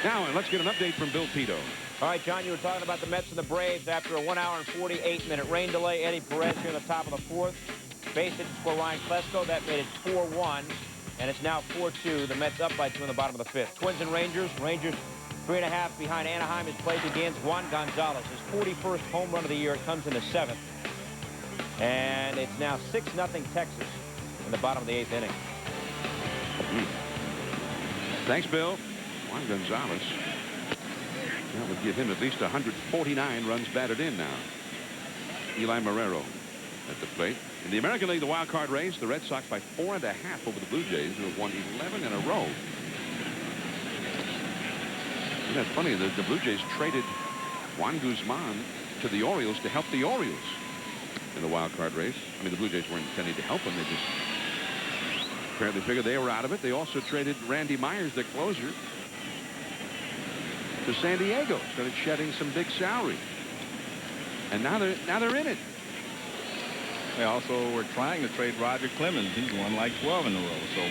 Now, and let's get an update from Bill Pito. All right, John, you were talking about the Mets and the Braves after a 1 hour and 48-minute rain delay. Eddie Perez here in the top of the 4th. Base hit for Ryan Klesko. That made it 4-1, and it's now 4-2. The Mets up by 2 in the bottom of the 5th. Twins and Rangers. Rangers 3.5 behind Anaheim. His play begins. Juan Gonzalez, his 41st home run of the year. It comes in the 7th. And it's now 6-0 Texas in the bottom of the 8th inning. Thanks, Bill. Juan Gonzalez. That would give him at least 149 runs batted in now. Eli Marrero at the plate. In the American League, the wild card race, the Red Sox by 4.5 over the Blue Jays, who have won 11 in a row. Isn't that funny? The Blue Jays traded Juan Guzman to the Orioles to help the Orioles in the wild card race. I mean, the Blue Jays weren't intending to help them. They just apparently figured they were out of it. They also traded Randy Myers, their closer, to San Diego. Started shedding some big salary. And now they're in it. They also were trying to trade Roger Clemens. He's won like 12 in a row. So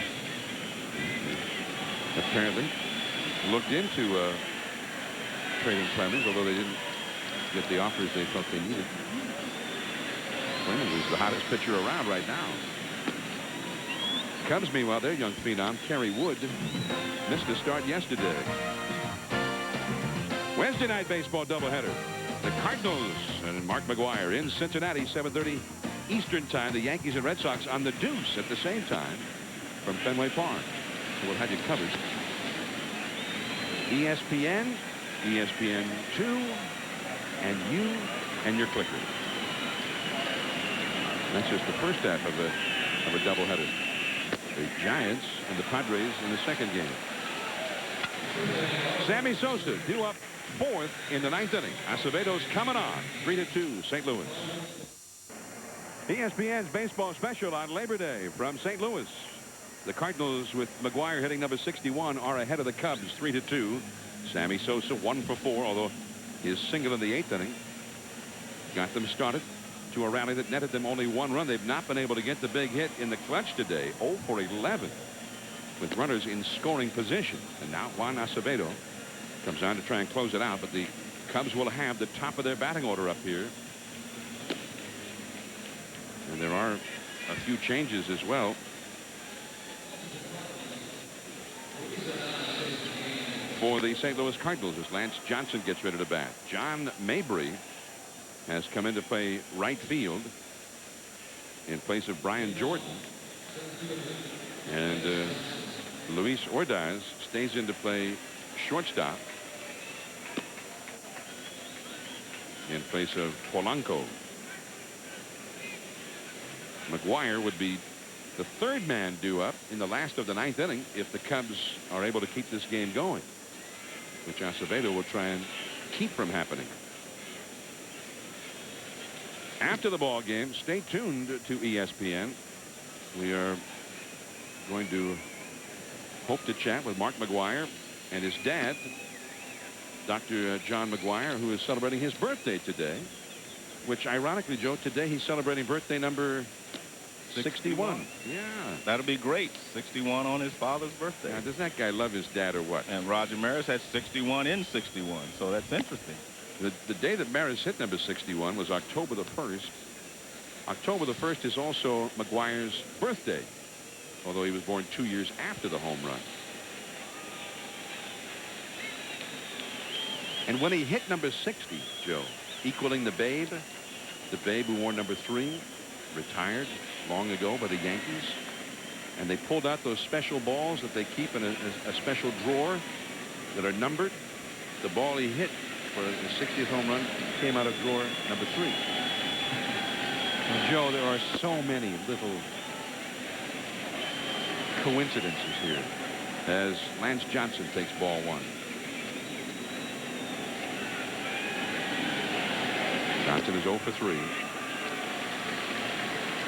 apparently looked into trading Clemens, although they didn't get the offers they felt they needed. Clemens is the hottest pitcher around right now. Cubs, meanwhile, their young phenom, Kerry Wood, missed a start yesterday. Wednesday night baseball doubleheader. The Cardinals and Mark Mcguire in Cincinnati, 7:30 Eastern time. The Yankees and Red Sox on the deuce at the same time from Fenway Park. So we'll have you covered. ESPN, ESPN2, and you and your clicker. That's just the first half of a doubleheader. The Giants and the Padres in the second game. Sammy Sosa due up 4th in the 9th inning. Acevedo's coming on. 3-2 St. Louis. ESPN's baseball special on Labor Day from St. Louis. The Cardinals, with Mcguire hitting number 61, are ahead of the Cubs 3-2. Sammy Sosa 1 for 4, although his single in the 8th inning got them started to a rally that netted them only 1 run. They've not been able to get the big hit in the clutch today. 0 for 11 with runners in scoring position. And now Juan Acevedo comes on to try and close it out, but the Cubs will have the top of their batting order up here. And there are a few changes as well. For the St. Louis Cardinals as Lance Johnson gets ready to bat. John Mabry has come in to play right field in place of Brian Jordan. And Luis Ordaz stays in to play shortstop in place of Polanco. Mcguire would be the 3rd man due up in the last of the 9th inning if the Cubs are able to keep this game going, which Acevedo will try and keep from happening. After the ball game, stay tuned to ESPN. We are going to hope to chat with Mark Mcguire and his dad, Dr. John Mcguire, who is celebrating his birthday today, which ironically, Joe, today he's celebrating birthday number 61. Yeah. That'll be great. 61 on his father's birthday. Now, does that guy love his dad or what? And Roger Maris had 61 in 61, so that's interesting. The day that Maris hit number 61 was October the 1st. October the 1st is also Mcguire's birthday, although he was born 2 years after the home run. And when he hit number 60, Joe, equaling the Babe who wore number 3, retired long ago by the Yankees, and they pulled out those special balls that they keep in a special drawer that are numbered. The ball he hit for the 60th home run came out of drawer number 3. Joe, there are so many little coincidences here as Lance Johnson takes ball 1. Johnson is 0 for 3.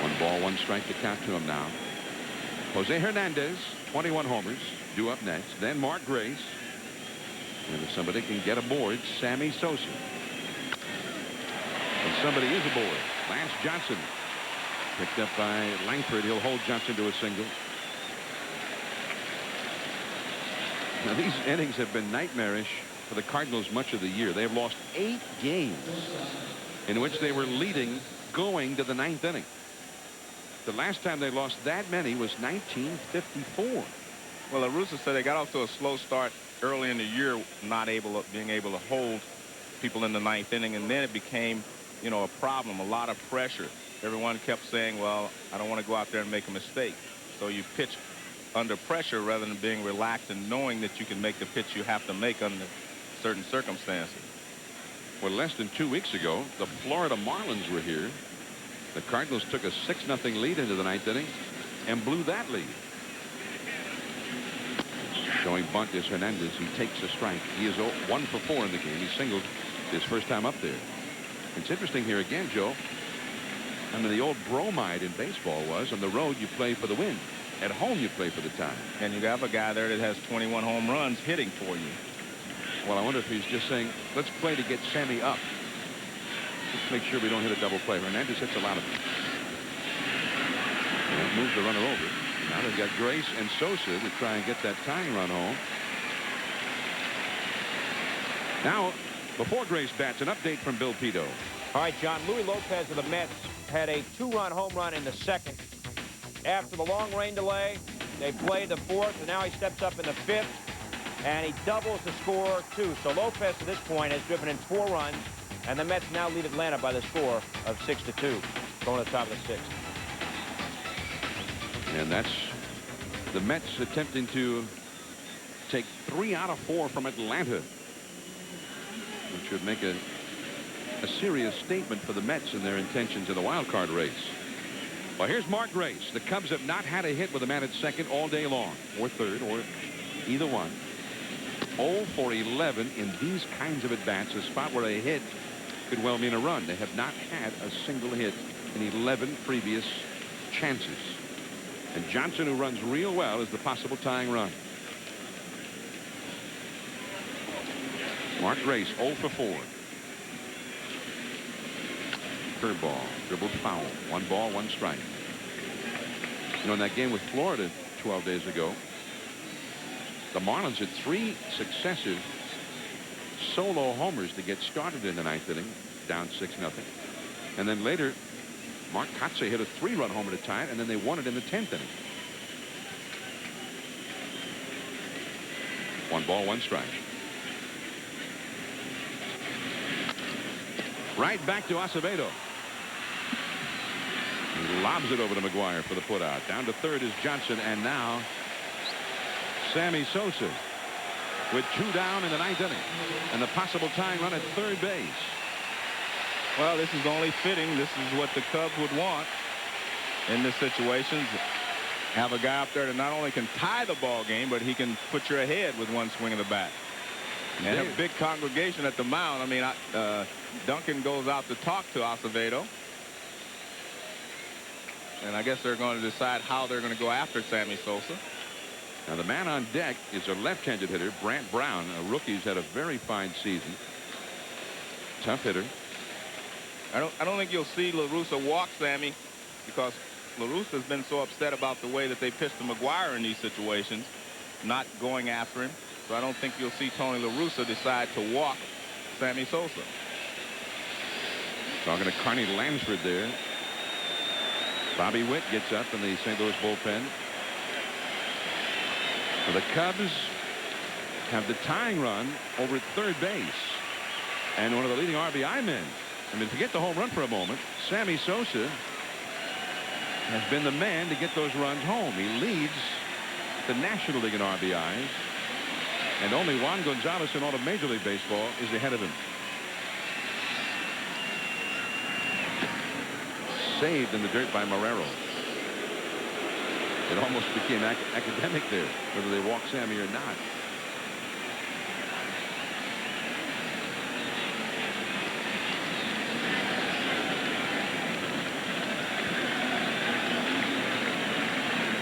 1 ball, 1 strike to count to him now. Jose Hernandez, 21 homers, due up next. Then Mark Grace. And if somebody can get aboard, Sammy Sosa. And somebody is aboard. Lance Johnson. Picked up by Langford. He'll hold Johnson to a single. Now, these innings have been nightmarish for the Cardinals much of the year. They've lost 8 games in which they were leading going to the 9th inning. The last time they lost that many was 1954. Well, La Russa said they got off to a slow start early in the year, being able to hold people in the 9th inning, and then it became, a problem, a lot of pressure. Everyone kept saying, well, I don't want to go out there and make a mistake. So you pitch under pressure rather than being relaxed and knowing that you can make the pitch you have to make under certain circumstances. Well, less than 2 weeks ago, the Florida Marlins were here. The Cardinals took a 6-0 lead into the 9th inning and blew that lead. Showing bunt is Hernandez. He takes a strike. He is 1 for 4 in the game. He singled his first time up there. It's interesting here again, Joe. I mean, the old bromide in baseball was, on the road you play for the win. At home you play for the tie. And you have a guy there that has 21 home runs hitting for you. Well, I wonder if he's just saying, let's play to get Sammy up. Let's make sure we don't hit a double play. Hernandez hits a lot of them. And moves the runner over. Now they've got Grace and Sosa to try and get that tying run home. Now, before Grace bats, an update from Bill Pito. All right, John. Louis Lopez of the Mets had a 2-run home run in the 2nd. After the long rain delay, they played the 4th, and now he steps up in the 5th, and he doubles the score, too. So Lopez, at this point, has driven in 4 runs, and the Mets now lead Atlanta by the score of 6-2, going to the top of the 6th. And that's the Mets attempting to take 3 out of 4 from Atlanta, which would make a serious statement for the Mets in their intentions in the wild card race. Well, here's Mark Grace. The Cubs have not had a hit with a man at second all day long, or third, or either one. 0 for 11 in these kinds of at-bats, a spot where a hit could well mean a run. They have not had a single hit in 11 previous chances. And Johnson, who runs real well, is the possible tying run. Mark Grace, 0 for 4. Curveball, dribbled foul. 1 ball, 1 strike. You know, in that game with Florida 12 days ago, the Marlins had 3 successive solo homers to get started in the 9th inning, down 6-0. And then later, Mark Kotsay hit a 3-run homer to tie it, and then they won it in the 10th inning. 1 ball, 1 strike. Right back to Acevedo. He lobs it over to Mcguire for the putout. Down to third is Johnson, and now Sammy Sosa with 2 down in the 9th inning, and the possible tying run at third base. Well, this is only fitting. This is what the Cubs would want in this situation. Have a guy up there that not only can tie the ball game, but he can put you ahead with 1 swing of the bat. And a big congregation at the mound. I mean, Duncan goes out to talk to Acevedo. And I guess they're going to decide how they're going to go after Sammy Sosa. Now, the man on deck is a left-handed hitter, Brant Brown. A rookie's had a very fine season. Tough hitter. I don't think you'll see La Russa walk Sammy, because La Russa has been so upset about the way that they pitched to Mcguire in these situations, not going after him. So I don't think you'll see Tony La Russa decide to walk Sammy Sosa. Talking to Carney Lansford there. Bobby Witt gets up in the St. Louis bullpen. So the Cubs have the tying run over at third base. And one of the leading RBI men. I mean, forget the home run for a moment. Sammy Sosa has been the man to get those runs home. He leads the National League in RBIs. And only Juan Gonzalez in all of Major League Baseball is ahead of him. Saved in the dirt by Marrero. It almost became academic there, whether they walk Sammy or not.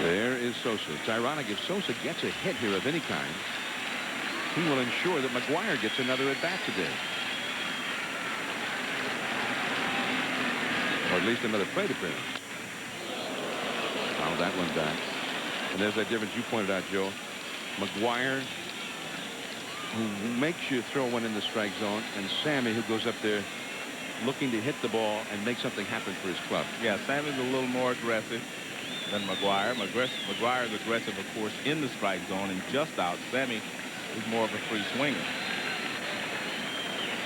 There is Sosa. It's ironic, if Sosa gets a hit here of any kind, he will ensure that Mcguire gets another at bat today. Or at least another plate appearance. Foul that one back. And there's that difference you pointed out, Joe. Mcguire, who makes you throw one in the strike zone, and Sammy, who goes up there looking to hit the ball and make something happen for his club. Yeah, Sammy's a little more aggressive than Mcguire. Mcguire is aggressive, of course, in the strike zone and just out. Sammy is more of a free swinger.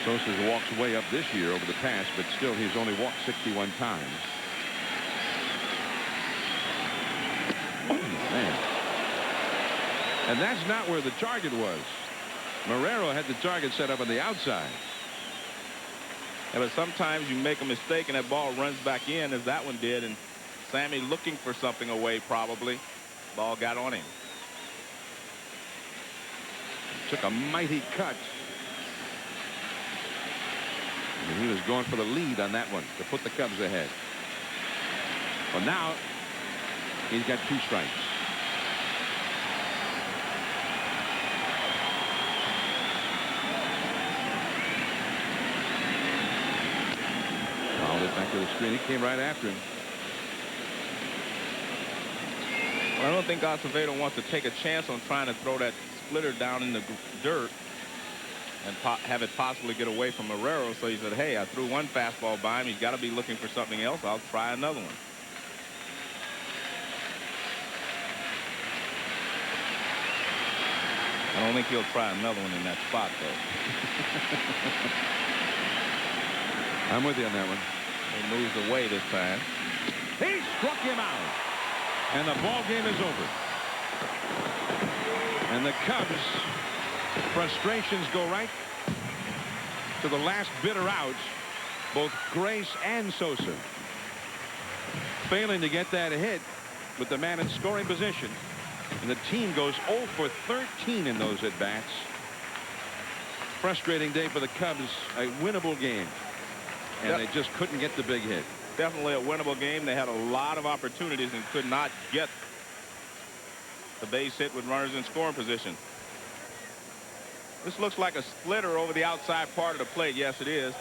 Sosa's walks way up this year over the past, but still he's only walked 61 times. Oh, man. And that's not where the target was. Marrero had the target set up on the outside. Yeah, but sometimes you make a mistake and that ball runs back in, as that one did, and Sammy looking for something away probably. Ball got on him. Took a mighty cut. And he was going for the lead on that one to put the Cubs ahead. Well, now he's got 2 strikes. Fouled it back to the screen. He came right after him. Well, I don't think Acevedo wants to take a chance on trying to throw that splitter down in the dirt and have it possibly get away from Marrero. So he said, hey, I threw one fastball by him. He's got to be looking for something else. I'll try another one. I don't think he'll try another one in that spot, though. I'm with you on that one. He moves away this time. He struck him out. And the ball game is over. And the Cubs, frustrations go right to the last bitter out. Both Grace and Sosa failing to get that hit with the man in scoring position. And the team goes 0 for 13 in those at-bats. Frustrating day for the Cubs. A winnable game. And they just couldn't get the big hit. Definitely a winnable game. They had a lot of opportunities and could not get the base hit with runners in scoring position. This looks like a splitter over the outside part of the plate. Yes, it is.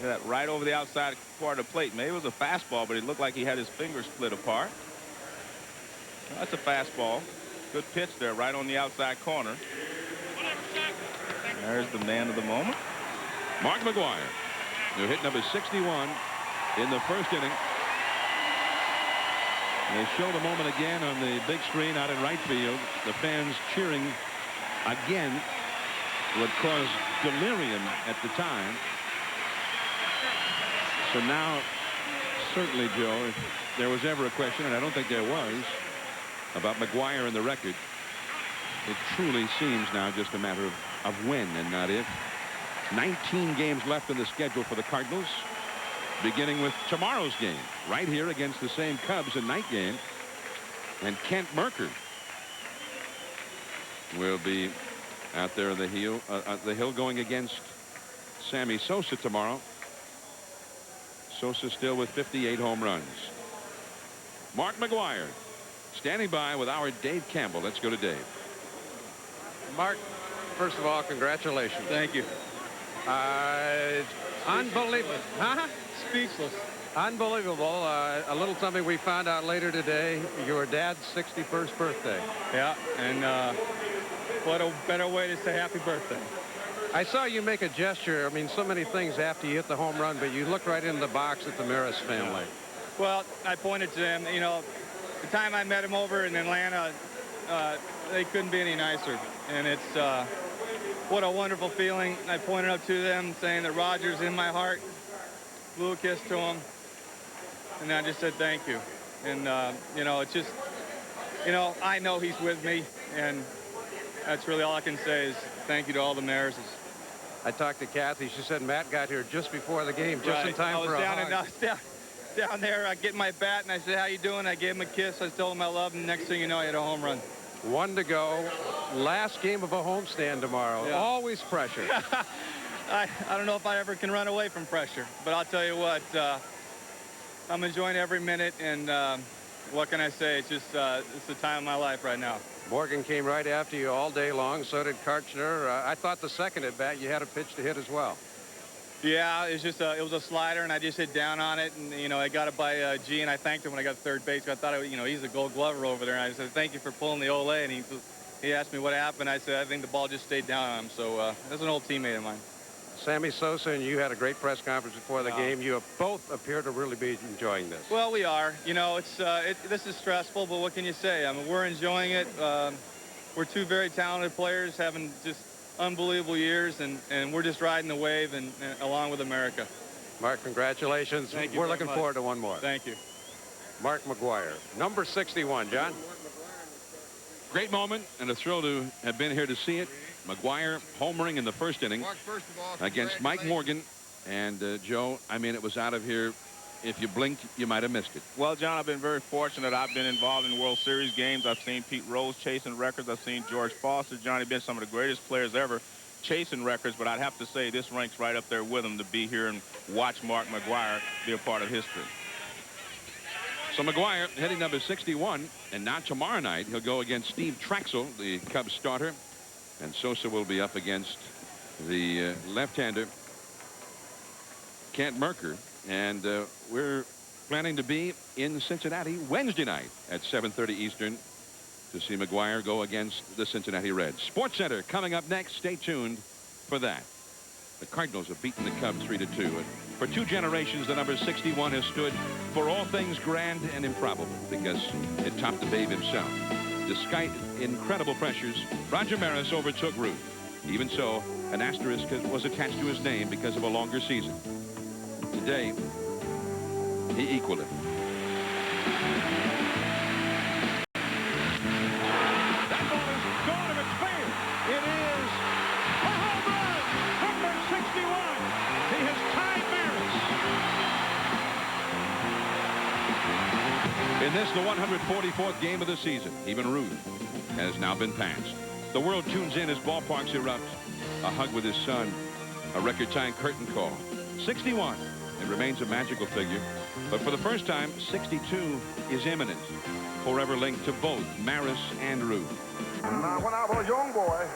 Look at that, right over the outside part of the plate. Maybe it was a fastball, but it looked like he had his fingers split apart. That's a fastball. Good pitch there, right on the outside corner. There's the man of the moment. Mark Mcguire, who hit number 61 in the first inning. They show the moment again on the big screen out in right field. The fans cheering again. What caused delirium at the time. So now, certainly, Joe, if there was ever a question, and I don't think there was, about Mcguire and the record, it truly seems now just a matter of when and not if. 19 games left in the schedule for the Cardinals, beginning with tomorrow's game right here against the same Cubs, a night game. And Kent Merker will be out there on the hill going against Sammy Sosa tomorrow. Sosa still with 58 home runs. Mark Mcguire standing by with our Dave Campbell. Let's go to Dave. Mark, first of all, congratulations. Thank you. Unbelievable. Huh? Speechless. Unbelievable. A little something we found out later today, your dad's 61st birthday. Yeah, and what a better way to say happy birthday. I saw you make a gesture. I mean, so many things after you hit the home run, but you looked right into the box at the Maris family. Well, I pointed to them. You know, the time I met him over in Atlanta, they couldn't be any nicer. And it's what a wonderful feeling. I pointed up to them saying that Roger's in my heart. Blew a kiss to him. And I just said thank you. And, you know, it's just, you know, I know he's with me. And that's really all I can say is thank you to all the Marises. I talked to Kathy. She said Matt got here just before the game, just in time for a hug. I was down there, I get my bat, and I said, how you doing? I gave him a kiss. I told him I love him. Next thing you know, I hit a home run. 1 to go. Last game of a homestand tomorrow. Yeah. Always pressure. I don't know if I ever can run away from pressure, but I'll tell you what, I'm enjoying every minute, and what can I say? It's just it's the time of my life right now. Morgan came right after you all day long. So did Karchner. I thought the second at bat you had a pitch to hit as well. Yeah, it's just it was a slider, and I just hit down on it, and you know I got it by G, and I thanked him when I got to third base. I thought you know he's a Gold Glover over there, and I said thank you for pulling the Ole, and he asked me what happened. I said I think the ball just stayed down on him. So that's an old teammate of mine. Sammy Sosa and you had a great press conference before the game. You both appear to really be enjoying this. Well, we are. You know, it's this is stressful, but what can you say? I mean, we're enjoying it. We're two very talented players having just unbelievable years, and we're just riding the wave and along with America. Mark, congratulations. Thank you. We're looking forward to one more. Thank you. Mark Mcguire, number 61, John. Great moment and a thrill to have been here to see it. Mcguire homering in the first inning against Mike Morgan. And, Joe, I mean, it was out of here. If you blinked, you might have missed it. Well, John, I've been very fortunate. I've been involved in World Series games. I've seen Pete Rose chasing records. I've seen George Foster, Johnny Bench, some of the greatest players ever chasing records. But I'd have to say this ranks right up there with them to be here and watch Mark Mcguire be a part of history. So Mcguire hitting number 61. And now tomorrow night, he'll go against Steve Traxel, the Cubs starter. And Sosa will be up against the left-hander, Kent Merker. And we're planning to be in Cincinnati Wednesday night at 7:30 Eastern to see Mcguire go against the Cincinnati Reds. Sports Center coming up next. Stay tuned for that. The Cardinals have beaten the Cubs 3-2. And for 2 generations, the number 61 has stood for all things grand and improbable because it topped the Babe himself. Despite incredible pressures, Roger Maris overtook Ruth. Even so, an asterisk was attached to his name because of a longer season. Today, he equaled it. That ball is gone if it's fair. It is a home run. Number 61. He has tied Maris. In this, the 144th game of the season, even Ruth has now been passed. The world tunes in as ballparks erupt. A hug with his son, a record-tying curtain call. 61. It remains a magical figure, but for the first time, 62 is imminent, forever linked to both Maris and Ruth. Now, when I was a young boy,